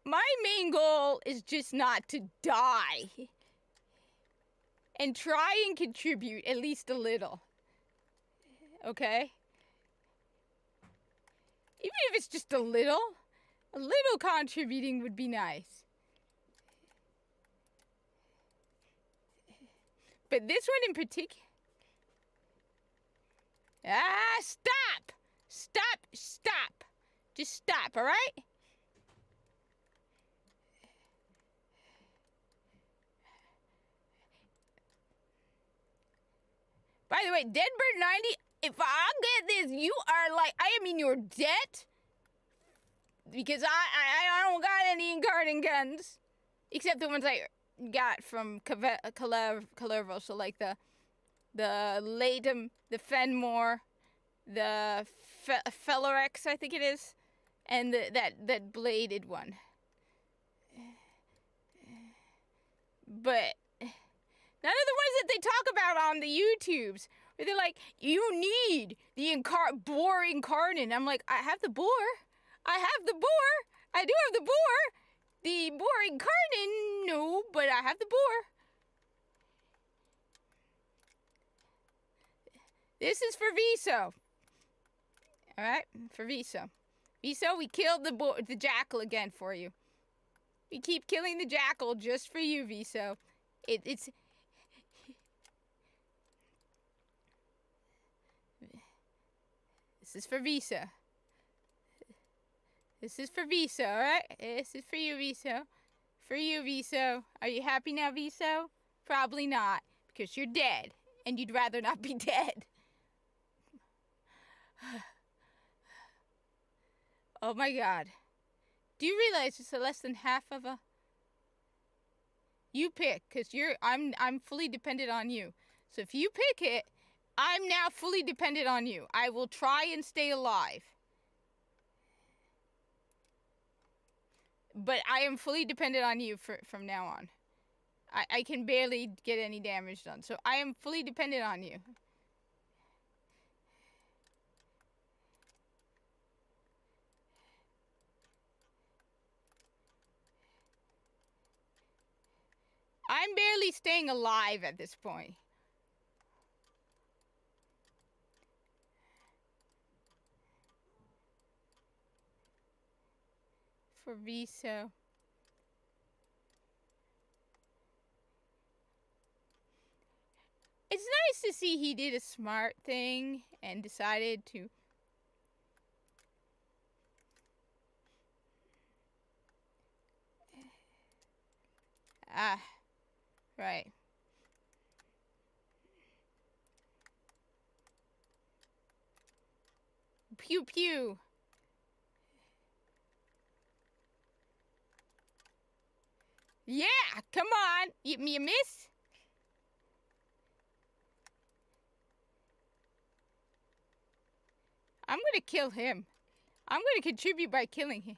my main goal is just not to die. And try and contribute at least a little. Okay? Even if it's just a little contributing would be nice. But this one in particular... Stop! Stop! Just stop, alright? By the way, Deadbird90, if I get this, you are like, I am in your debt. Because I don't got any garden guns. Except the ones I got from Calervo. So like the Latham, the Fenmore, the Fellerex, I think it is. And that bladed one. But none of the ones that they talk about on the YouTubes, where they're like, you need the boar incarnate. I'm like, I have the boar. I have the boar. I do have the boar. The boar incarnate, no, but I have the boar. This is for Viso. Alright, for Viso. Viso, we killed the jackal again for you. We keep killing the jackal just for you, Viso. It's... This is for Viso. This is for Viso, alright? This is for you, Viso. For you, Viso. Are you happy now, Viso? Probably not, because you're dead, and you'd rather not be dead. Oh my god. Do you realize it's less than half of a... You pick, because I'm fully dependent on you. So if you pick it, I'm now fully dependent on you. I will try and stay alive. But I am fully dependent on you from now on. I can barely get any damage done. So I am fully dependent on you. I'm barely staying alive at this point. For Viso. It's nice to see he did a smart thing and decided to... Right. Pew pew. Yeah, come on. You miss? I'm gonna kill him. I'm gonna contribute by killing him.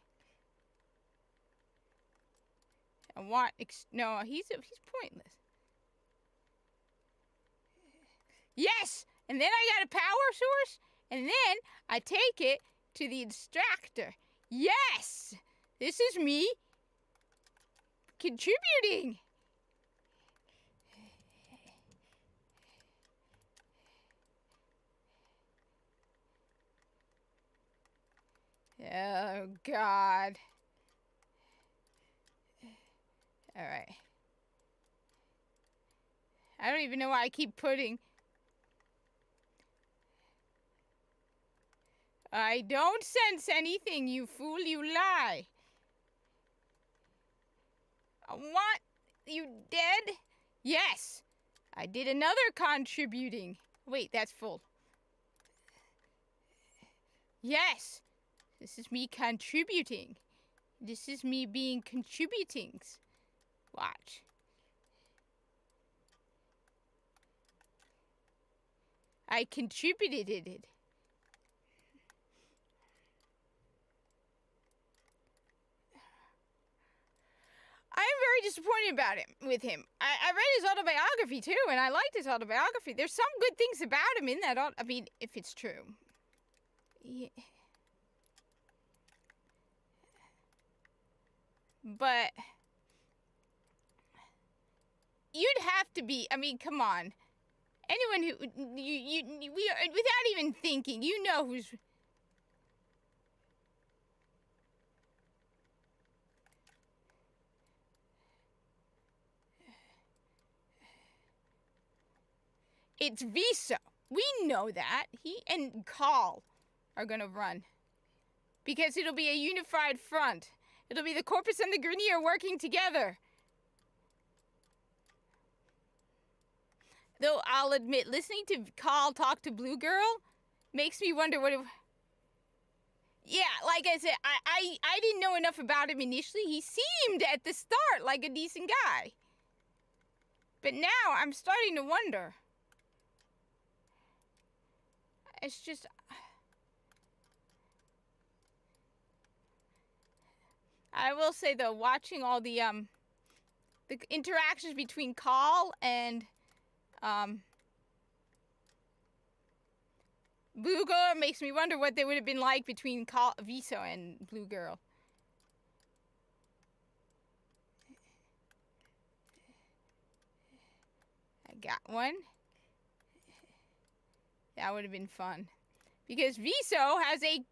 And what? No, he's pointless. Yes! And then I got a power source, and then I take it to the extractor. Yes! This is me contributing. Oh, God. All right. I don't even know why I keep putting... I don't sense anything, you fool, you lie. What? You dead? Yes. I did another contributing. Wait, that's full. Yes. This is me contributing. This is me being contributings. Watch. I contributed it. I am very disappointed about him, with him. I read his autobiography too, and I liked his autobiography. There's some good things about him in that. I mean, if it's true. Yeah. But you'd have to be. I mean, come on. Anyone who we are, without even thinking, you know who's. It's Viso. We know that. He and Call are gonna run. Because it'll be a unified front. It'll be the Corpus and the Grenier working together. Though I'll admit, listening to Call talk to Blue Girl makes me wonder what it... Yeah, like I said, I didn't know enough about him initially. He seemed at the start like a decent guy. But now I'm starting to wonder. It's just... I will say though, watching all the interactions between Call and Blue Girl makes me wonder what they would have been like between Viso and Blue Girl. I got one. That would have been fun. Because Viso has a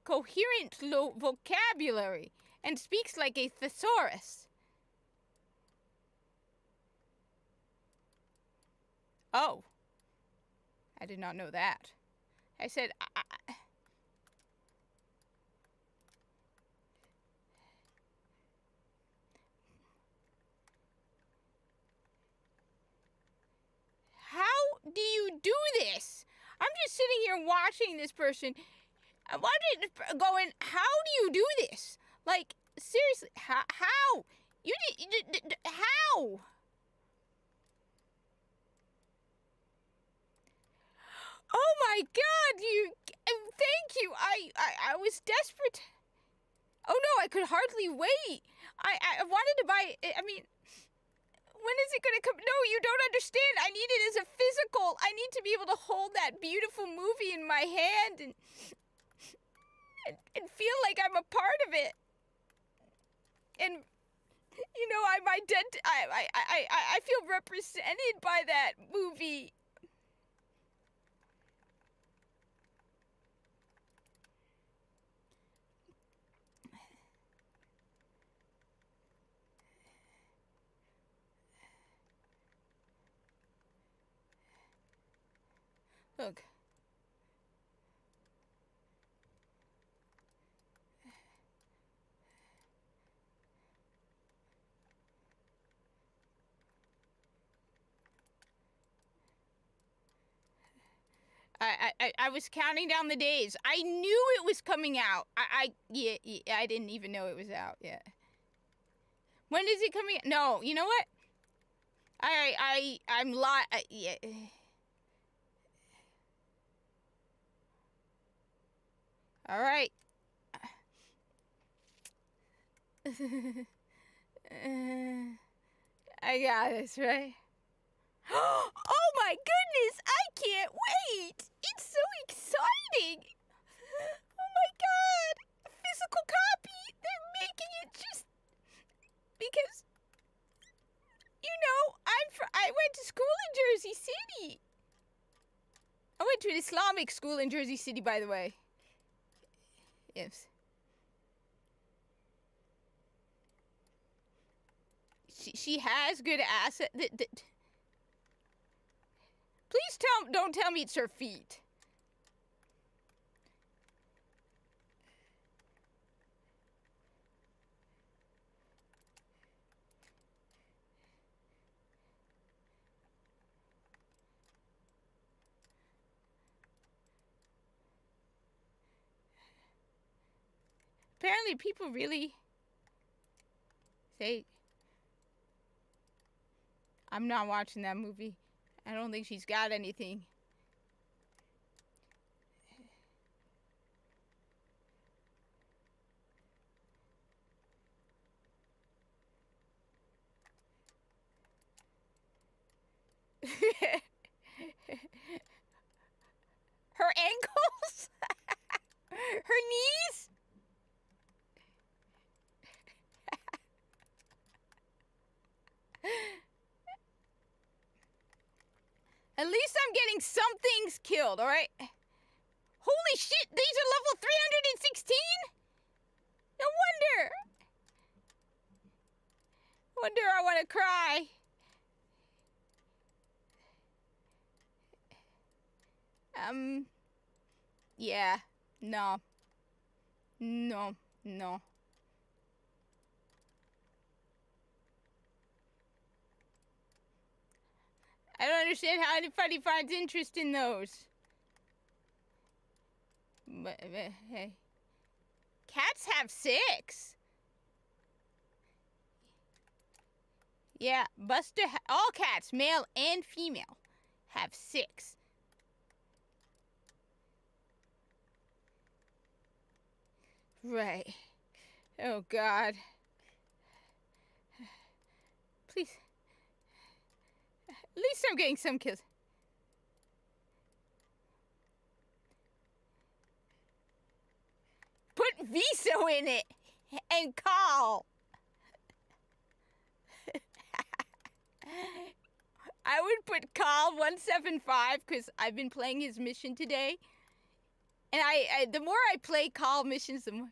coherent vocabulary and speaks like a thesaurus. Oh. I did not know that. I said, how do you do this? I'm just sitting here watching this person. I'm going, how do you do this? Like, seriously, how? You did, how? Oh my God, thank you. I was desperate. Oh no, I could hardly wait. I wanted to buy, I mean, when is it gonna come? No, you don't understand. I need it as a physical. I need to be able to hold that beautiful movie in my hand and feel like I'm a part of it. And, you know, I feel represented by that movie. Look. I was counting down the days. I knew it was coming out. Yeah, I didn't even know it was out yet. When is it coming? No, you know what? Yeah. All right. I got this, right? Oh my goodness! I can't wait! It's so exciting! Oh my God! A physical copy! They're making it just because, you know, I went to school in Jersey City. I went to an Islamic school in Jersey City, by the way. Yes. She has good asset. Please don't tell me it's her feet. Apparently people really say, I'm not watching that movie. I don't think she's got anything. Her ankles? Her knees? At least I'm getting some things killed, alright? Holy shit, these are level 316? No wonder! Wonder I want to cry. Yeah. No. No. No. I don't understand how anybody finds interest in those. Hey. Cats have 6. Yeah, Buster, all cats, male and female, have 6. Right. Oh, God. Please. At least I'm getting some kills. Put Viso in it and call. I would put call 175 because I've been playing his mission today. And I the more I play call missions, the more...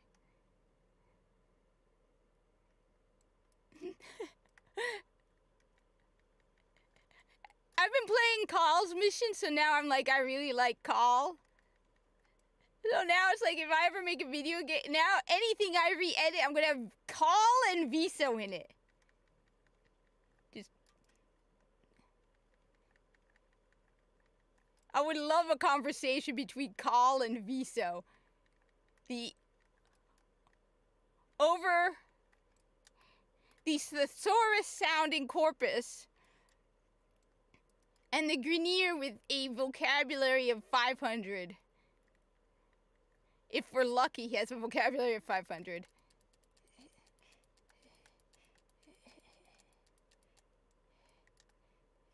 I've been playing Call's mission, so now I'm like, I really like Call. So now it's like, if I ever make a video game, now anything I re-edit, I'm gonna have Call and Viso in it. Just... I would love a conversation between Call and Viso. The thesaurus sounding Corpus and the Grenier with a vocabulary of 500. If we're lucky, he has a vocabulary of 500.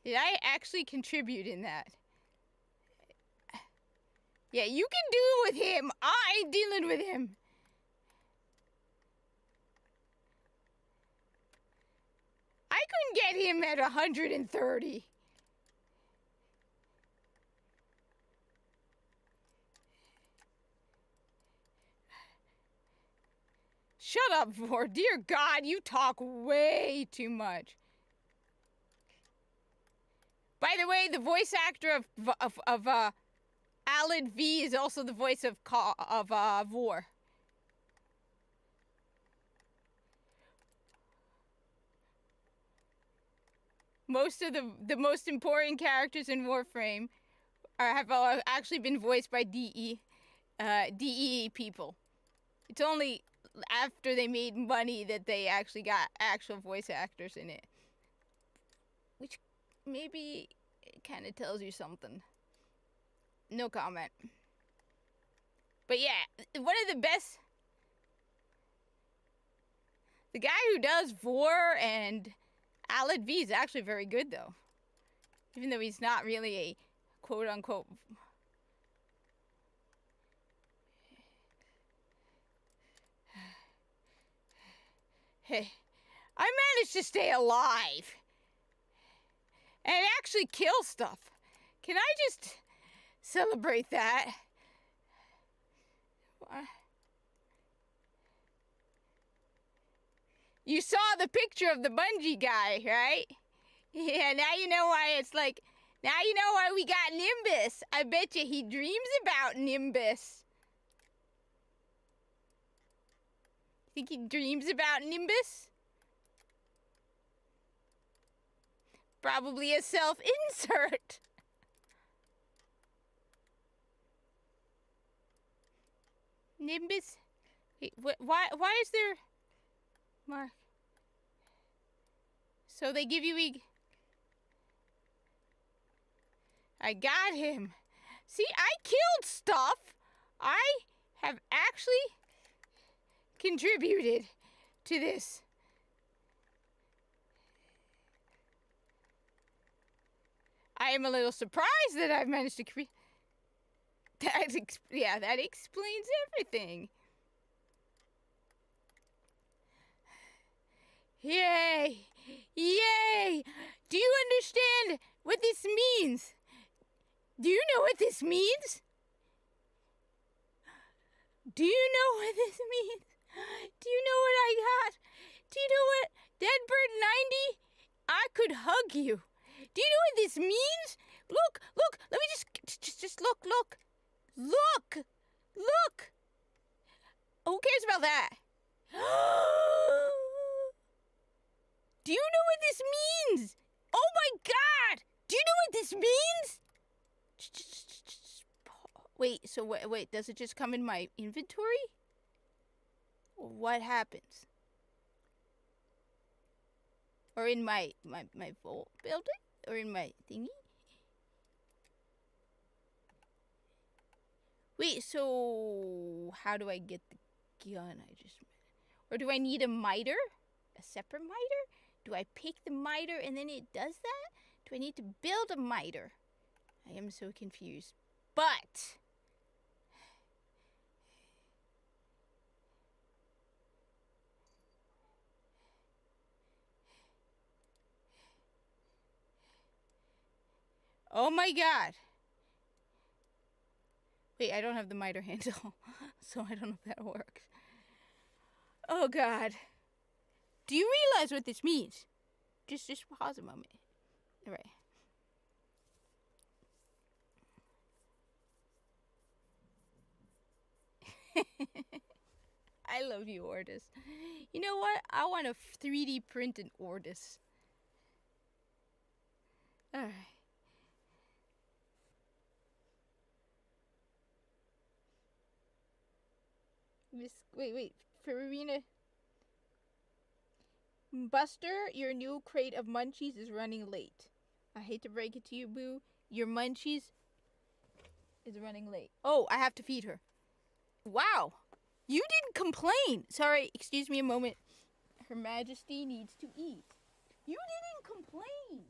Did I actually contribute in that? Yeah, you can deal with him. I ain't dealing with him. I couldn't get him at 130. Shut up, Vor. Dear God, you talk way too much. By the way, the voice actor of Alid V is also the voice of Vor. Most of the most important characters in Warframe have actually been voiced by DE people. It's only after they made money that they actually got actual voice actors in it. Which maybe it kind of tells you something. No comment. But yeah, one of the best... The guy who does Vor and Alid V is actually very good, though. Even though he's not really a quote-unquote... Hey, I managed to stay alive. And actually kill stuff. Can I just celebrate that? You saw the picture of the bungee guy, right? Yeah, now you know why it's like... Now you know why we got Nimbus. I bet you he dreams about Nimbus. Think he dreams about Nimbus? Probably a self-insert. Nimbus? Wait, why is there... Mark. So they give you I got him. See, I killed stuff. I have actually contributed to this. I am a little surprised that I've managed to create... Yeah, that explains everything. Yay! Yay! Do you understand what this means? Do you know what this means? Do you know what this means? Do you know what I got? Do you know what? Deadbird 90? I could hug you. Do you know what this means? Look, look, let me just look, look. Look! Look! Who cares about that? Do you know what this means? Oh my God! Do you know what this means? Wait, so wait, does it just come in my inventory? What happens? Or in my vault building? Or in my thingy? Wait, so how do I get the gun I just made? Or do I need a miter? A separate miter? Do I pick the miter and then it does that? Do I need to build a miter? I am so confused. But oh my god. Wait, I don't have the miter handle, so I don't know if that works. Oh god. Do you realize what this means? Just pause a moment. All right. I love you, Ordis. You know what? I want to 3D print an Ordis. All right. Wait. Farina. Buster, your new crate of munchies is running late. I hate to break it to you, Boo. Your munchies is running late. Oh, I have to feed her. Wow. You didn't complain. Sorry, excuse me a moment. Her Majesty needs to eat. You didn't complain.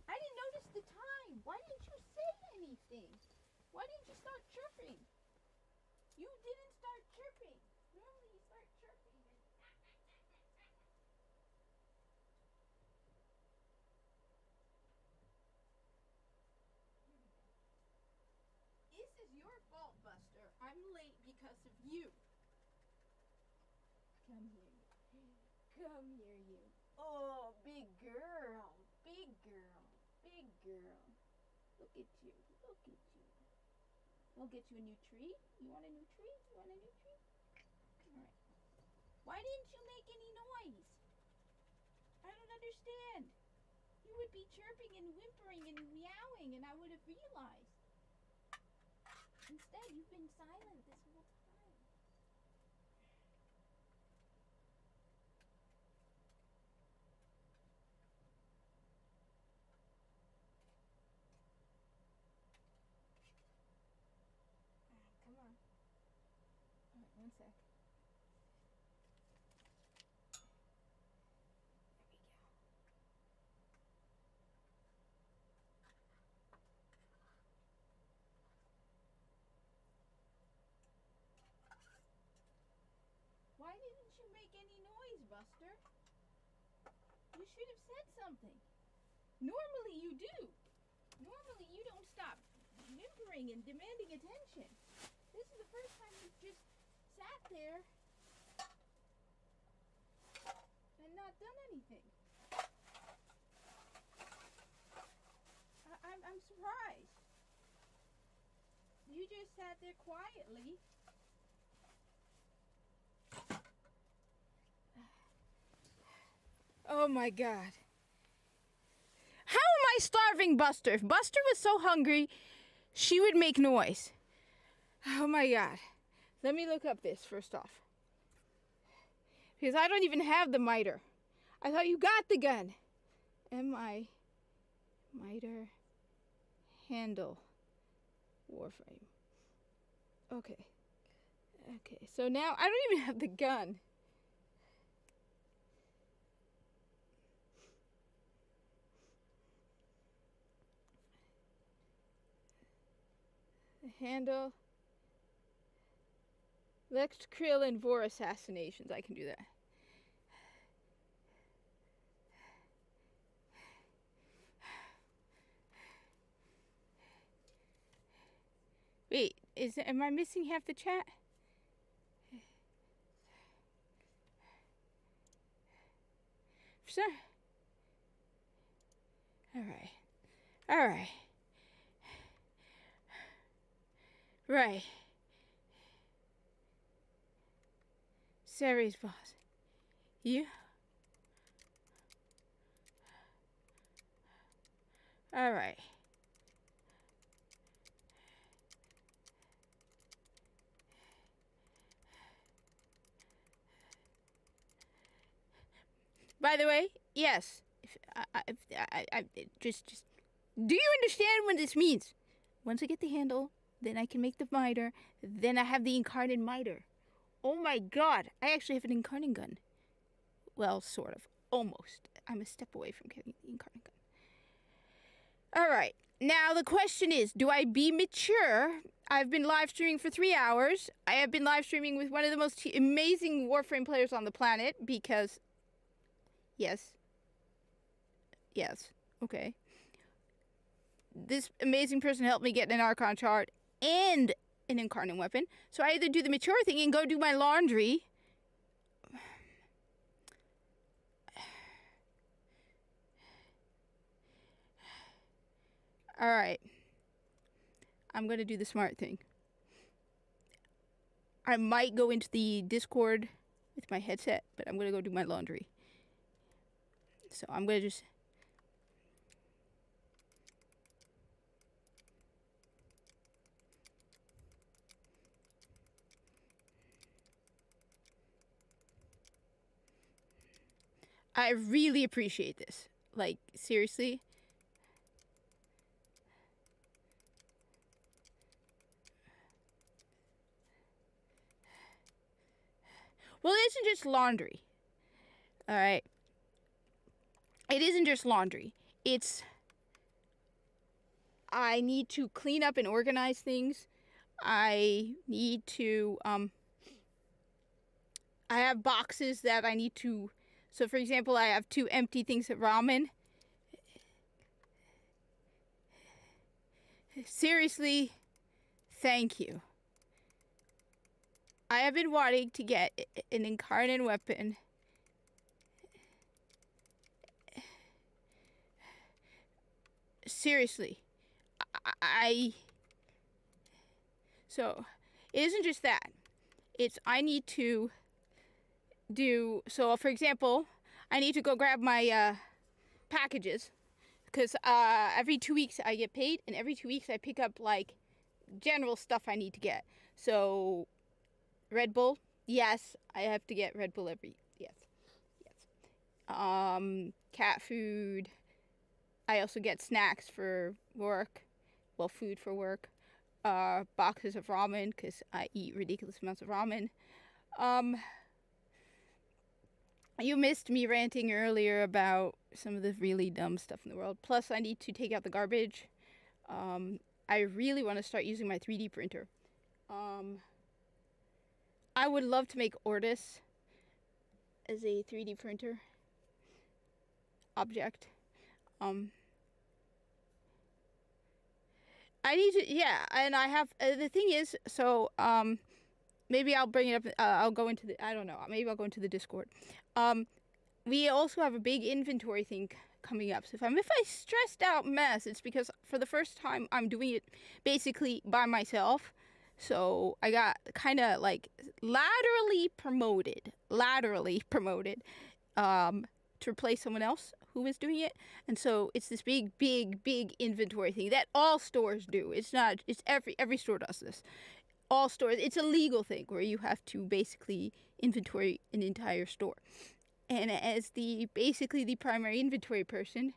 I didn't notice the time. Why didn't you say anything? Why didn't you start chirping? You didn't start chirping. Normally you start chirping. This is your fault, Buster. I'm late because of you. Come here. Come here, you. Oh, big girl. Big girl. Big girl. Look at you. Look at you. We'll get you a new tree. You want a new tree? You want a new tree? Alright. Why didn't you make any noise? I don't understand. You would be chirping and whimpering and meowing and I would have realized. Instead, you've been silent this whole time. Come on. Alright, one sec. There we go. Why didn't you make any noise, Buster? You should have said something. Normally you do. Normally you don't stop whimpering and demanding attention. This is the first time you've just sat there and not done anything. I'm surprised. You just sat there quietly. Oh my god. How am I starving Buster? If Buster was so hungry, she would make noise. Oh my god. Let me look up this first off. Because I don't even have the miter. I thought you got the gun. Miter handle Warframe. Okay. Okay, so now I don't even have the gun. Handle. Lex Krill and Vor assassinations. I can do that. Wait, am I missing half the chat? Alright. Alright. Right. Series boss. You? Alright. By the way, yes. Just. Do you understand what this means? Once I get the handle, then I can make the miter. Then I have the incarnate miter. Oh my god! I actually have an incarnate gun. Well, sort of. Almost. I'm a step away from getting the incarnate gun. Alright. Now the question is, do I be mature? I've been live streaming for 3 hours. I have been live streaming with one of the most amazing Warframe players on the planet because... Yes. Yes. Okay. This amazing person helped me get an Archon chart and an incarnate weapon. So I either do the mature thing and go do my laundry... Alright. I'm going to do the smart thing. I might go into the Discord with my headset, but I'm going to go do my laundry. So I'm going to just... I really appreciate this. Like, seriously. Well, it isn't just laundry. Alright. It isn't just laundry. It's... I need to clean up and organize things. I need to, I have boxes that I need to... So, for example, I have 2 empty things of ramen. Seriously, thank you. I have been wanting to get an incarnate weapon. Seriously. So, it isn't just that. It's, I need to do... So, for example, I need to go grab my packages. Because every 2 weeks I get paid, and every 2 weeks I pick up, like, general stuff I need to get. So... Red Bull, yes, I have to get Red Bull yes. Cat food. I also get snacks for work, well, food for work. Boxes of ramen because I eat ridiculous amounts of ramen. You missed me ranting earlier about some of the really dumb stuff in the world. Plus, I need to take out the garbage. I really want to start using my 3D printer. I would love to make Ortis as a 3D printer object. I need to, yeah, and I have, the thing is, so, maybe I'll bring it up, I'll go into the, I don't know, maybe I'll go into the Discord. We also have a big inventory thing coming up. So if I stressed out mess, it's because for the first time I'm doing it basically by myself. So I got kind of like laterally promoted to replace someone else who was doing it. And so it's this big inventory thing that all stores do. It's not, it's every store does this. All stores, it's a legal thing where you have to basically inventory an entire store. And as basically the primary inventory person,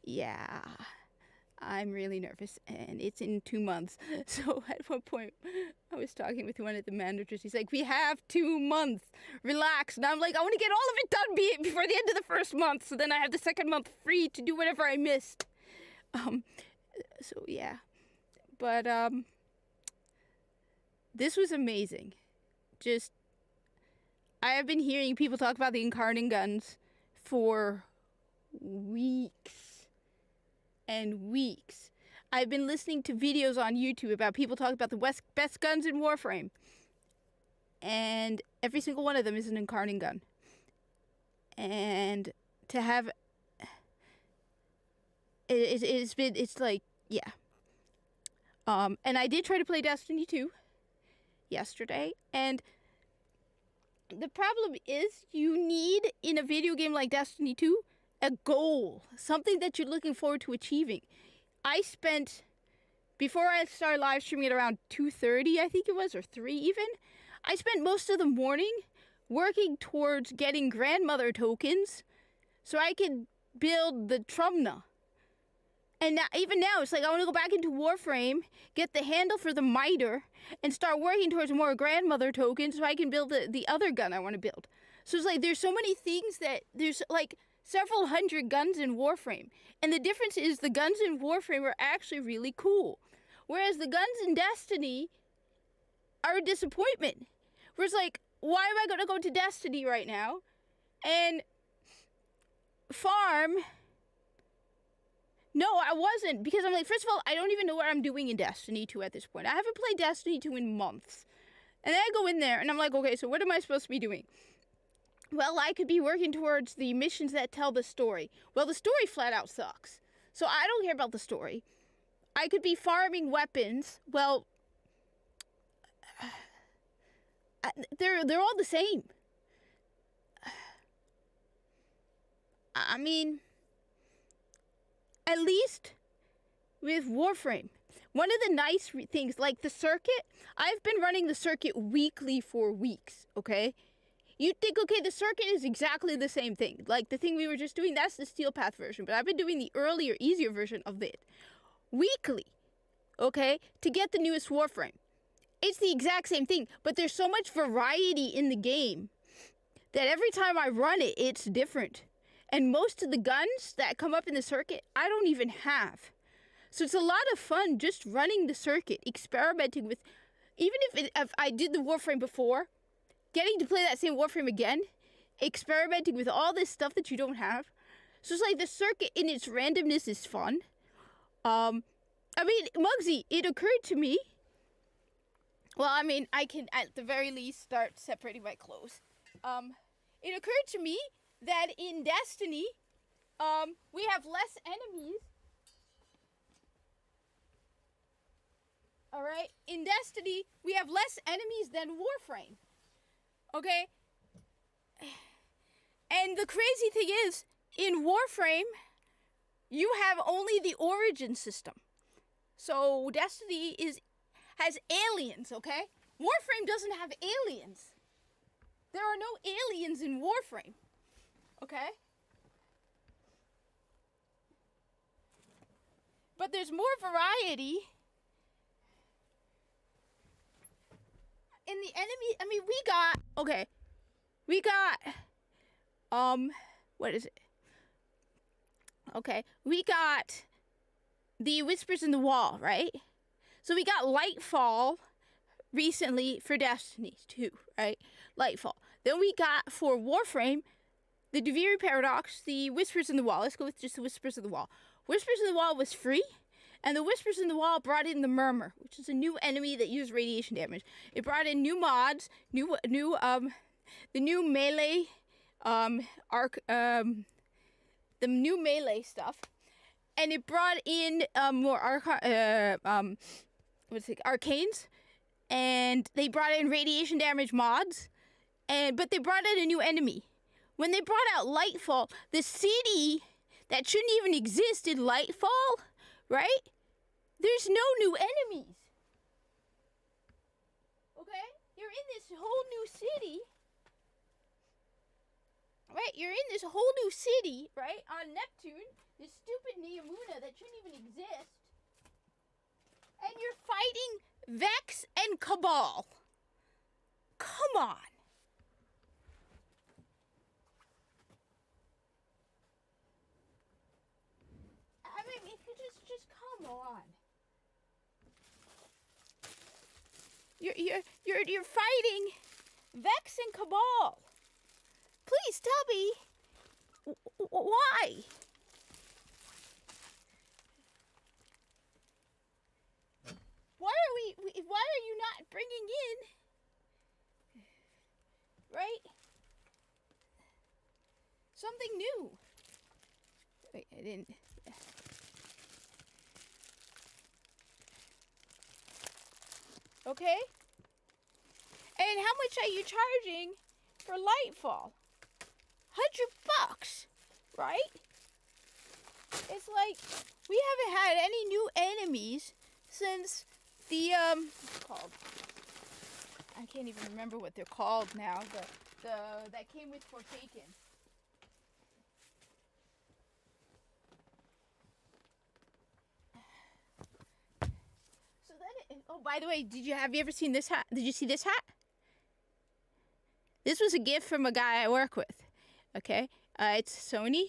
yeah, I'm really nervous, and it's in 2 months. So at one point, I was talking with one of the managers. He's like, "We have 2 months. Relax." And I'm like, "I want to get all of it done before the end of the first month, so then I have the second month free to do whatever I missed." So yeah, but this was amazing. Just, I have been hearing people talk about the incarnate guns for weeks and weeks. I've been listening to videos on YouTube about people talking about the best guns in Warframe. And every single one of them is an incarnate gun. And to have... It's like, yeah. And I did try to play Destiny 2 yesterday. And the problem is you need, in a video game like Destiny 2, a goal, something that you're looking forward to achieving. I spent, before I started live streaming at around 2:30, I think it was, or 3 even, I spent most of the morning working towards getting grandmother tokens so I can build the Trumna. And now, even now, it's like I want to go back into Warframe, get the handle for the miter, and start working towards more grandmother tokens so I can build the other gun I want to build. So it's like there's so many things that there's like several hundred guns in Warframe. And the difference is the guns in Warframe are actually really cool. Whereas the guns in Destiny are a disappointment. Whereas like, why am I going to go to Destiny right now and farm? No, I wasn't, because I'm like, first of all, I don't even know what I'm doing in Destiny 2 at this point. I haven't played Destiny 2 in months. And then I go in there, and I'm like, okay, so what am I supposed to be doing? Well, I could be working towards the missions that tell the story. Well, the story flat out sucks. So I don't care about the story. I could be farming weapons. Well, they're all the same. I mean, at least with Warframe, one of the nice things, like the circuit, I've been running the circuit weekly for weeks, okay? You'd think, okay, the circuit is exactly the same thing. Like the thing we were just doing, that's the Steel Path version, but I've been doing the earlier, easier version of it weekly, okay, to get the newest Warframe. It's the exact same thing, but there's so much variety in the game that every time I run it, it's different. And most of the guns that come up in the circuit, I don't even have. So it's a lot of fun just running the circuit, experimenting with, even if I did the Warframe before, getting to play that same Warframe again, experimenting with all this stuff that you don't have. So it's like the circuit in its randomness is fun. I mean, Muggsy, it occurred to me, well, I mean, I can at the very least start separating my clothes. It occurred to me that in Destiny, we have less enemies. Alright? In Destiny, we have less enemies than Warframe. Okay? And the crazy thing is, in Warframe, you have only the origin system. So Destiny has aliens, okay? Warframe doesn't have aliens. There are no aliens in Warframe. Okay? But there's more variety in the enemy. I mean, we got, what is it? Okay, we got the Whispers in the Wall, right? So we got Lightfall recently for Destiny 2, right? Lightfall. Then we got, for Warframe, the Deviri Paradox, the Whispers in the Wall. Let's go with just the Whispers in the Wall. Whispers in the Wall was free, and the Whispers in the Wall brought in the Murmur, which is a new enemy that uses radiation damage. It brought in new mods, the new melee, the new melee stuff, and it brought in more arcanes, and they brought in radiation damage mods, but they brought in a new enemy. When they brought out Lightfall, the city that shouldn't even exist in Lightfall, right? There's no new enemies. Okay? You're in this whole new city. Right? You're in this whole new city, right? On Neptune, this stupid Neomuna that shouldn't even exist. And you're fighting Vex and Cabal. Come on. I mean, if you just come on. You're fighting Vex and Cabal. Please tell me why. Why are you not bringing in, right? Something new. Wait, I didn't. Okay? And how much are you charging for Lightfall? $100, right? It's like we haven't had any new enemies since the what's it called? I can't even remember what they're called now. The that came with Forsaken. So then, oh, by the way, have you ever seen this hat? Did you see this hat? This was a gift from a guy I work with. Okay, it's Sony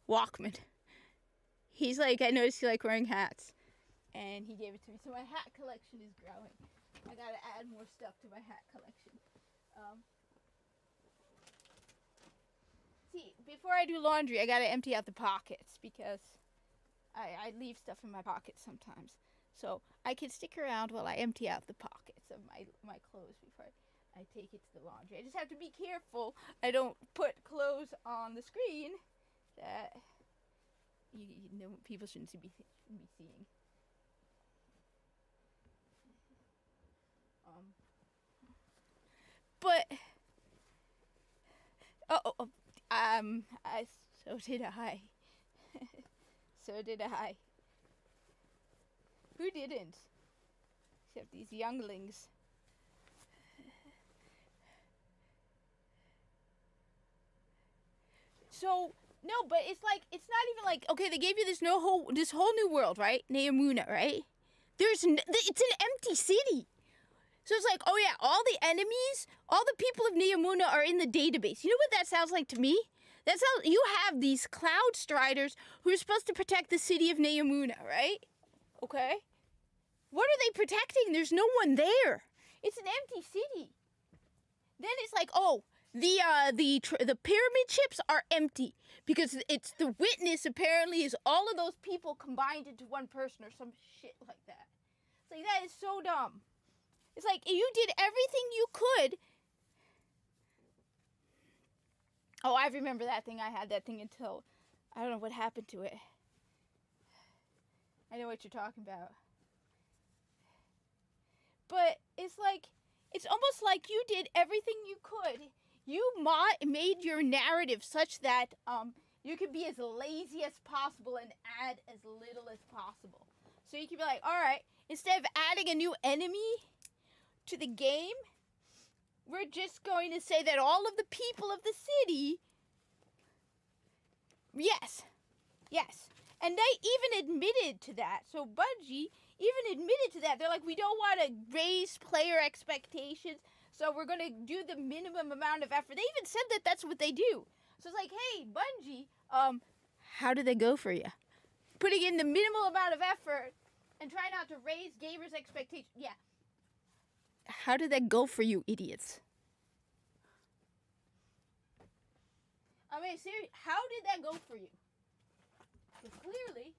Walkman. He's like, I noticed you like wearing hats, and he gave it to me. So my hat collection is growing. I gotta add more stuff to my hat collection. See, before I do laundry, I gotta empty out the pockets because I leave stuff in my pockets sometimes. So I can stick around while I empty out the pockets of my clothes before I take it to the laundry. I just have to be careful I don't put clothes on the screen that you know people shouldn't be seeing. But so did I. So did I. Who didn't? Except these younglings. So no, but it's like it's not even like okay. They gave you this whole new world, right? Neomuna, right? It's an empty city. So it's like, oh yeah, all the enemies, all the people of Neomuna are in the database. You know what that sounds like to me? That's how you have these Cloud Striders who are supposed to protect the city of Neomuna, right? Okay. What are they protecting? There's no one there. It's an empty city. Then it's like, oh, the pyramid ships are empty because it's the witness apparently is all of those people combined into one person or some shit like that. It's like that is so dumb. It's like you did everything you could. Oh, I remember that thing. I had that thing until I don't know what happened to it. I know what you're talking about. But it's like, it's almost like you did everything you could. You made your narrative such that you could be as lazy as possible and add as little as possible. So you could be like, all right, instead of adding a new enemy to the game, we're just going to say that all of the people of the city, yes, and they even admitted to that. So Bungie even admitted to that. They're like, we don't want to raise player expectations, so we're going to do the minimum amount of effort. They even said that that's what they do. So it's like, hey, Bungie, how did they go for you? Putting in the minimal amount of effort and try not to raise gamers' expectations. Yeah. How did that go for you, idiots? I mean, seriously, how did that go for you? Because clearly,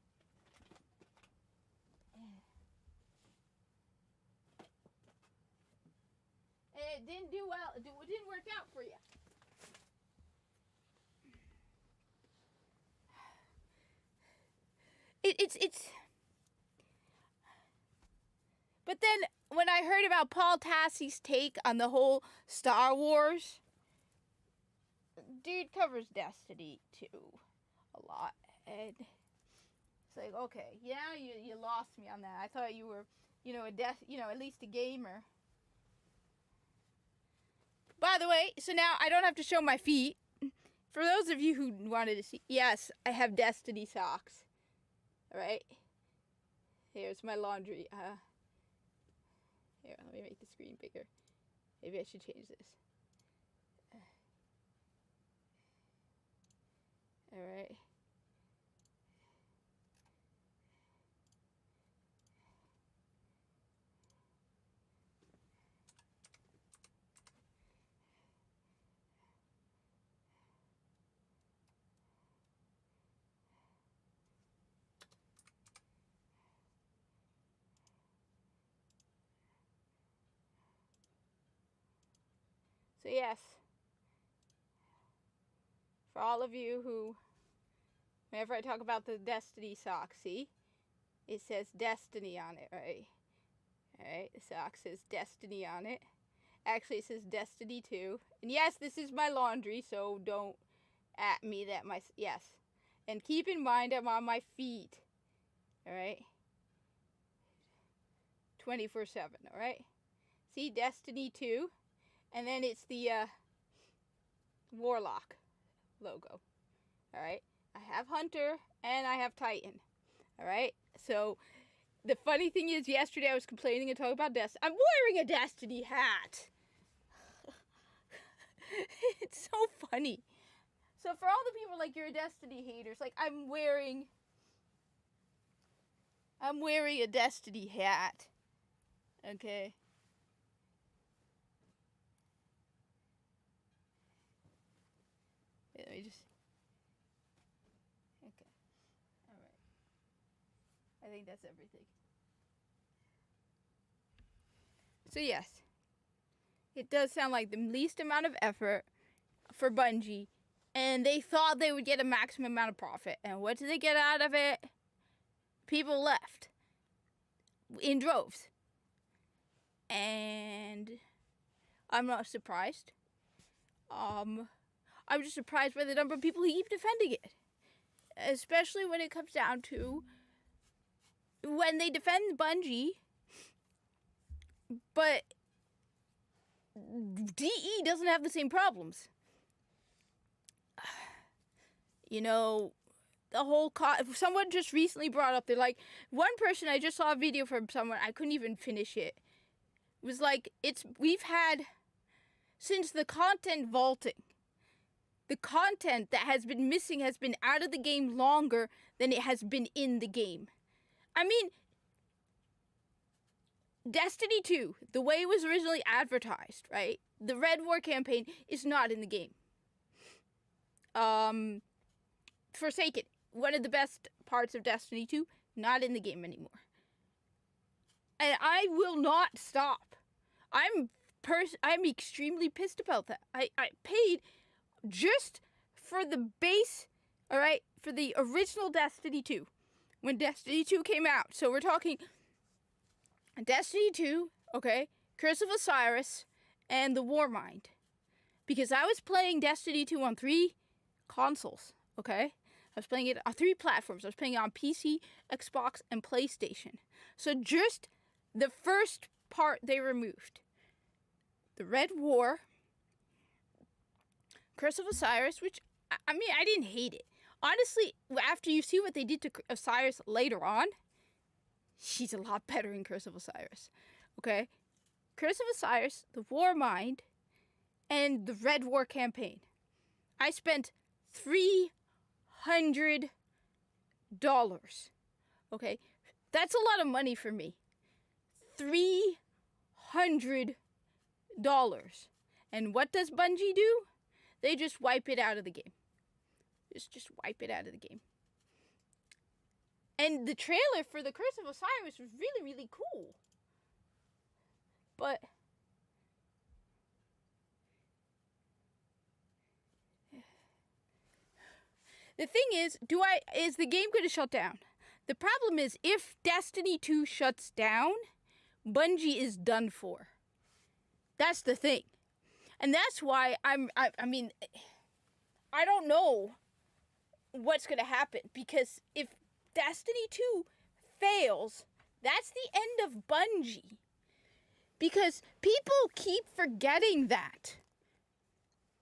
it didn't do well. It didn't work out for you. It's. But then when I heard about Paul Tassie's take on the whole Star Wars, dude covers Destiny 2 a lot, and it's like, okay, yeah, you lost me on that. I thought you were, at least a gamer. By the way, so now I don't have to show my feet. For those of you who wanted to see, yes, I have Destiny socks. All right, here's my laundry. Here, let me make the screen bigger. Maybe I should change this. All right. So yes, for all of you who, whenever I talk about the Destiny socks, see, it says Destiny on it, right? Alright, the sock says Destiny on it. Actually, it says Destiny 2. And yes, this is my laundry, so don't at me that yes. And keep in mind, I'm on my feet. Alright? 24/7, all right? See, Destiny 2, and then it's the Warlock logo, all right? I have Hunter, and I have Titan, all right? So, the funny thing is, yesterday I was complaining and talking about Destiny. I'm wearing a Destiny hat. It's so funny. So for all the people like you're a Destiny haters, like I'm wearing a Destiny hat. Okay. Wait, let me just. Okay. All right. I think that's everything. So yes, it does sound like the least amount of effort for Bungie, and they thought they would get a maximum amount of profit. And what did they get out of it? People left in droves. And I'm not surprised. I'm just surprised by the number of people who keep defending it. Especially when it comes down to when they defend Bungie, but DE doesn't have the same problems. You know, the whole someone just recently brought up, they're like, one person, I just saw a video from someone, I couldn't even finish it. It was like, we've had, since the content vaulting, the content that has been missing has been out of the game longer than it has been in the game. I mean, Destiny 2, the way it was originally advertised, right? The Red War campaign is not in the game. Forsaken, one of the best parts of Destiny 2, not in the game anymore. And I will not stop. I'm extremely pissed about that. I paid just for the base, all right, for the original Destiny 2, when Destiny 2 came out. So we're talking Destiny 2, okay, Curse of Osiris, and the Warmind. Because I was playing Destiny 2 on 3 consoles, okay? I was playing it on 3 platforms. I was playing it on PC, Xbox, and PlayStation. So just the first part they removed. The Red War, Curse of Osiris, which, I mean, I didn't hate it. Honestly, after you see what they did to Osiris later on, she's a lot better in Curse of Osiris. Okay? Curse of Osiris, the Warmind, and the Red War campaign. I spent $300. Okay? That's a lot of money for me. $300. And what does Bungie do? They just wipe it out of the game. Just wipe it out of the game. And the trailer for the Curse of Osiris was really, really cool. But the thing is the game going to shut down? The problem is, if Destiny 2 shuts down, Bungie is done for. That's the thing. And that's why I mean, I don't know what's going to happen. Because if Destiny 2 fails, that's the end of Bungie. Because people keep forgetting that.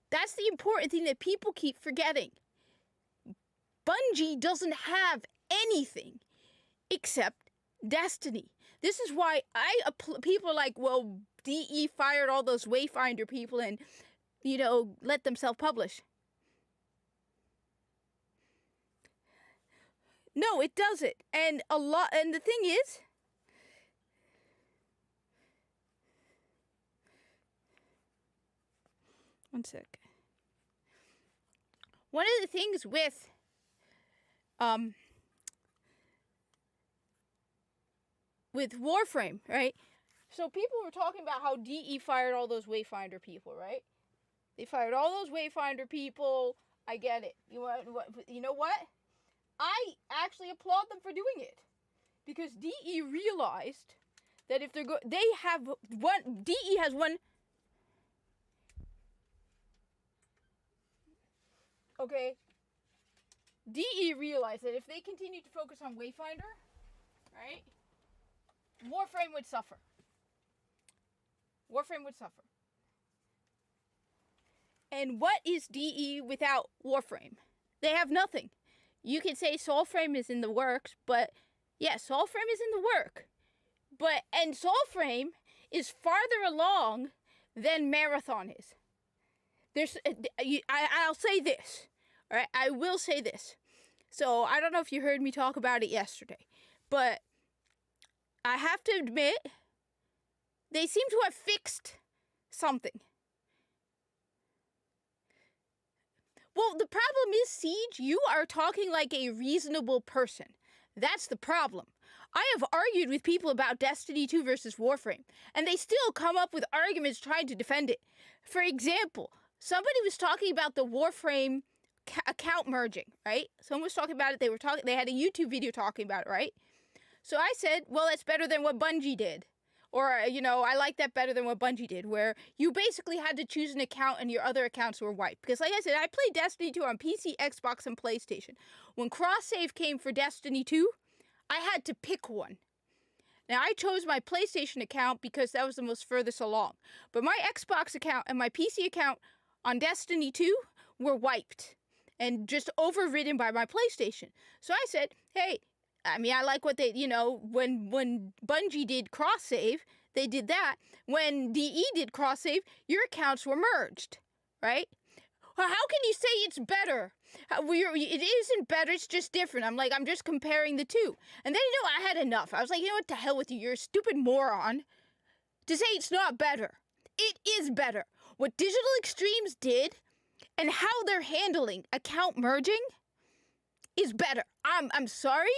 That's the important thing that people keep forgetting. Bungie doesn't have anything except Destiny. This is why people are like, well, DE fired all those Wayfinder people and, you know, let them self-publish. No, it doesn't. And the thing is, one sec. One of the things with Warframe, right? So people were talking about how DE fired all those Wayfinder people, right? They fired all those Wayfinder people. I get it. You know what? I actually applaud them for doing it. Because DE realized that if DE has one. Okay. DE realized that if they continue to focus on Wayfinder, right? Warframe would suffer. Warframe would suffer. And what is DE without Warframe? They have nothing. You could say Soulframe is in the works, but yes, Soulframe is in the work. And Soulframe is farther along than Marathon is. I'll say this, all right? I will say this. So I don't know if you heard me talk about it yesterday, but I have to admit, they seem to have fixed something. Well, the problem is, Siege, you are talking like a reasonable person. That's the problem. I have argued with people about Destiny 2 versus Warframe, and they still come up with arguments trying to defend it. For example, somebody was talking about the Warframe account merging, right? Someone was talking about it. They had a YouTube video talking about it, right? So I said, well, that's better than what Bungie did. Or, I like that better than what Bungie did, where you basically had to choose an account and your other accounts were wiped. Because like I said, I played Destiny 2 on PC, Xbox, and PlayStation. When cross-save came for Destiny 2, I had to pick one. Now, I chose my PlayStation account because that was the most furthest along. But my Xbox account and my PC account on Destiny 2 were wiped and just overridden by my PlayStation. So I said, hey, I like what they, when Bungie did cross-save, they did that. When DE did cross-save, your accounts were merged, right? Well, how can you say it's better? It isn't better, it's just different. I'm just comparing the two. And then, I had enough. I was like, what the hell with you? You're a stupid moron to say it's not better. It is better. What Digital Extremes did and how they're handling account merging is better. I'm sorry.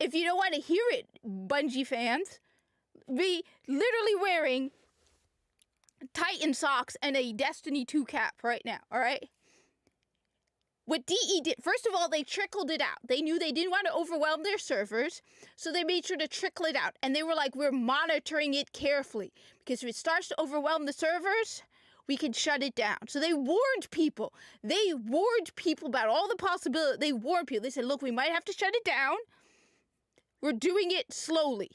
If you don't want to hear it, Bungie fans, be literally wearing Titan socks and a Destiny 2 cap right now, all right? What DE did, first of all, they trickled it out. They knew they didn't want to overwhelm their servers, so they made sure to trickle it out. And they were like, we're monitoring it carefully, because if it starts to overwhelm the servers, we can shut it down. So they warned people. They warned people about all the possibilities. They warned people. They said, look, we might have to shut it down. We're doing it slowly.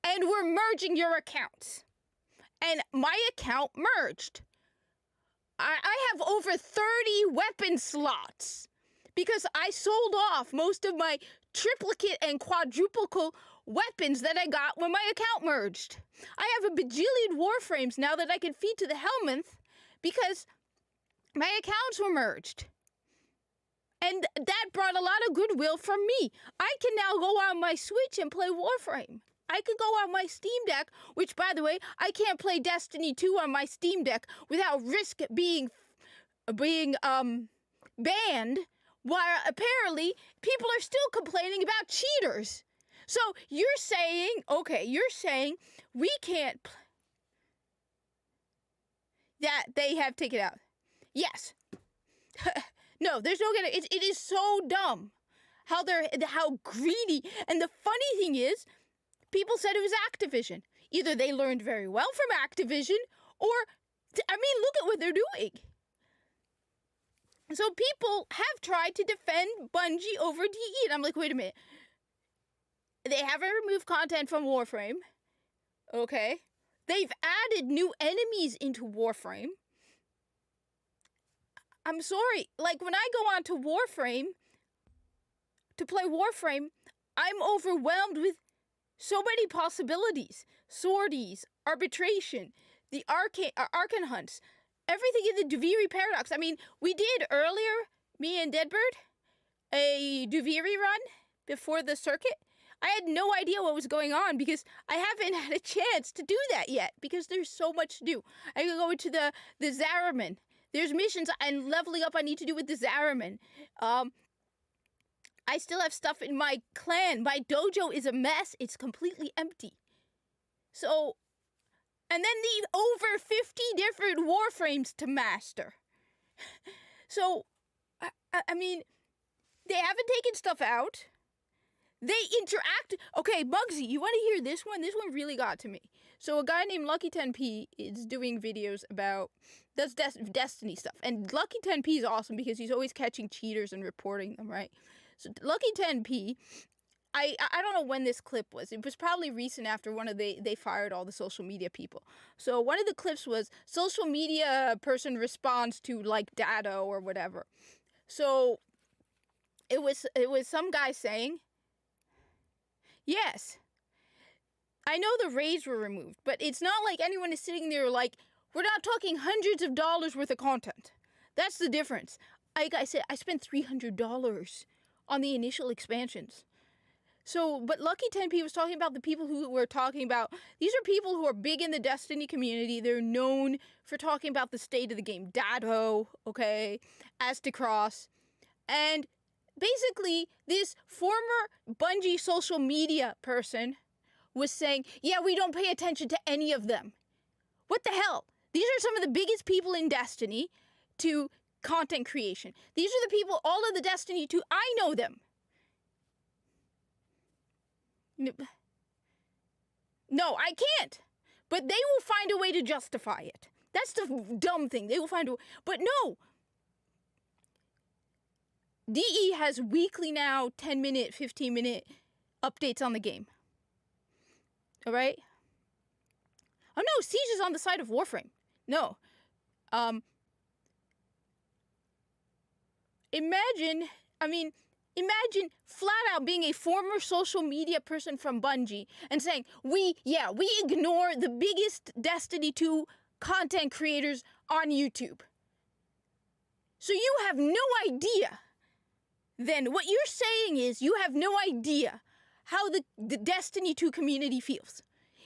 And we're merging your accounts. And my account merged. I have over 30 weapon slots because I sold off most of my triplicate and quadruple weapons that I got when my account merged. I have a bajillion Warframes now that I can feed to the Helminth because my accounts were merged. And that brought a lot of goodwill from me. I can now go on my Switch and play Warframe. I can go on my Steam Deck, which, by the way, I can't play Destiny 2 on my Steam Deck without risk being banned, while apparently people are still complaining about cheaters. So you're saying we can't that they have taken out. Yes. No, there's no getting it is so dumb how greedy. And the funny thing is, people said it was Activision. Either they learned very well from Activision, or look at what they're doing. So people have tried to defend Bungie over DE, and I'm like, wait a minute. They haven't removed content from Warframe. Okay. They've added new enemies into Warframe. I'm sorry, when I go on to Warframe, to play Warframe, I'm overwhelmed with so many possibilities. Sorties, arbitration, the Arcan hunts, everything in the Duviri Paradox. We did earlier, me and Deadbird, a Duviri run before the circuit. I had no idea what was going on because I haven't had a chance to do that yet because there's so much to do. I could go into the Zaraman. There's missions and leveling up I need to do with the Zaraman. I still have stuff in my clan. My dojo is a mess. It's completely empty. So, and then the over 50 different Warframes to master. So, they haven't taken stuff out. They interact. Okay, Bugsy, you want to hear this one? This one really got to me. So a guy named Lucky10p is doing videos about Destiny stuff. And Lucky10p is awesome because he's always catching cheaters and reporting them, right? So Lucky10p I don't know when this clip was. It was probably recent after they fired all the social media people. So one of the clips was social media person responds to like Dado or whatever. So it was some guy saying, yes, I know the raids were removed, but it's not like anyone is sitting there like, we're not talking hundreds of dollars worth of content. That's the difference. Like I said, I spent $300 on the initial expansions. So, but Lucky 10P was talking about the people who were talking about, these are people who are big in the Destiny community. They're known for talking about the state of the game. Dado, okay, Astacross. And basically, this former Bungie social media person was saying, yeah, we don't pay attention to any of them. What the hell? These are some of the biggest people in Destiny to content creation. These are the people, all of the Destiny 2, I know them. No, I can't. But they will find a way to justify it. That's the dumb thing. They will find a way. But no. DE has weekly now 10-minute, 15-minute updates on the game. All right? Oh no, Siege is on the side of Warframe. No. Imagine flat out being a former social media person from Bungie and saying, we ignore the biggest Destiny 2 content creators on YouTube. So you have no idea. Then what you're saying is you have no idea how the Destiny 2 community feels.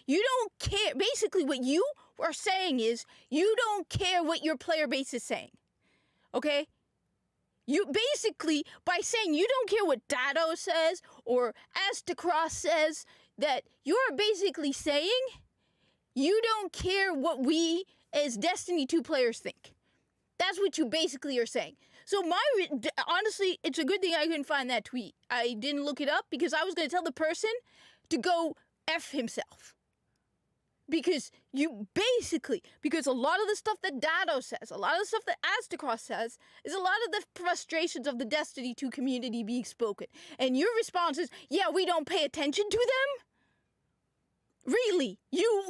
You don't care. Basically, what you are saying is you don't care what your player base is saying. Okay? You basically, by saying you don't care what Dado says or Astacross says, that you're basically saying you don't care what we as Destiny 2 players think. That's what you basically are saying. So honestly, it's a good thing I couldn't find that tweet. I didn't look it up because I was going to tell the person to go F himself. Because because a lot of the stuff that Dado says, a lot of the stuff that Astacross says, is a lot of the frustrations of the Destiny 2 community being spoken. And your response is, yeah, we don't pay attention to them? Really? You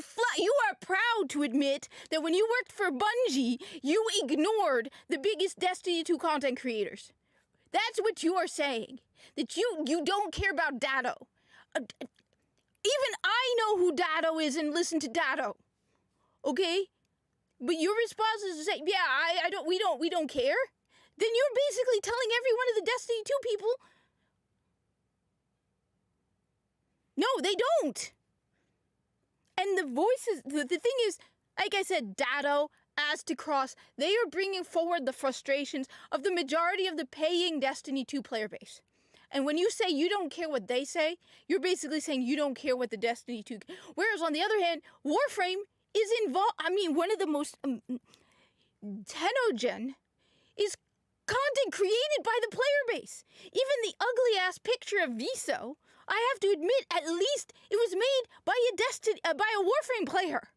are proud to admit that when you worked for Bungie, you ignored the biggest Destiny 2 content creators. That's what you are saying. That you don't care about Dado. Even I know who Dado is and listen to Dado. Okay? But your response is to say, yeah, we don't care. Then you're basically telling every one of the Destiny 2 people, no, they don't. And the voices, the thing is, like I said, Dado, Astacross, they are bringing forward the frustrations of the majority of the paying Destiny 2 player base. And when you say you don't care what they say, you're basically saying you don't care what the Destiny 2... Whereas on the other hand, Warframe is involved... one of the most... Tenogen is content created by the player base. Even the ugly-ass picture of Viso, I have to admit, at least it was made by by a Warframe player.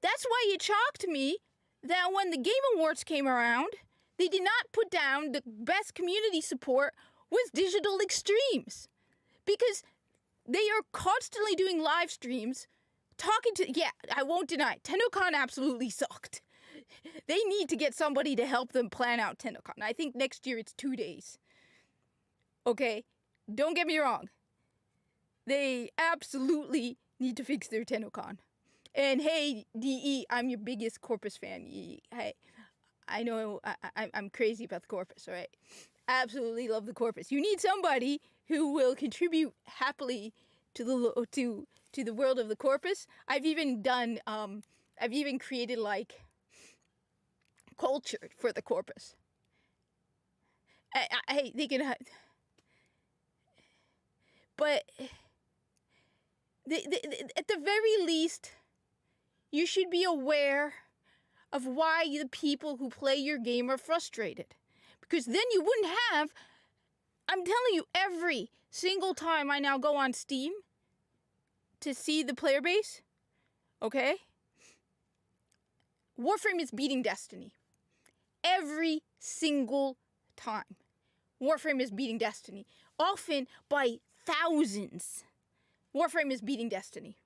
That's why it shocked me that when the Game Awards came around, they did not put down the best community support was Digital Extremes. Because they are constantly doing live streams, talking to... Yeah, I won't deny, TennoCon absolutely sucked. They need to get somebody to help them plan out TennoCon. I think next year it's 2 days. Okay? Don't get me wrong. They absolutely need to fix their TennoCon. And hey, DE, I'm your biggest Corpus fan. Hey, I know I'm crazy about the Corpus, all right? Absolutely love the Corpus. You need somebody who will contribute happily to the world of the Corpus. I've even created like culture for the Corpus. Hey, they can. But at the very least, you should be aware of why the people who play your game are frustrated. Because then you wouldn't have... I'm telling you, every single time I now go on Steam to see the player base, okay? Warframe is beating Destiny. Every single time. Warframe is beating Destiny. Often by thousands. Warframe is beating Destiny.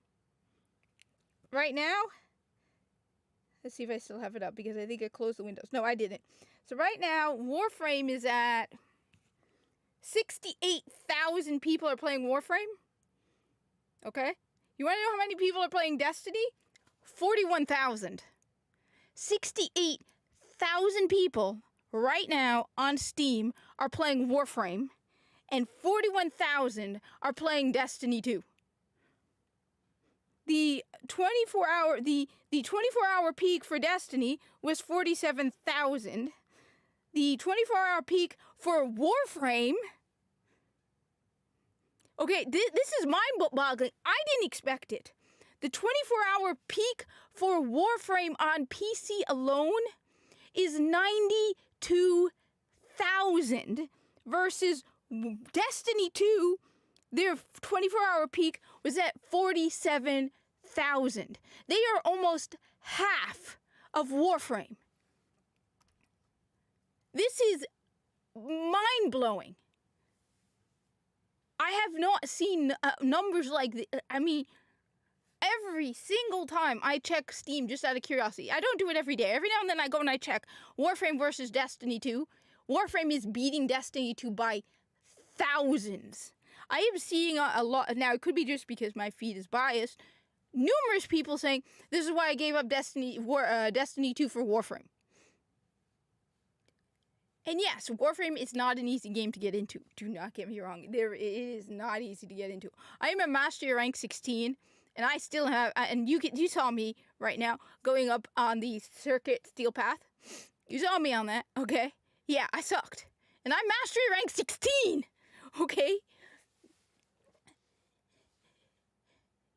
Right now, let's see if I still have it up because I think I closed the windows. No, I didn't. So right now, Warframe is at 68,000 people are playing Warframe. Okay? You want to know how many people are playing Destiny? 41,000. 68,000 people right now on Steam are playing Warframe, and 41,000 are playing Destiny 2. The 24-hour peak for Destiny was 47,000. The 24-hour peak for Warframe. Okay, this is mind-boggling. I didn't expect it. The 24-hour peak for Warframe on PC alone is 92,000 versus Destiny 2. Their 24-hour peak was at 47,000. They are almost half of Warframe. This is mind-blowing. I have not seen numbers like this. I mean, every single time I check Steam just out of curiosity. I don't do it every day. Every now and then I go and I check Warframe versus Destiny 2. Warframe is beating Destiny 2 by thousands. I am seeing a lot. Now, it could be just because my feed is biased. Numerous people saying, this is why I gave up Destiny 2 for Warframe. And yes, Warframe is not an easy game to get into. Do not get me wrong. It is not easy to get into. I am a Mastery rank 16, and I still have, and you saw me right now going up on the Circuit Steel Path. You saw me on that, okay? Yeah, I sucked. And I'm Mastery rank 16, okay?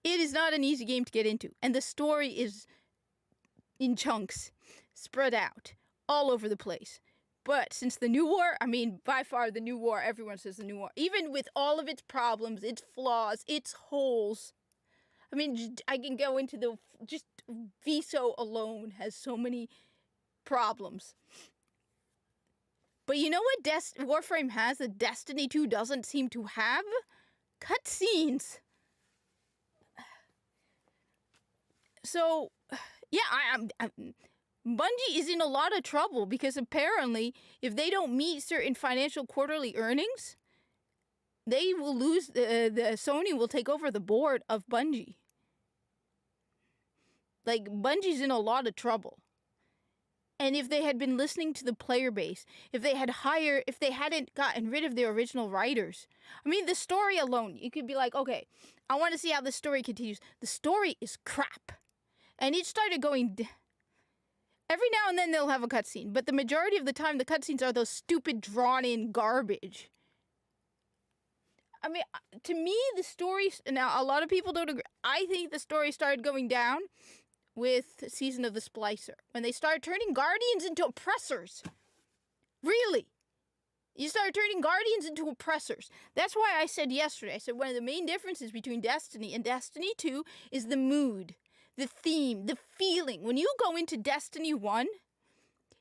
It is not an easy game to get into, and the story is in chunks, spread out, all over the place. But since the New War, I mean, by far the New War, everyone says the New War, even with all of its problems, its flaws, its holes, I mean, I can go into just VSO alone has so many problems. But you know what Warframe has that Destiny 2 doesn't seem to have? Cutscenes. So, yeah, Bungie is in a lot of trouble because apparently if they don't meet certain financial quarterly earnings, they will lose, Sony will take over the board of Bungie. Like, Bungie's in a lot of trouble. And if they had been listening to the player base, if they hadn't gotten rid of their original writers, I mean, the story alone, you could be like, okay, I want to see how the story continues. The story is crap. And it started going... Every now and then they'll have a cutscene, but the majority of the time the cutscenes are those stupid drawn-in garbage. I mean, to me, the story... Now, a lot of people don't agree. I think the story started going down with Season of the Splicer, when they started turning Guardians into oppressors. Really. You started turning Guardians into oppressors. That's why I said yesterday, I said one of the main differences between Destiny and Destiny 2 is the mood. The theme, the feeling. When you go into Destiny 1,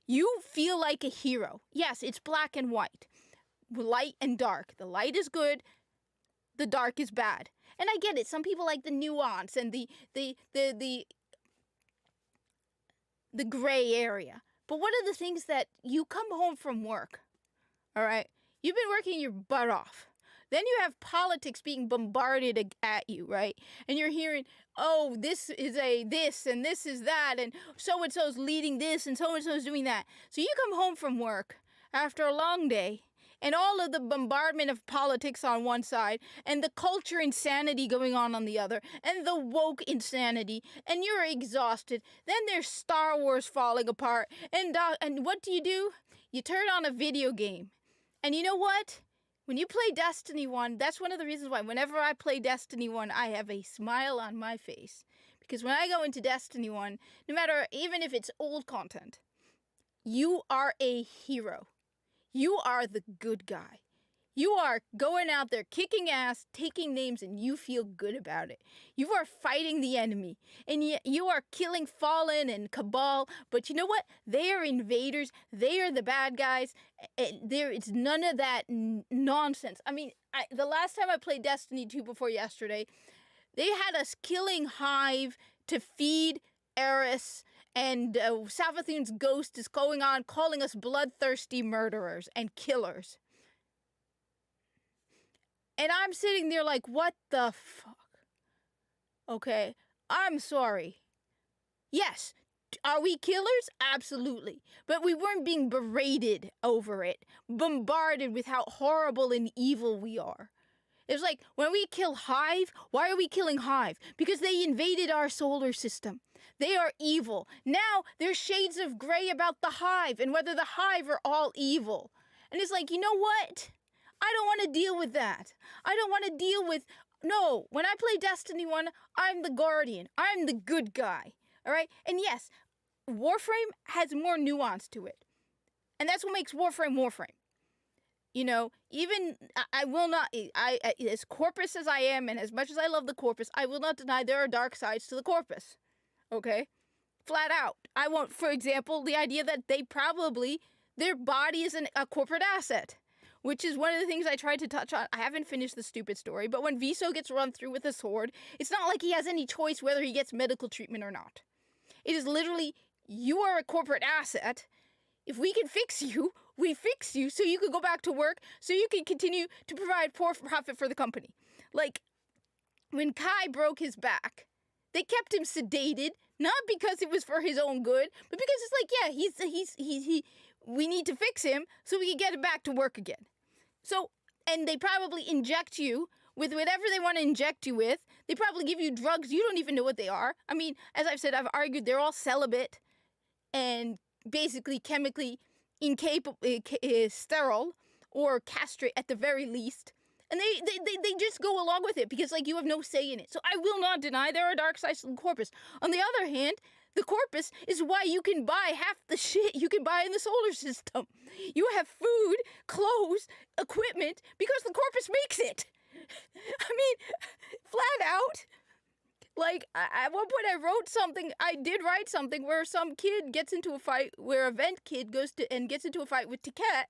you feel like a hero. Yes, it's black and white. Light and dark. The light is good. The dark is bad. And I get it. Some people like the nuance and the gray area. But one of the things that you come home from work, all right? You've been working your butt off. Then you have politics being bombarded at you, right? And you're hearing, oh, this is this and this is that, and so-and-so's leading this and so-and-so's doing that. So you come home from work after a long day, and all of the bombardment of politics on one side, and the culture insanity going on the other, and the woke insanity, and you're exhausted. Then there's Star Wars falling apart, and what do? You turn on a video game. And you know what? When you play Destiny 1, that's one of the reasons why whenever I play Destiny 1, I have a smile on my face. Because when I go into Destiny 1, no matter, even if it's old content, you are a hero. You are the good guy. You are going out there kicking ass, taking names, and you feel good about it. You are fighting the enemy, and yet you are killing Fallen and Cabal, but you know what? They are invaders. They are the bad guys. It's none of that nonsense. I mean, the last time I played Destiny 2 before yesterday, they had us killing Hive to feed Eris, and Savathun's ghost is going on calling us bloodthirsty murderers and killers. And I'm sitting there like, what the fuck? Okay, I'm sorry. Yes, are we killers? Absolutely. But we weren't being berated over it, bombarded with how horrible and evil we are. It's like, when we kill Hive, why are we killing Hive? Because they invaded our solar system. They are evil. Now, there's shades of gray about the Hive and whether the Hive are all evil. And it's like, you know what? I don't want to deal with that. I don't want to deal with... No, when I play Destiny 1, I'm the Guardian. I'm the good guy. All right? And yes, Warframe has more nuance to it. And that's what makes Warframe Warframe. You know, even... I will not... as Corpus as I am, and as much as I love the Corpus, I will not deny there are dark sides to the Corpus. Okay? Flat out. I won't... For example, the idea that they probably... Their body is a corporate asset. Which is one of the things I tried to touch on. I haven't finished the stupid story, but when Viso gets run through with a sword, it's not like he has any choice whether he gets medical treatment or not. It is literally, you are a corporate asset. If we can fix you, we fix you so you can go back to work, so you can continue to provide profit for the company. Like, when Kai broke his back, they kept him sedated, not because it was for his own good, but because it's like, yeah, we need to fix him so we can get him back to work again. So, and they probably inject you with whatever they want to inject you with. They probably give you drugs. You don't even know what they are. I mean, as I've said, I've argued they're all celibate and basically chemically incapable, sterile or castrate at the very least. And they just go along with it because, like, you have no say in it. So I will not deny there are dark sides to the Corpus. On the other hand, the Corpus is why you can buy half the shit you can buy in the solar system. You have food, clothes, equipment, because the Corpus makes it. I mean, flat out. Like, at one point I did write something where some kid gets into a fight, where a vent kid gets into a fight with Tiket,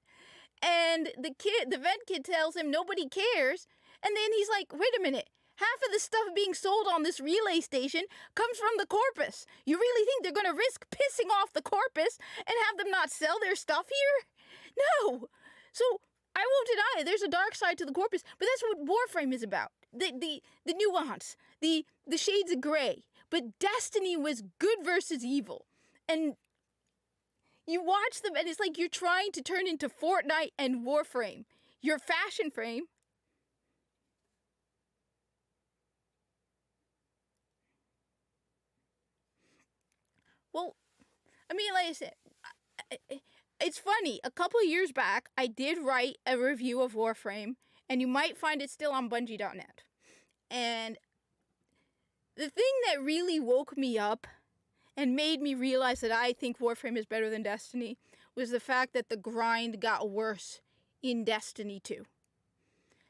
and the vent kid tells him nobody cares, and then he's like, wait a minute. Half of the stuff being sold on this relay station comes from the Corpus. You really think they're going to risk pissing off the Corpus and have them not sell their stuff here? No. So, I won't deny it. There's a dark side to the Corpus, but that's what Warframe is about. The nuance, the shades of gray. But Destiny was good versus evil. And you watch them, and it's like you're trying to turn into Fortnite and Warframe. Your fashion frame... Well, I mean, like I said, it's funny. A couple of years back, I did write a review of Warframe, and you might find it still on Bungie.net. And the thing that really woke me up and made me realize that I think Warframe is better than Destiny was the fact that the grind got worse in Destiny 2.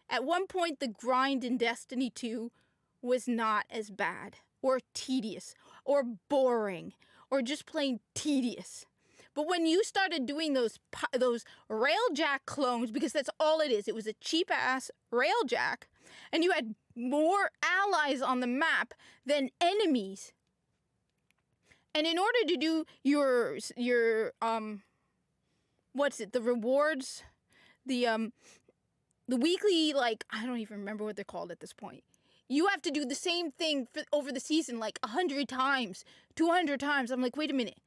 At one point, the grind in Destiny 2 was not as bad, or tedious, or boring, or just plain tedious. But when you started doing those Railjack clones, because that's all it is, it was a cheap-ass Railjack, and you had more allies on the map than enemies. And in order to do your the rewards, the weekly, like, I don't even remember what they're called at this point. You have to do the same thing over the season like 100 times, 200 times. I'm like, wait a minute.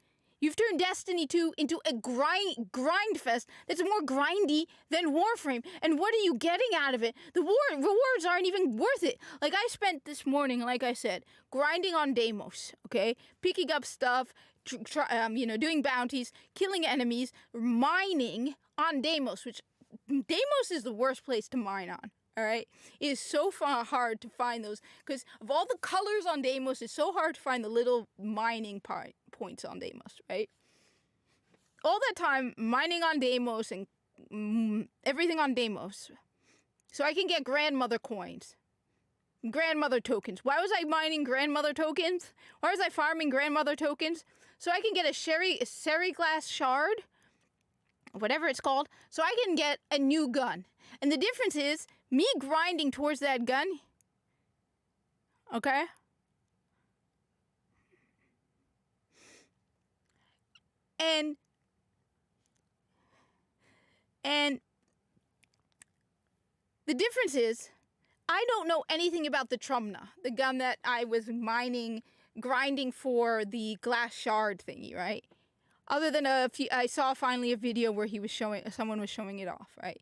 You've turned Destiny 2 into a grind fest that's more grindy than Warframe. And what are you getting out of it? The rewards aren't even worth it. Like, I spent this morning, like I said, grinding on Deimos, okay? Picking up stuff, doing bounties, killing enemies, mining on Deimos, which Deimos is the worst place to mine on. All right, it is so hard to find those because of all the colors on Deimos. It's so hard to find the little mining points on Deimos, right? All that time mining on Deimos and everything on Deimos, So I can get grandmother coins. Grandmother tokens. Why was I mining grandmother tokens? Why was I farming grandmother tokens? So I can get a sherry glass shard, whatever it's called, so I can get a new gun. And the difference is me grinding towards that gun. Okay? And the difference is I don't know anything about the Trumna, the gun that I was grinding for the glass shard thingy, right? Other than I saw finally a video where someone was showing it off, right?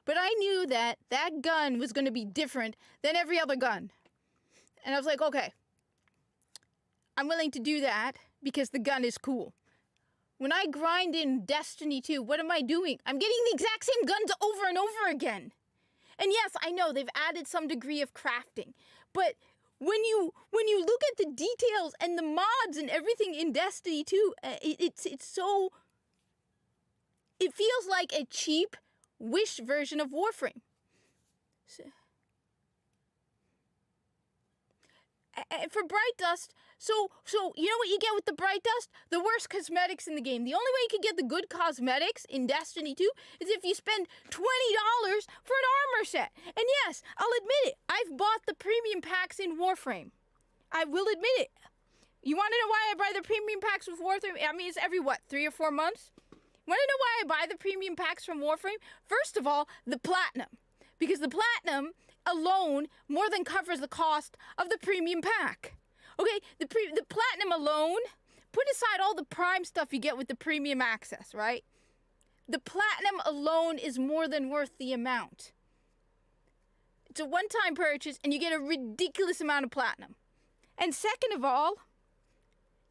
But I knew that that gun was going to be different than every other gun. And I was like, okay, I'm willing to do that because the gun is cool. When I grind in Destiny 2, what am I doing? I'm getting the exact same guns over and over again. And yes, I know they've added some degree of crafting, but when you look at the details and the mods and everything in Destiny 2, it feels like a cheap Wish version of Warframe. And for Bright Dust, so you know what you get with the Bright Dust? The worst cosmetics in the game. The only way you can get the good cosmetics in Destiny 2 is if you spend $20 for an armor set. And yes, I'll admit it, I've bought the premium packs in Warframe. I will admit it. You want to know why I buy the premium packs with Warframe? I mean, it's every, 3 or 4 months? Want to know why I buy the premium packs from Warframe? First of all, the Platinum. Because the Platinum alone more than covers the cost of the premium pack. Okay, the Platinum alone, put aside all the Prime stuff you get with the premium access, right? The Platinum alone is more than worth the amount. It's a one-time purchase, and you get a ridiculous amount of Platinum. And second of all,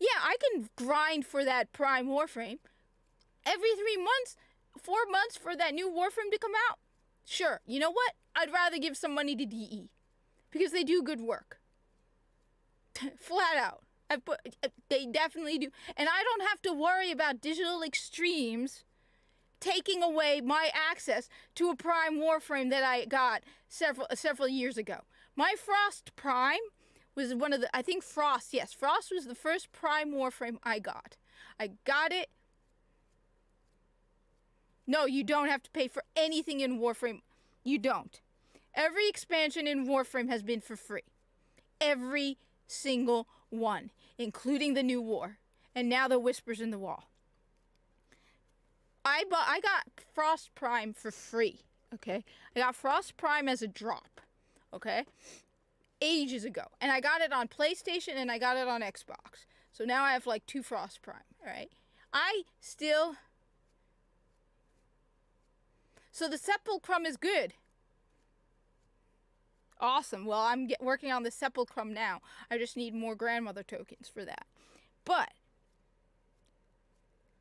yeah, I can grind for that Prime Warframe. Every 3 months, 4 months for that new Warframe to come out. Sure, you know what? I'd rather give some money to DE. Because they do good work. Flat out. They definitely do. And I don't have to worry about Digital Extremes taking away my access to a Prime Warframe that I got several years ago. My Frost Prime was one of the, I think Frost was the first Prime Warframe I got. I got it. No, you don't have to pay for anything in Warframe. You don't. Every expansion in Warframe has been for free. Every single one, including the new war. And now the Whispers in the Wall. I got Frost Prime for free, okay? I got Frost Prime as a drop, okay? Ages ago. And I got it on PlayStation and I got it on Xbox. So now I have like 2 Frost Prime, alright? So the Sepulchrum is good. Awesome. Well, I'm working on the Sepulchrum now. I just need more grandmother tokens for that. But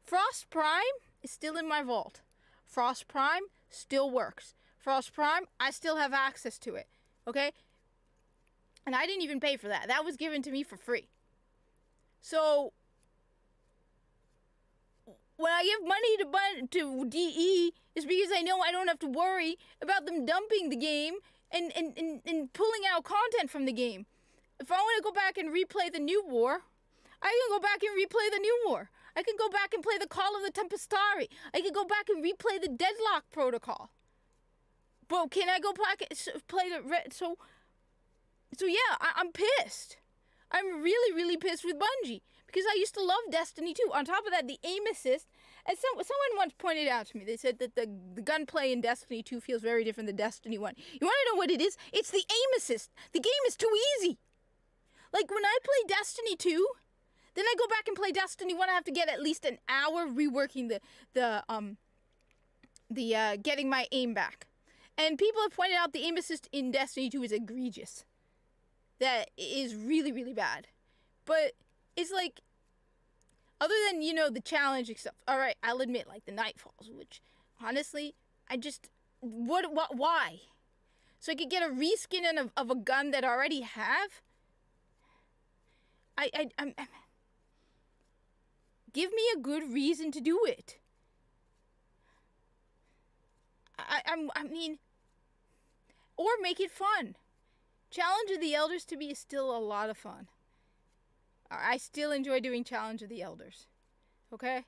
Frost Prime is still in my vault. Frost Prime still works. Frost Prime, I still have access to it. Okay? And I didn't even pay for that. That was given to me for free. So when I give money to DE, it's because I know I don't have to worry about them dumping the game and pulling out content from the game. If I want to go back and replay the new war, I can go back and replay the new war. I can go back and play the Call of the Tempestari. I can go back and replay the Deadlock Protocol. But can I go back and play the red? So yeah, I'm pissed. I'm really, really pissed with Bungie. Because I used to love Destiny 2. On top of that, the aim assist, as someone once pointed out to me, they said that the gunplay in Destiny 2 feels very different than Destiny 1. You want to know what it is? It's the aim assist. The game is too easy. Like, when I play Destiny 2, then I go back and play Destiny 1, I have to get at least an hour reworking getting my aim back. And people have pointed out the aim assist in Destiny 2 is egregious. That is really, really bad. But it's like, other than, the challenging stuff. All right, I'll admit, like the Nightfalls, which, honestly, why? So I could get a reskin of a gun that I already have? I'm give me a good reason to do it. I mean, or make it fun. Challenge of the Elders to me is still a lot of fun. I still enjoy doing Challenge of the Elders. Okay?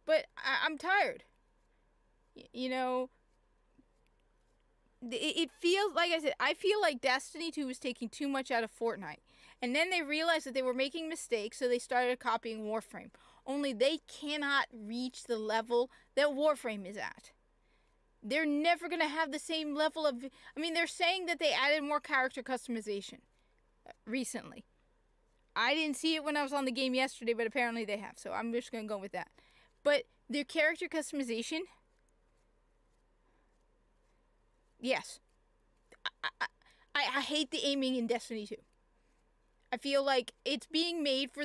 But I'm tired. You know, it feels, like I said, I feel like Destiny 2 was taking too much out of Fortnite. And then they realized that they were making mistakes, so they started copying Warframe. Only they cannot reach the level that Warframe is at. They're never going to have the same level of... I mean, they're saying that they added more character customization recently. I didn't see it when I was on the game yesterday, but apparently they have, so I'm just going to go with that. But their character customization... Yes. I hate the aiming in Destiny 2. I feel like it's being made for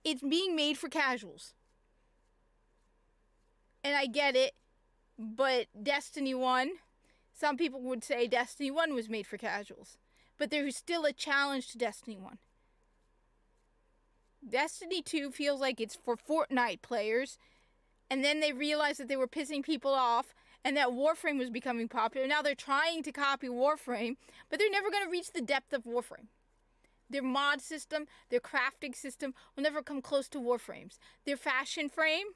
it's being made for casuals. And I get it, but Destiny 1, some people would say Destiny 1 was made for casuals. But there's still a challenge to Destiny 1. Destiny 2 feels like it's for Fortnite players, and then they realized that they were pissing people off, and that Warframe was becoming popular. Now they're trying to copy Warframe, but they're never going to reach the depth of Warframe. Their mod system, their crafting system will never come close to Warframe's. Their fashion frame,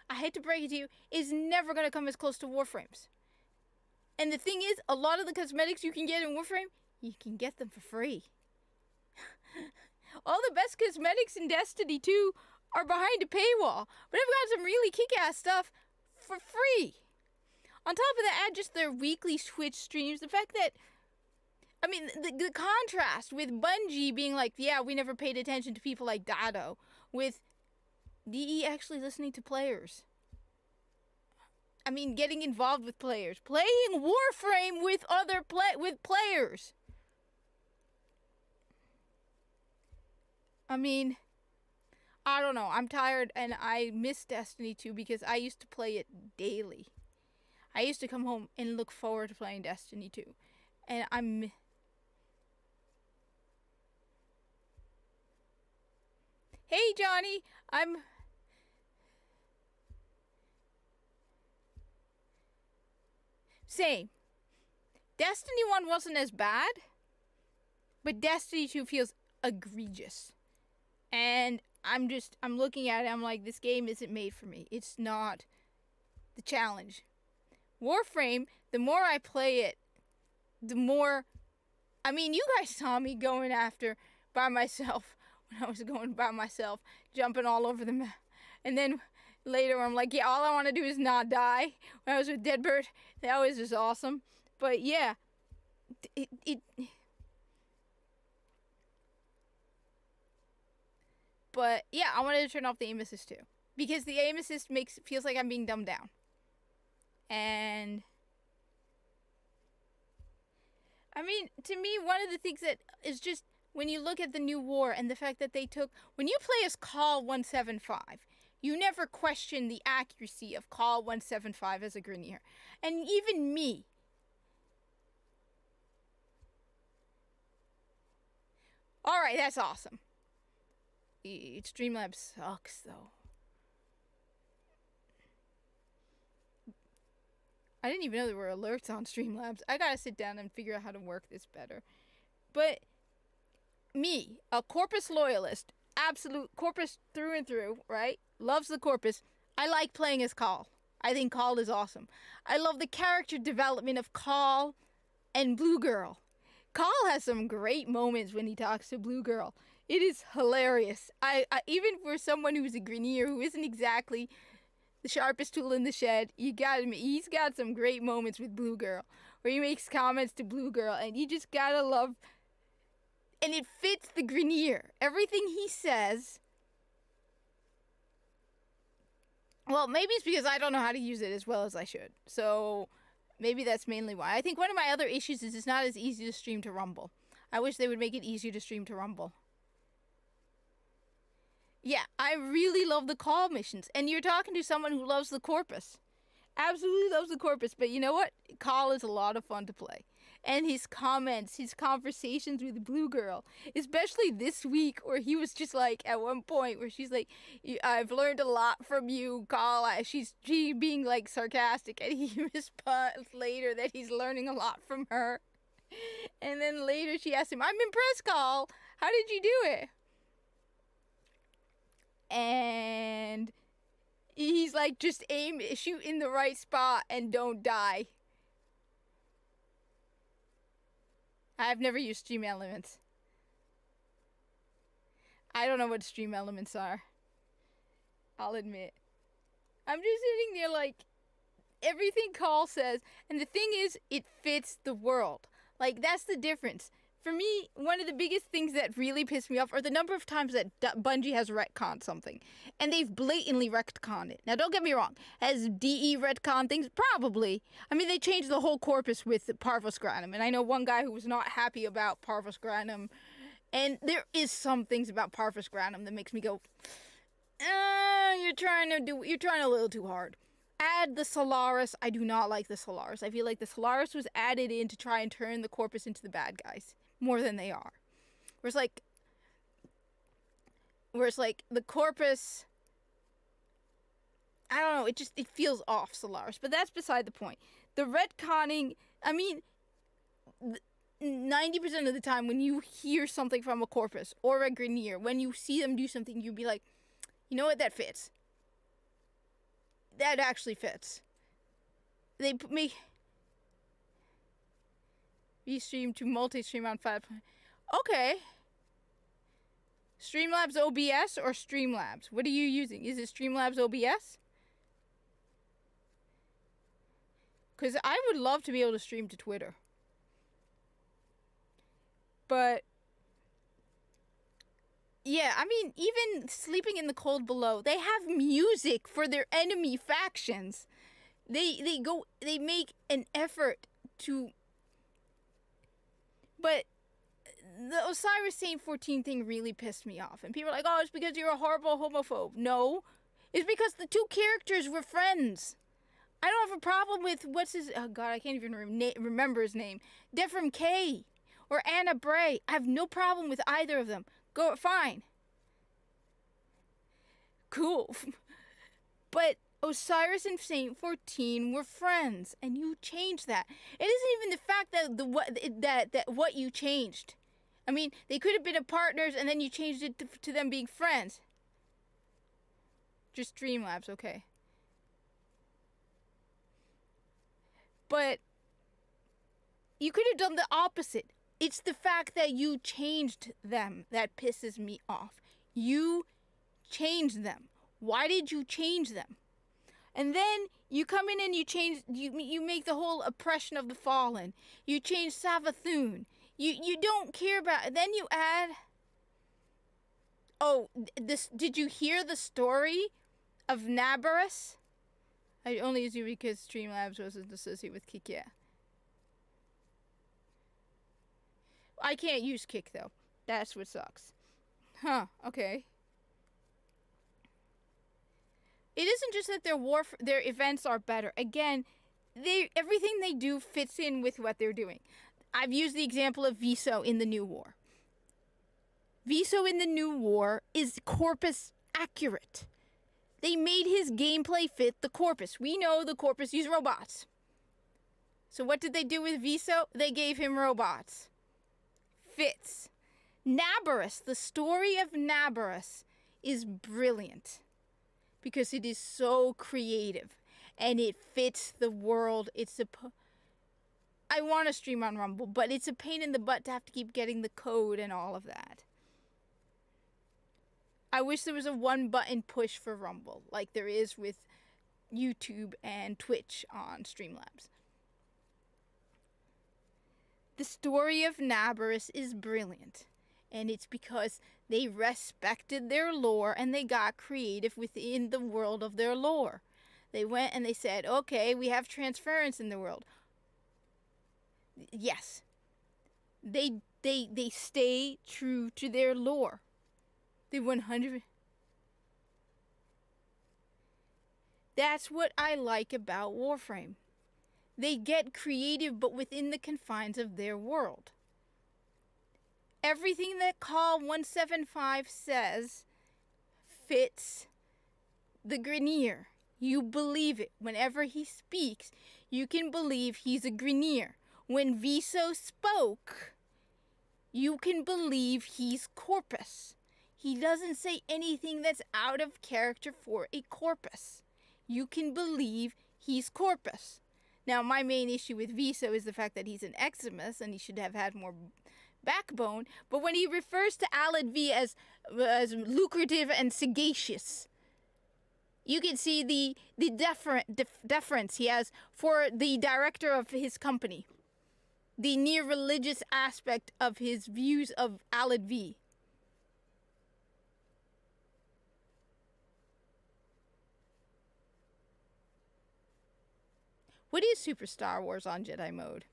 I hate to break it to you, is never going to come as close to Warframe's. And the thing is, a lot of the cosmetics you can get in Warframe, you can get them for free. All the best cosmetics in Destiny 2 are behind a paywall, but I've got some really kick-ass stuff for free. On top of that, add just their weekly Twitch streams. The fact that, I mean, the contrast with Bungie being like, yeah, we never paid attention to people like Dado, with DE actually listening to players. I mean, getting involved with players. Playing Warframe with other players. I mean, I don't know. I'm tired and I miss Destiny 2 because I used to play it daily. I used to come home and look forward to playing Destiny 2. And I'm... Hey, Johnny! I'm... Same. Destiny 1 wasn't as bad, but Destiny 2 feels egregious. And I'm looking at it, I'm like, this game isn't made for me. It's not the challenge. Warframe, the more I play it, the more... I mean, you guys saw me going after by myself, when I was going by myself, jumping all over the map. And then later I'm like, yeah, all I want to do is not die. When I was with Deadbird, that was just awesome. But yeah, But yeah, I wanted to turn off the aim assist too. Because the aim assist feels like I'm being dumbed down. And I mean, to me, one of the things that is just, when you look at the new war and the fact that they took, when you play as Call 175, you never question the accuracy of Call 175 as a Grineer. And even me. Alright, that's awesome. Streamlabs sucks, though. I didn't even know there were alerts on Streamlabs. I gotta sit down and figure out how to work this better. But me, a Corpus Loyalist, absolute Corpus through and through, right? Loves the Corpus. I like playing as Call. I think Call is awesome. I love the character development of Call and Blue Girl. Call has some great moments when he talks to Blue Girl. It is hilarious. I even for someone who's a Grineer who isn't exactly the sharpest tool in the shed, you gotta admit, he's got some great moments with Blue Girl, where he makes comments to Blue Girl, and you just gotta love, and it fits the Grineer. Everything he says, well, maybe it's because I don't know how to use it as well as I should, so maybe that's mainly why. I think one of my other issues is it's not as easy to stream to Rumble. I wish they would make it easier to stream to Rumble. Yeah, I really love the Call missions. And you're talking to someone who loves the Corpus. absolutely loves the Corpus, but you know what? Call is a lot of fun to play. And his comments, his conversations with Blue Girl, especially this week, where he was just like, at one point, where she's like, I've learned a lot from you, Call. She being like sarcastic, and he responds later that he's learning a lot from her. And then later she asked him, I'm impressed, Call. How did you do it? And he's like, just shoot in the right spot and don't die. I've never used Stream Elements. I don't know what Stream Elements are. I'll admit. I'm just sitting there like, everything Call says, and the thing is, it fits the world. Like, that's the difference. For me, one of the biggest things that really pissed me off are the number of times that Bungie has retconned something. And they've blatantly retconned it. Now, don't get me wrong. Has DE retconned things? Probably. I mean, they changed the whole corpus with Parvus Granum. And I know one guy who was not happy about Parvus Granum. And there is some things about Parvus Granum that makes me go, you're trying a little too hard. Add the Solaris. I do not like the Solaris. I feel like the Solaris was added in to try and turn the corpus into the bad guys more than they are. Whereas like the corpus, I don't know, it feels off, Solaris, but that's beside the point. The retconning, I mean, 90% of the time when you hear something from a corpus or a Grenier, when you see them do something, you'd be like, you know what, that fits. That actually fits. They put me restream to multi-stream on 5. Okay. Streamlabs OBS or Streamlabs? What are you using? Is it Streamlabs OBS? Because I would love to be able to stream to Twitter. But yeah, I mean, even Sleeping in the Cold Below, they have music for their enemy factions. They make an effort to. But the Osiris Saint 14 thing really pissed me off. And people are like, oh, it's because you're a horrible homophobe. No, it's because the two characters were friends. I don't have a problem with oh god, I can't even remember his name. Defram K or Anna Bray. I have no problem with either of them. Go, fine. Cool. But Osiris and Saint 14 were friends, and you changed that. It isn't even the fact that what you changed. I mean, they could have been partners, and then you changed it to them being friends. Just Streamlabs, okay. But you could have done the opposite. It's the fact that you changed them that pisses me off. You changed them. Why did you change them? And then you come in and you make the whole oppression of the fallen. You change Savathun. You don't care about it. Then you add, oh, did you hear the story of Nabarus? I only use you because Streamlabs wasn't associated with Kick, yeah. I can't use Kick though. That's what sucks. Huh, okay. It isn't just that their events are better. Again, everything they do fits in with what they're doing. I've used the example of Viso in the New War. Viso in the New War is Corpus accurate. They made his gameplay fit the Corpus. We know the Corpus use robots. So what did they do with Viso? They gave him robots. Fits. Nabarus, the story of Nabarus is brilliant. Because it is so creative. And it fits the world. I want to stream on Rumble, but it's a pain in the butt to have to keep getting the code and all of that. I wish there was a one-button push for Rumble, like there is with YouTube and Twitch on Streamlabs. The story of Nabarus is brilliant. And it's because they respected their lore and they got creative within the world of their lore. They went and they said, okay, we have transference in the world. Yes. They stay true to their lore. They 100. That's what I like about Warframe. They get creative, but within the confines of their world. Everything that Call 175 says fits the Grineer. You believe it. Whenever he speaks, you can believe he's a Grineer. When Viso spoke, you can believe he's Corpus. He doesn't say anything that's out of character for a Corpus. You can believe he's Corpus. Now, my main issue with Viso is the fact that he's an Eximus and he should have had more backbone. But when he refers to Alad V as lucrative and sagacious, you can see the deference he has for the director of his company. The near religious aspect of his views of Alad V. What is Super Star Wars on Jedi mode?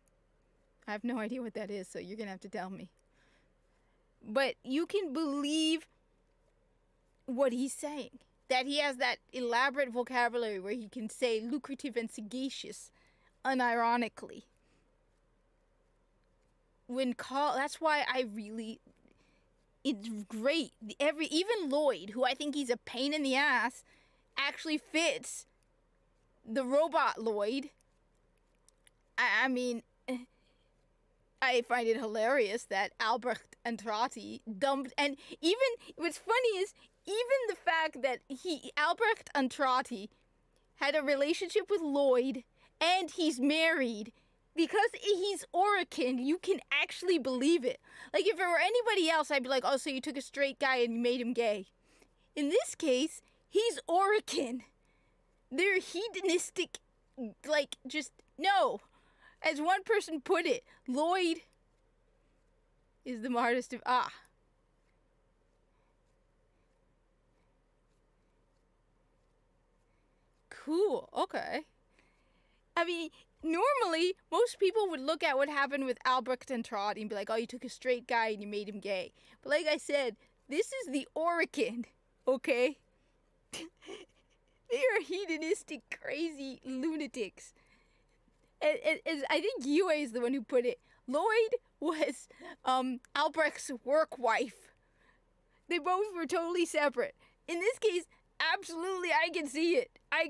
I have no idea what that is, so you're going to have to tell me. But you can believe what he's saying. That he has that elaborate vocabulary where he can say lucrative and sagacious unironically. That's why it's great. Even Lloyd, who I think he's a pain in the ass, actually fits the robot Lloyd. I mean, I find it hilarious that Albrecht Andrati dumped, and even what's funny is even the fact that Albrecht Andrati had a relationship with Lloyd and he's married. Because he's Orican, you can actually believe it. Like, if it were anybody else, I'd be like, oh, so you took a straight guy and you made him gay. In this case, he's Orican. They're hedonistic, like, just, no. As one person put it, Lloyd is the hardest of, Cool, okay. I mean, normally, most people would look at what happened with Albrecht and Trott and be like, oh, you took a straight guy and you made him gay. But like I said, this is the Orican, okay? They are hedonistic, crazy lunatics. As I think Yue is the one who put it, Lloyd was Albrecht's work wife. They both were totally separate. In this case, absolutely, I can see it. I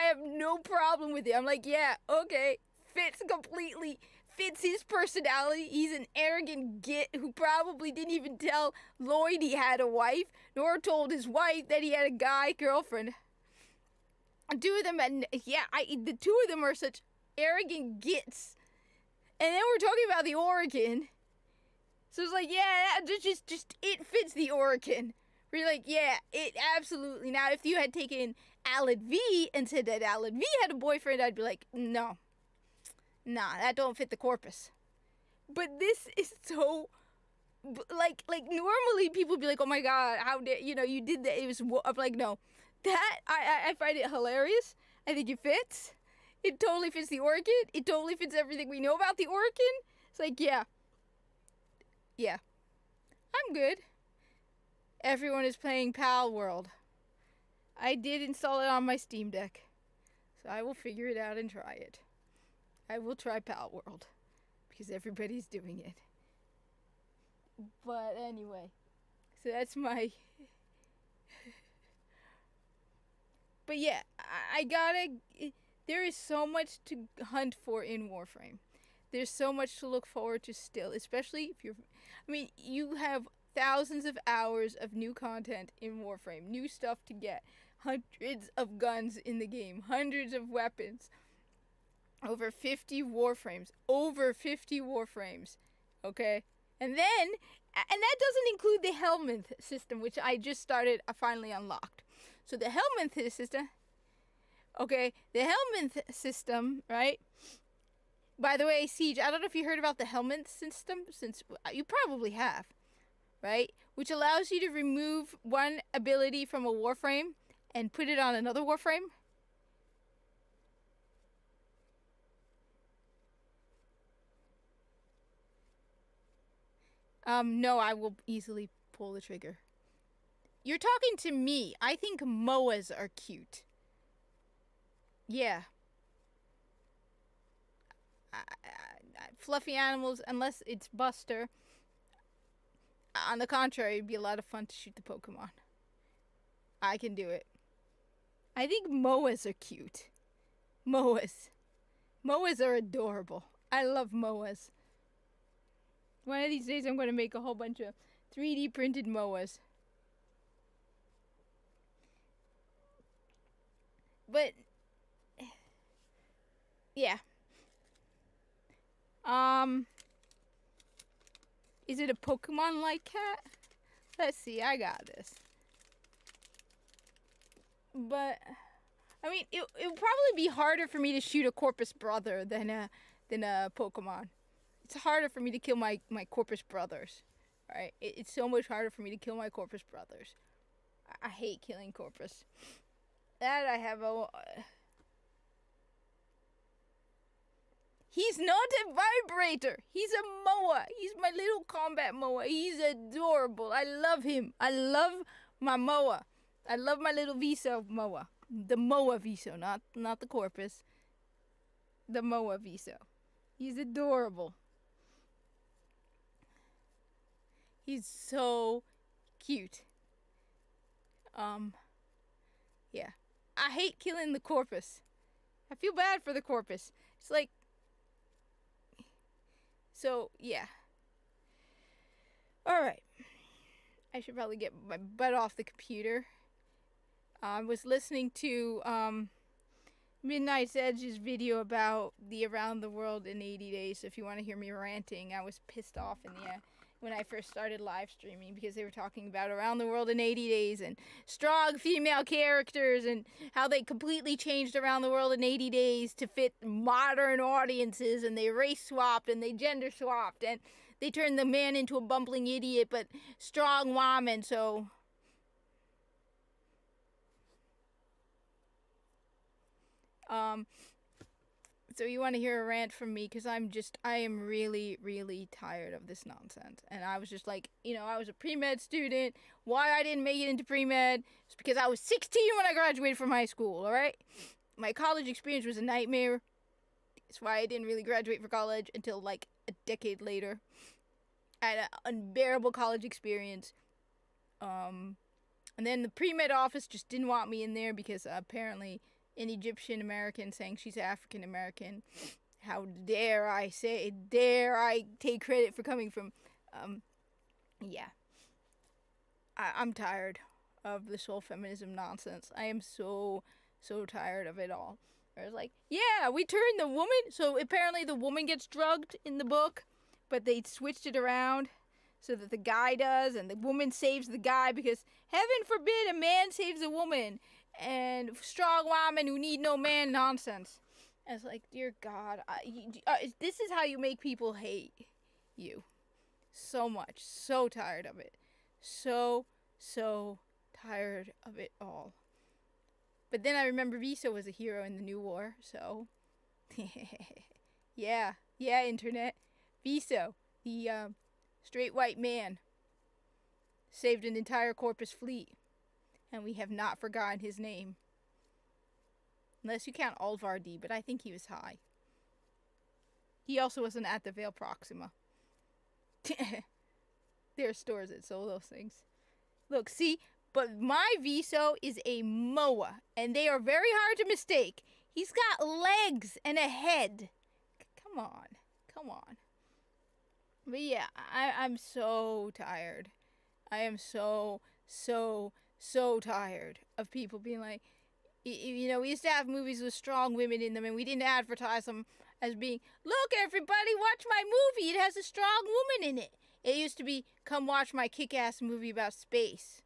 have no problem with it. I'm like, yeah, okay, fits completely, fits his personality. He's an arrogant git who probably didn't even tell Lloyd he had a wife, nor told his wife that he had a guy girlfriend. Two of them, the two of them are such arrogant gits. And then we're talking about the Orican. So it's like, yeah, just it fits the Orican. We're like, yeah, it absolutely. Now, if you had taken Alad V and said that Alad V had a boyfriend, I'd be like, no. Nah, that don't fit the corpus. But this is so, like normally people would be like, oh my god, how did, you did that. It was, I'm like, no. That, I find it hilarious. I think it fits. It totally fits the Orican. It totally fits everything we know about the Orican. It's like, yeah. Yeah. I'm good. Everyone is playing Pal World. I did install it on my Steam Deck. So I will figure it out and try it. I will try Pal World. Because everybody's doing it. But anyway. So that's my... But yeah, I gotta... There is so much to hunt for in Warframe. There's so much to look forward to still. Especially if you're... I mean, you have thousands of hours of new content in Warframe. New stuff to get. Hundreds of guns in the game. Hundreds of weapons. Over 50 Warframes. Okay? And then... And that doesn't include the Helminth system, which I just started, I finally unlocked. So the Helminth system... Okay, the Helminth system, right? By the way, Siege, I don't know if you heard about the Helminth system, since you probably have, right? Which allows you to remove one ability from a Warframe and put it on another Warframe. No, I will easily pull the trigger. You're talking to me. I think MOAs are cute. Yeah. Fluffy animals, unless it's Buster. On the contrary, it'd be a lot of fun to shoot the Pokemon. I can do it. I think Moas are cute. Moas. Moas are adorable. I love Moas. One of these days I'm going to make a whole bunch of 3D printed Moas. But yeah. Is it a Pokemon-like cat? Let's see, I got this. But I mean, it would probably be harder for me to shoot a Corpus brother than a Pokemon. It's harder for me to kill my Corpus brothers. Right? It's so much harder for me to kill my Corpus brothers. I hate killing Corpus. That I have a... He's not a vibrator. He's a Moa. He's my little combat Moa. He's adorable. I love him. I love my Moa. I love my little Viso Moa. The Moa Viso, not the Corpus. The Moa Viso. He's adorable. He's so cute. Yeah. I hate killing the Corpus. I feel bad for the Corpus. It's like... So, yeah. Alright. I should probably get my butt off the computer. I was listening to Midnight's Edge's video about the Around the World in 80 Days. So if you want to hear me ranting, I was pissed off when I first started live streaming because they were talking about Around the World in 80 Days and strong female characters and how they completely changed Around the World in 80 Days to fit modern audiences, and they race swapped and they gender swapped and they turned the man into a bumbling idiot but strong woman. So you want to hear a rant from me because I am really, really tired of this nonsense. And I was just like, I was a pre-med student. Why I didn't make it into pre-med is because I was 16 when I graduated from high school, all right? My college experience was a nightmare. That's why I didn't really graduate for college until like a decade later. I had an unbearable college experience. And then the pre-med office just didn't want me in there because apparently... an Egyptian American saying she's African American. How dare I take credit for coming from, yeah. I'm tired of this whole feminism nonsense. I am so tired of it all. I was like, yeah, we turned the woman, so apparently the woman gets drugged in the book, but they switched it around so that the guy does, and the woman saves the guy because heaven forbid a man saves a woman. And strong women who need no man nonsense. And it's like, dear God, this is how you make people hate you so much. So tired of it. So tired of it all. But then I remember Viso was a hero in the New War, so... yeah, internet. Viso, the straight white man, saved an entire Corpus fleet. And we have not forgotten his name. Unless you count Alvardi, but I think he was high. He also wasn't at the Vale Proxima. There are stores that sold those things. Look, see? But my Viso is a Moa, and they are very hard to mistake. He's got legs and a head. Come on. But yeah, I'm so tired. I am so tired of people being like, we used to have movies with strong women in them and we didn't advertise them as being, look everybody, watch my movie, it has a strong woman in it. It used to be, come watch my kick-ass movie about space.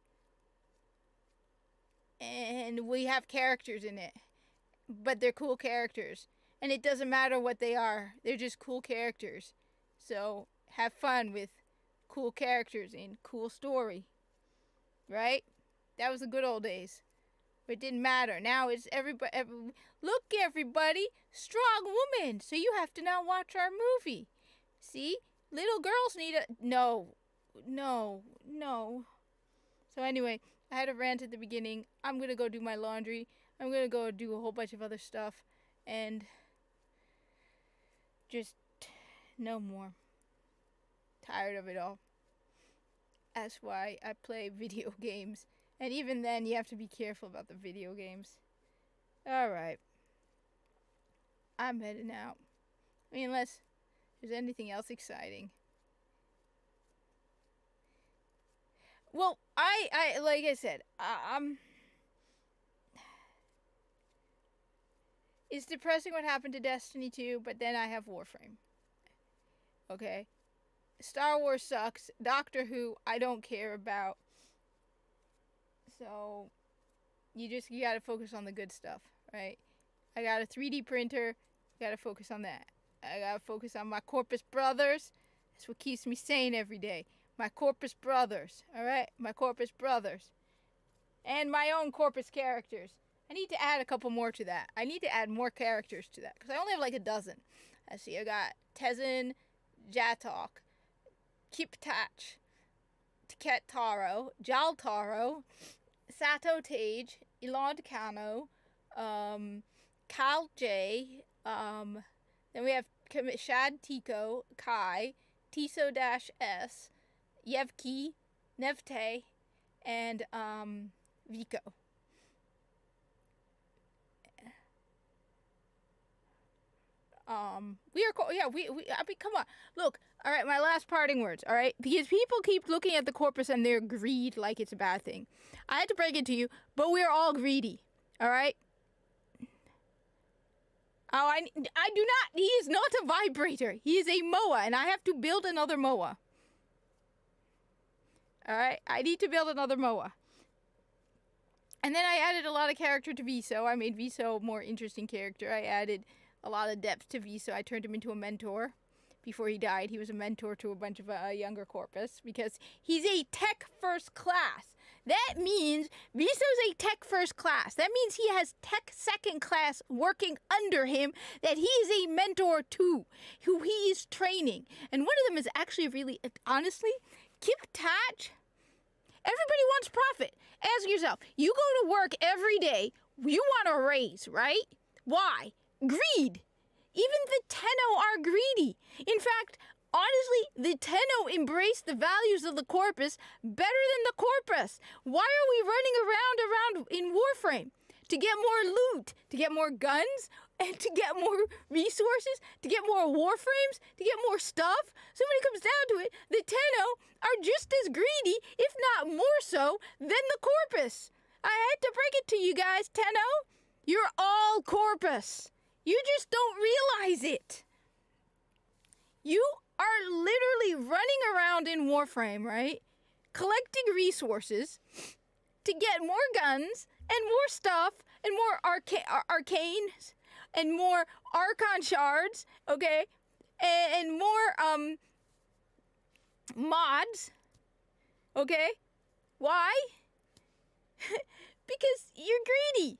And we have characters in it, but they're cool characters. And it doesn't matter what they are, they're just cool characters. So have fun with cool characters in cool story. Right? That was the good old days. But it didn't matter. Now it's everybody. Look, everybody, strong woman. So you have to now watch our movie. See? Little girls need a... No. So anyway, I had a rant at the beginning. I'm going to go do my laundry. I'm gonna go do a whole bunch of other stuff and just no more. Tired of it all. That's why I play video games. And even then, you have to be careful about the video games. Alright. I'm heading out. I mean, unless there's anything else exciting. Well, I like I said, it's depressing what happened to Destiny 2, but then I have Warframe. Okay? Star Wars sucks. Doctor Who, I don't care about. So, you gotta focus on the good stuff, right? I got a 3D printer. Gotta focus on that. I gotta focus on my Corpus brothers. That's what keeps me sane every day. My Corpus brothers, alright? My Corpus brothers. And my own Corpus characters. I need to add a couple more to that. I need to add more characters to that. Because I only have like a dozen. Let's see, I got Tezin, Jatok, Kiptach, Tiket Taro, Jal Taro, Sato Tage, Elond Kano, Kal J, then we have Shad Tico, Kai, Tiso-S, Yevki, Nevte, and Vico. I mean, come on. Look, all right, my last parting words, all right? Because people keep looking at the Corpus and their greed like it's a bad thing. I had to break it to you, but we're all greedy, all right? Oh, I do not, he is not a vibrator. He is a MOA, and I have to build another MOA. All right, I need to build another MOA. And then I added a lot of character to Viso. I made Viso a more interesting character. I added a lot of depth to Viso. I turned him into a mentor. Before he died, he was a mentor to a bunch of younger Corpus because he's a tech first class. That means Viso's a tech first class. That means he has tech second class working under him that he is a mentor to, who he is training. And one of them is actually really, honestly, Kip Tatch. Everybody wants profit. Ask yourself, you go to work every day, you want a raise, right? Why? Greed. Even the Tenno are greedy. In fact, honestly, the Tenno embrace the values of the Corpus better than the Corpus. Why are we running around in Warframe? To get more loot, to get more guns, and to get more resources, to get more Warframes, to get more stuff. So when it comes down to it, the Tenno are just as greedy, if not more so, than the Corpus. I had to break it to you guys, Tenno. You're all Corpus. You just don't realize it. You are literally running around in Warframe, right? Collecting resources to get more guns and more stuff and more arcanes and more Archon shards, okay? And more mods, okay? Why? Because you're greedy.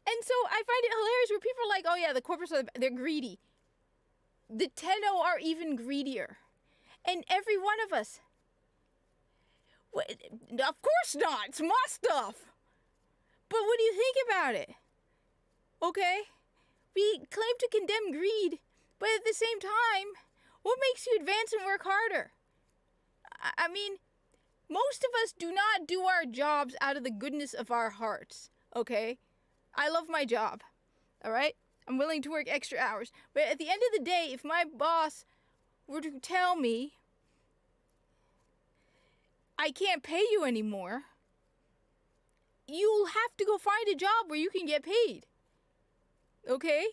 And so I find it hilarious where people are like, oh yeah, the Corpus, they're greedy. The Tenno are even greedier. And every one of us. Of course not. It's my stuff. But what do you think about it? Okay? We claim to condemn greed, but at the same time, what makes you advance and work harder? I mean, most of us do not do our jobs out of the goodness of our hearts, okay? I love my job, all right? I'm willing to work extra hours. But at the end of the day, if my boss were to tell me, I can't pay you anymore, you'll have to go find a job where you can get paid. Okay?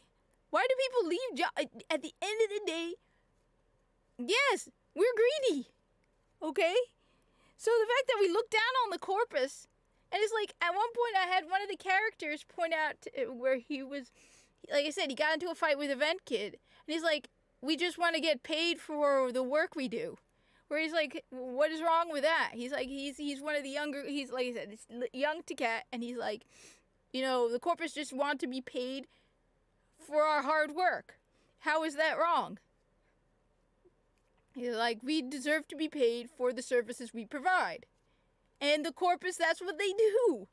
Why do people leave jobs? At the end of the day, yes, we're greedy. Okay? So the fact that we look down on the Corpus, and it's like, at one point I had one of the characters point out where he was, like I said, he got into a fight with Event Kid. And he's like, we just want to get paid for the work we do. Where he's like, what is wrong with that? He's like, he's one of the younger, he's like I said, it's young to cat. And he's like, you know, the Corpus just want to be paid for our hard work. How is that wrong? He's like, we deserve to be paid for the services we provide. And the Corpus, that's what they do.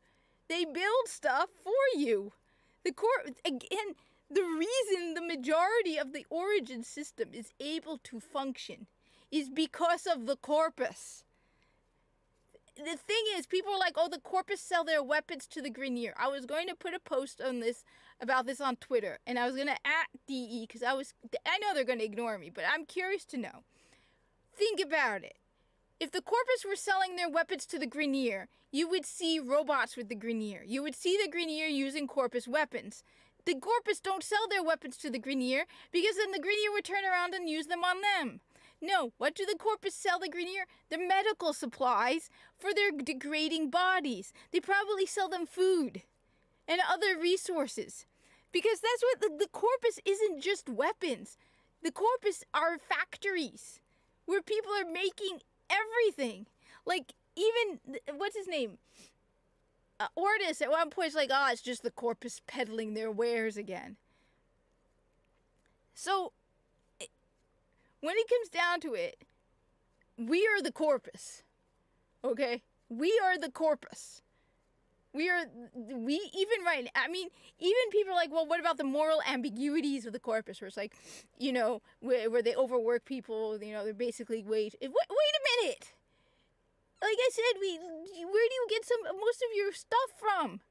They build stuff for you. Again, the reason the majority of the origin system is able to function is because of the corpus. The thing is, people are like, oh, the corpus sell their weapons to the Grineer. I was going to put a post on this about this on Twitter, and I was going to @DE because I know they're going to ignore me, but I'm curious to know. Think about it. If the corpus were selling their weapons to the Grineer, you would see robots with the Grineer. You would see the Grineer using corpus weapons. The corpus don't sell their weapons to the Grineer because then the Grineer would turn around and use them on them. No, what do the corpus sell the Grineer? The medical supplies for their degrading bodies. They probably sell them food and other resources. Because that's what the corpus isn't just weapons. The corpus are factories where people are making everything. Like, even, what's his name? Ortis at one point is like, oh, it's just the corpus peddling their wares again. So, when it comes down to it, we are the corpus. Okay? We are the corpus. Even people are like, well, what about the moral ambiguities of the corpus? Where it's like, where they overwork people, they're basically wait a minute. Like I said, where do you get most of your stuff from?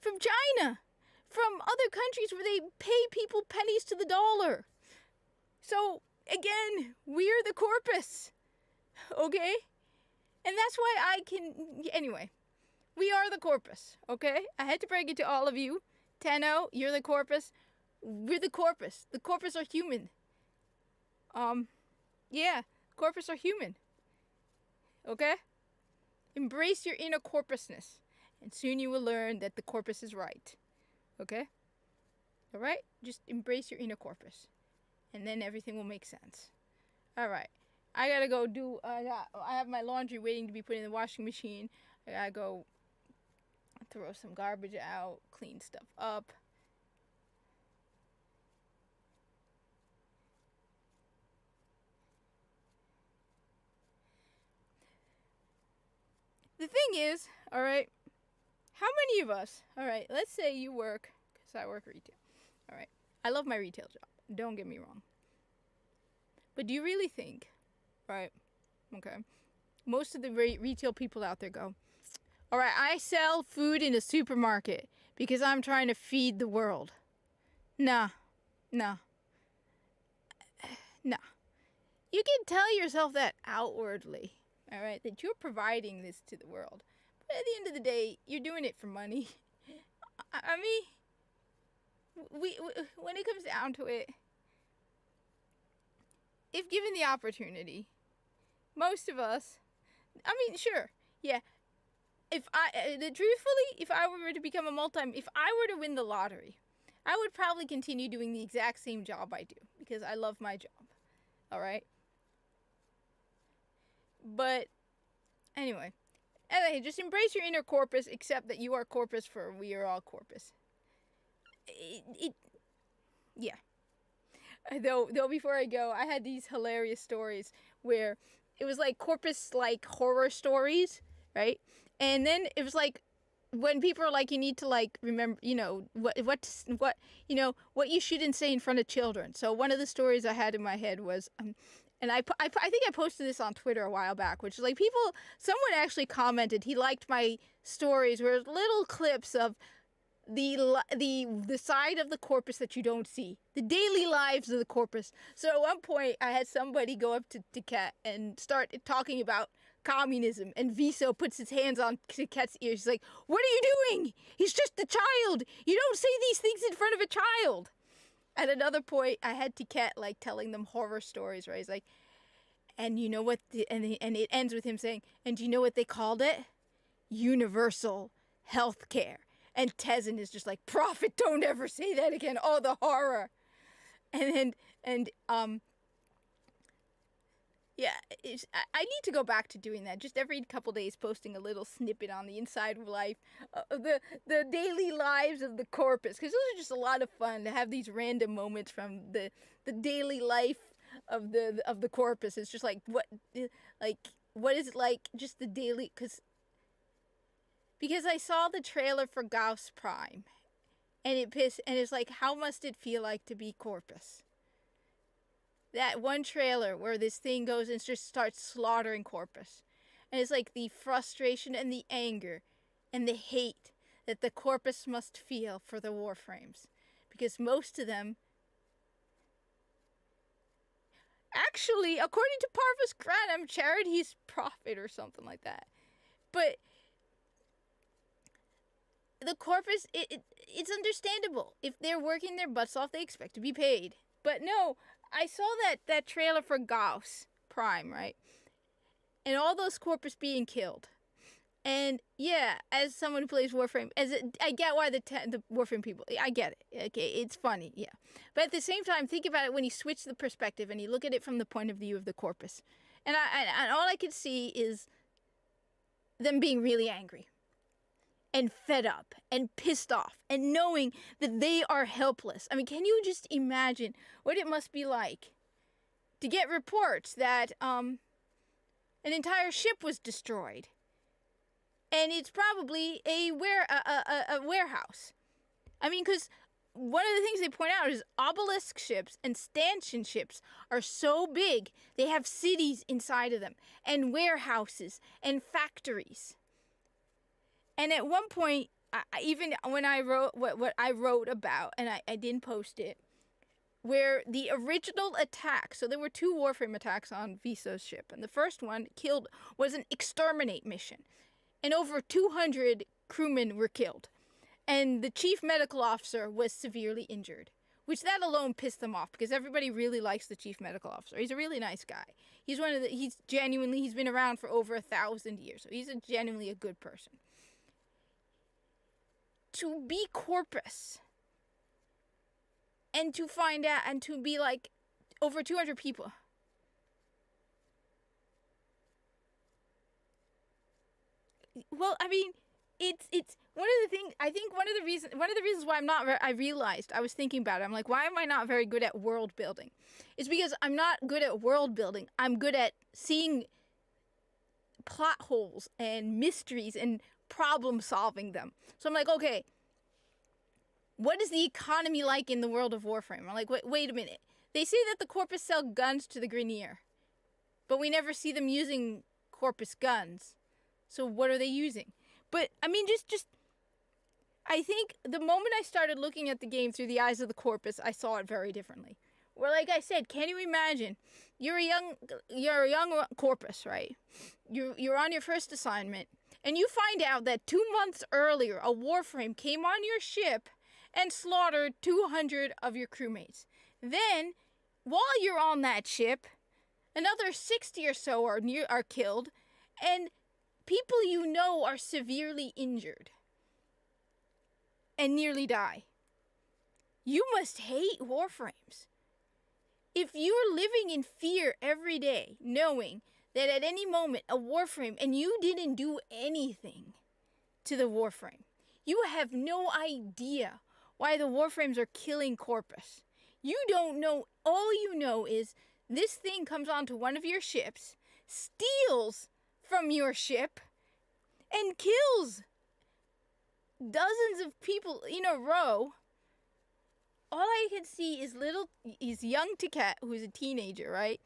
From China. From other countries where they pay people pennies to the dollar. So, again, we're the corpus, okay? And that's why anyway, we are the corpus, okay? I had to break it to all of you. Tenno, you're the corpus. We're the corpus. The corpus are human. Corpus are human, okay? Embrace your inner corpusness, and soon you will learn that the corpus is right, okay? All right? Just embrace your inner corpus. And then everything will make sense. All right. I gotta go I have my laundry waiting to be put in the washing machine. I gotta go throw some garbage out, clean stuff up. The thing is, all right, how many of us, all right, let's say you work, because I work retail. All right. I love my retail job. Don't get me wrong. But do you really think, right, okay, most of the retail people out there go, all right, I sell food in a supermarket because I'm trying to feed the world. Nah. You can tell yourself that outwardly, all right, that you're providing this to the world. But at the end of the day, you're doing it for money. I mean, when it comes down to it, if given the opportunity, most of us, sure, yeah. If I were to become if I were to win the lottery, I would probably continue doing the exact same job I do because I love my job. All right. But anyway, just embrace your inner corpus, accept that you are corpus, for we are all corpus. Yeah. Though before I go, I had these hilarious stories where it was like corpus, like horror stories, right? And then it was like when people are like, you need to like remember, what you shouldn't say in front of children. So one of the stories I had in my head was, and I think I posted this on Twitter a while back, which is like someone actually commented he liked my stories where little clips of the side of the corpus that you don't see, the daily lives of the corpus. So at one point I had somebody go up to Kat and start talking about communism, and Viso puts his hands on Kat's ears. He's like, what are you doing? He's just a child. You don't say these things in front of a child. At another point I had Kat like telling them horror stories, right? He's like, and you know what and it ends with him saying, and do you know what they called it? Universal health care. And Tezen is just like, Prophet, don't ever say that again. Oh, the horror. I need to go back to doing that. Just every couple days posting a little snippet on the inside of life, the daily lives of the corpus. Because those are just a lot of fun to have these random moments from the daily life of the corpus. It's just like, what is it like, just the daily, because because I saw the trailer for Gauss Prime, and it's like, how must it feel like to be Corpus? That one trailer where this thing goes and just starts slaughtering Corpus. And it's like the frustration and the anger and the hate that the Corpus must feel for the Warframes. Because most of them, actually, according to Parvus Granum, charity's profit or something like that. But the Corpus, it's understandable. If they're working their butts off, they expect to be paid. But no, I saw that trailer for Gauss Prime, right? And all those Corpus being killed. And yeah, as someone who plays Warframe, I get why the Warframe people, I get it. Okay, it's funny, yeah. But at the same time, think about it when you switch the perspective and you look at it from the point of view of the Corpus. And all I could see is them being really angry and fed up and pissed off and knowing that they are helpless. I mean, can you just imagine what it must be like to get reports that an entire ship was destroyed? And it's probably a warehouse. I mean, because one of the things they point out is obelisk ships and stanchion ships are so big, they have cities inside of them, and warehouses, and factories. And at one point, even when I wrote what I wrote about, and I didn't post it, where the original attack, so there were 2 Warframe attacks on Viso's ship, and the first one was an exterminate mission. And over 200 crewmen were killed. And the chief medical officer was severely injured, which that alone pissed them off because everybody really likes the chief medical officer. He's a really nice guy. He's been around for over 1,000 years. So he's genuinely a good person. To be Corpus and to find out and to be like over 200 people. Well, I mean, it's one of the things. I think one of the reasons why I realized, I was thinking about it. I'm like, why am I not very good at world building? It's because I'm not good at world building. I'm good at seeing plot holes and mysteries and problem solving them. So I'm like, okay, what is the economy like in the world of Warframe? I'm like, wait a minute. They say that the Corpus sell guns to the Grineer, but we never see them using Corpus guns. So what are they using? But, I mean, just I think the moment I started looking at the game through the eyes of the Corpus, I saw it very differently. Where, like I said, can you imagine? You're a young Corpus, right? You're on your first assignment, and you find out that 2 months earlier, a Warframe came on your ship and slaughtered 200 of your crewmates. Then, while you're on that ship, another 60 or so are killed, and people you know are severely injured and nearly die. You must hate Warframes. If you're living in fear every day, knowing that at any moment a Warframe, and you didn't do anything to the Warframe, you have no idea why the Warframes are killing Corpus. You don't know. All you know is this thing comes onto one of your ships, steals from your ship, and kills dozens of people in a row. All I can see is young Tiket, who's a teenager, right,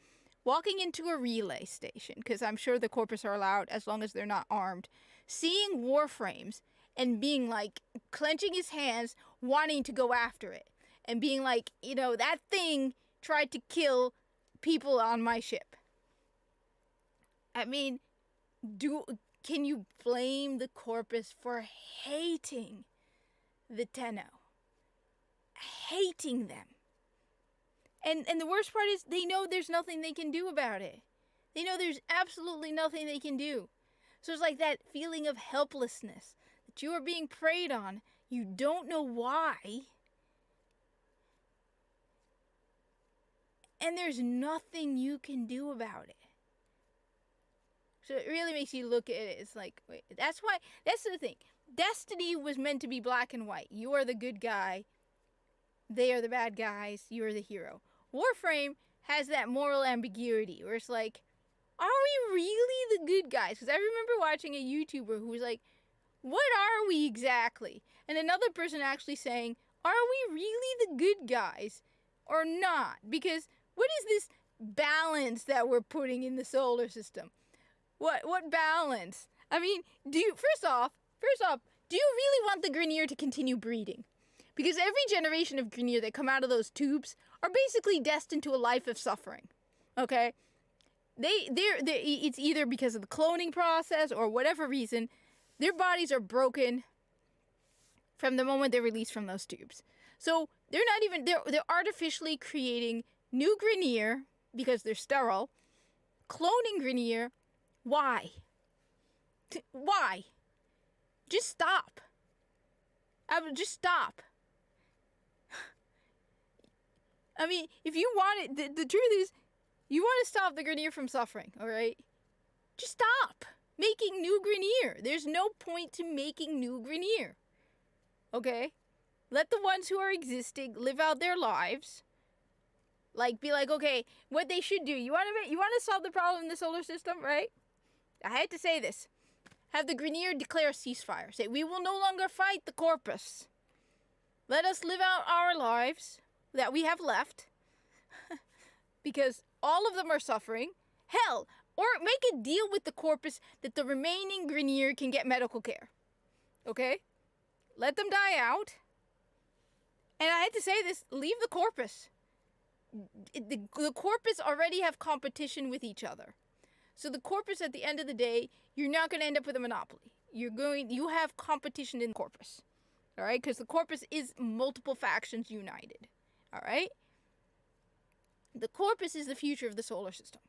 walking into a relay station, because I'm sure the Corpus are allowed as long as they're not armed, seeing Warframes and being like, clenching his hands, wanting to go after it, and being like, that thing tried to kill people on my ship. I mean, can you blame the Corpus for hating the Tenno? Hating them. And the worst part is they know there's nothing they can do about it. They know there's absolutely nothing they can do. So it's like that feeling of helplessness, that you are being preyed on. You don't know why. And there's nothing you can do about it. So it really makes you look at it. It's like, wait, that's the thing. Destiny was meant to be black and white. You are the good guy. They are the bad guys. You are the hero. Warframe has that moral ambiguity where it's like, are we really the good guys? Because I remember watching a YouTuber who was like, what are we exactly? And another person actually saying, are we really the good guys or not? Because what is this balance that we're putting in the solar system? What balance? I mean, first off, do you really want the Grineer to continue breeding? Because every generation of Grineer that come out of those tubes are basically destined to a life of suffering. Okay? It's either because of the cloning process or whatever reason, their bodies are broken from the moment they're released from those tubes. So they're artificially creating new Grineer because they're sterile, cloning Grineer. Why? Why? Just stop. Just stop. I mean, if you want it, the truth is, you want to stop the Grineer from suffering, alright? Just stop making new Grineer. There's no point to making new Grineer. Okay? Let the ones who are existing live out their lives. Like, be like, okay, what they should do. You want to solve the problem in the solar system, right? I had to say this. Have the Grineer declare a ceasefire. Say, we will no longer fight the Corpus. Let us live out our lives that we have left. Because all of them are suffering. Hell, or make a deal with the Corpus that the remaining Grineer can get medical care. Okay? Let them die out. And I had to say this, leave the Corpus. The Corpus already have competition with each other. So the Corpus, at the end of the day, you're not going to end up with a monopoly. You have competition in the Corpus. Alright? Because the Corpus is multiple factions united. Alright? The Corpus is the future of the solar system.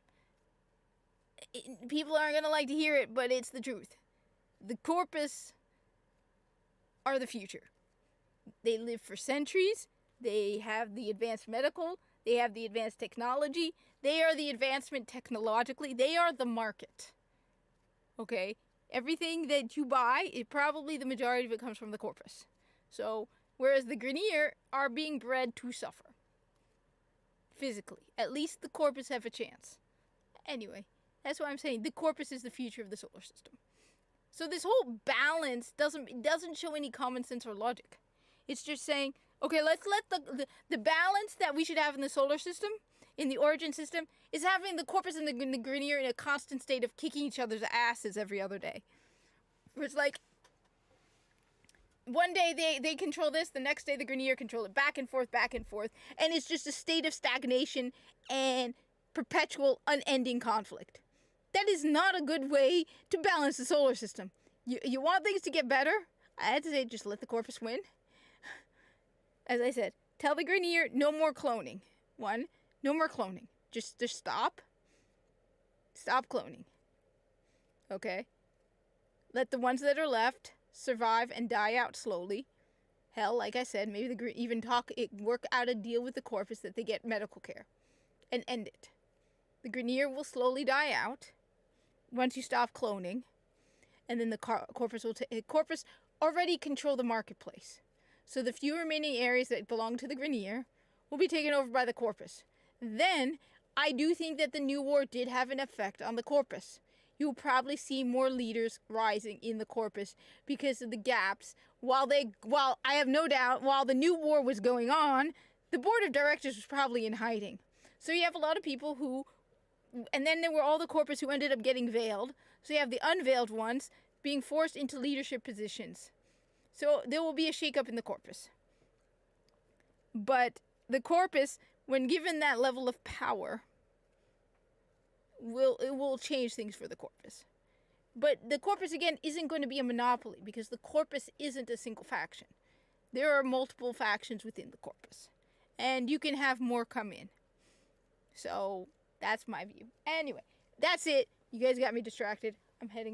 People aren't going to like to hear it, but it's the truth. The Corpus are the future. They live for centuries. They have the advanced medical. They have the advanced technology. They are the advancement technologically. They are the market. Okay? Everything that you buy, probably the majority of it comes from the Corpus. So, whereas the Grineer are being bred to suffer. Physically. At least the Corpus have a chance. Anyway, that's why I'm saying the Corpus is the future of the solar system. So this whole balance doesn't show any common sense or logic. It's just saying, okay, let's let the balance that we should have in the solar system, in the origin system, is having the Corpus and the Grineer in a constant state of kicking each other's asses every other day. Where it's like, one day they control this, the next day the Grineer control it, back and forth, and it's just a state of stagnation and perpetual, unending conflict. That is not a good way to balance the solar system. You want things to get better? I had to say, just let the Corpus win. As I said, tell the Grineer, no more cloning. No more cloning. Just stop. Stop cloning. Okay? Let the ones that are left survive and die out slowly. Hell, like I said, maybe work out a deal with the Corpus that they get medical care. And end it. The Grineer will slowly die out once you stop cloning. And then the Corpus will Corpus already control the marketplace. So the few remaining areas that belong to the Grineer will be taken over by the Corpus. Then, I do think that the New War did have an effect on the Corpus. You'll probably see more leaders rising in the Corpus because of the gaps. While I have no doubt, while the New War was going on, the board of directors was probably in hiding. So you have a lot of people who, and then there were all the Corpus who ended up getting veiled. So you have the unveiled ones being forced into leadership positions. So there will be a shakeup in the Corpus. But the Corpus, when given that level of power, will change things for the Corpus. But the Corpus, again, isn't going to be a monopoly because the Corpus isn't a single faction. There are multiple factions within the Corpus. And you can have more come in. So, that's my view. Anyway, that's it. You guys got me distracted. I'm heading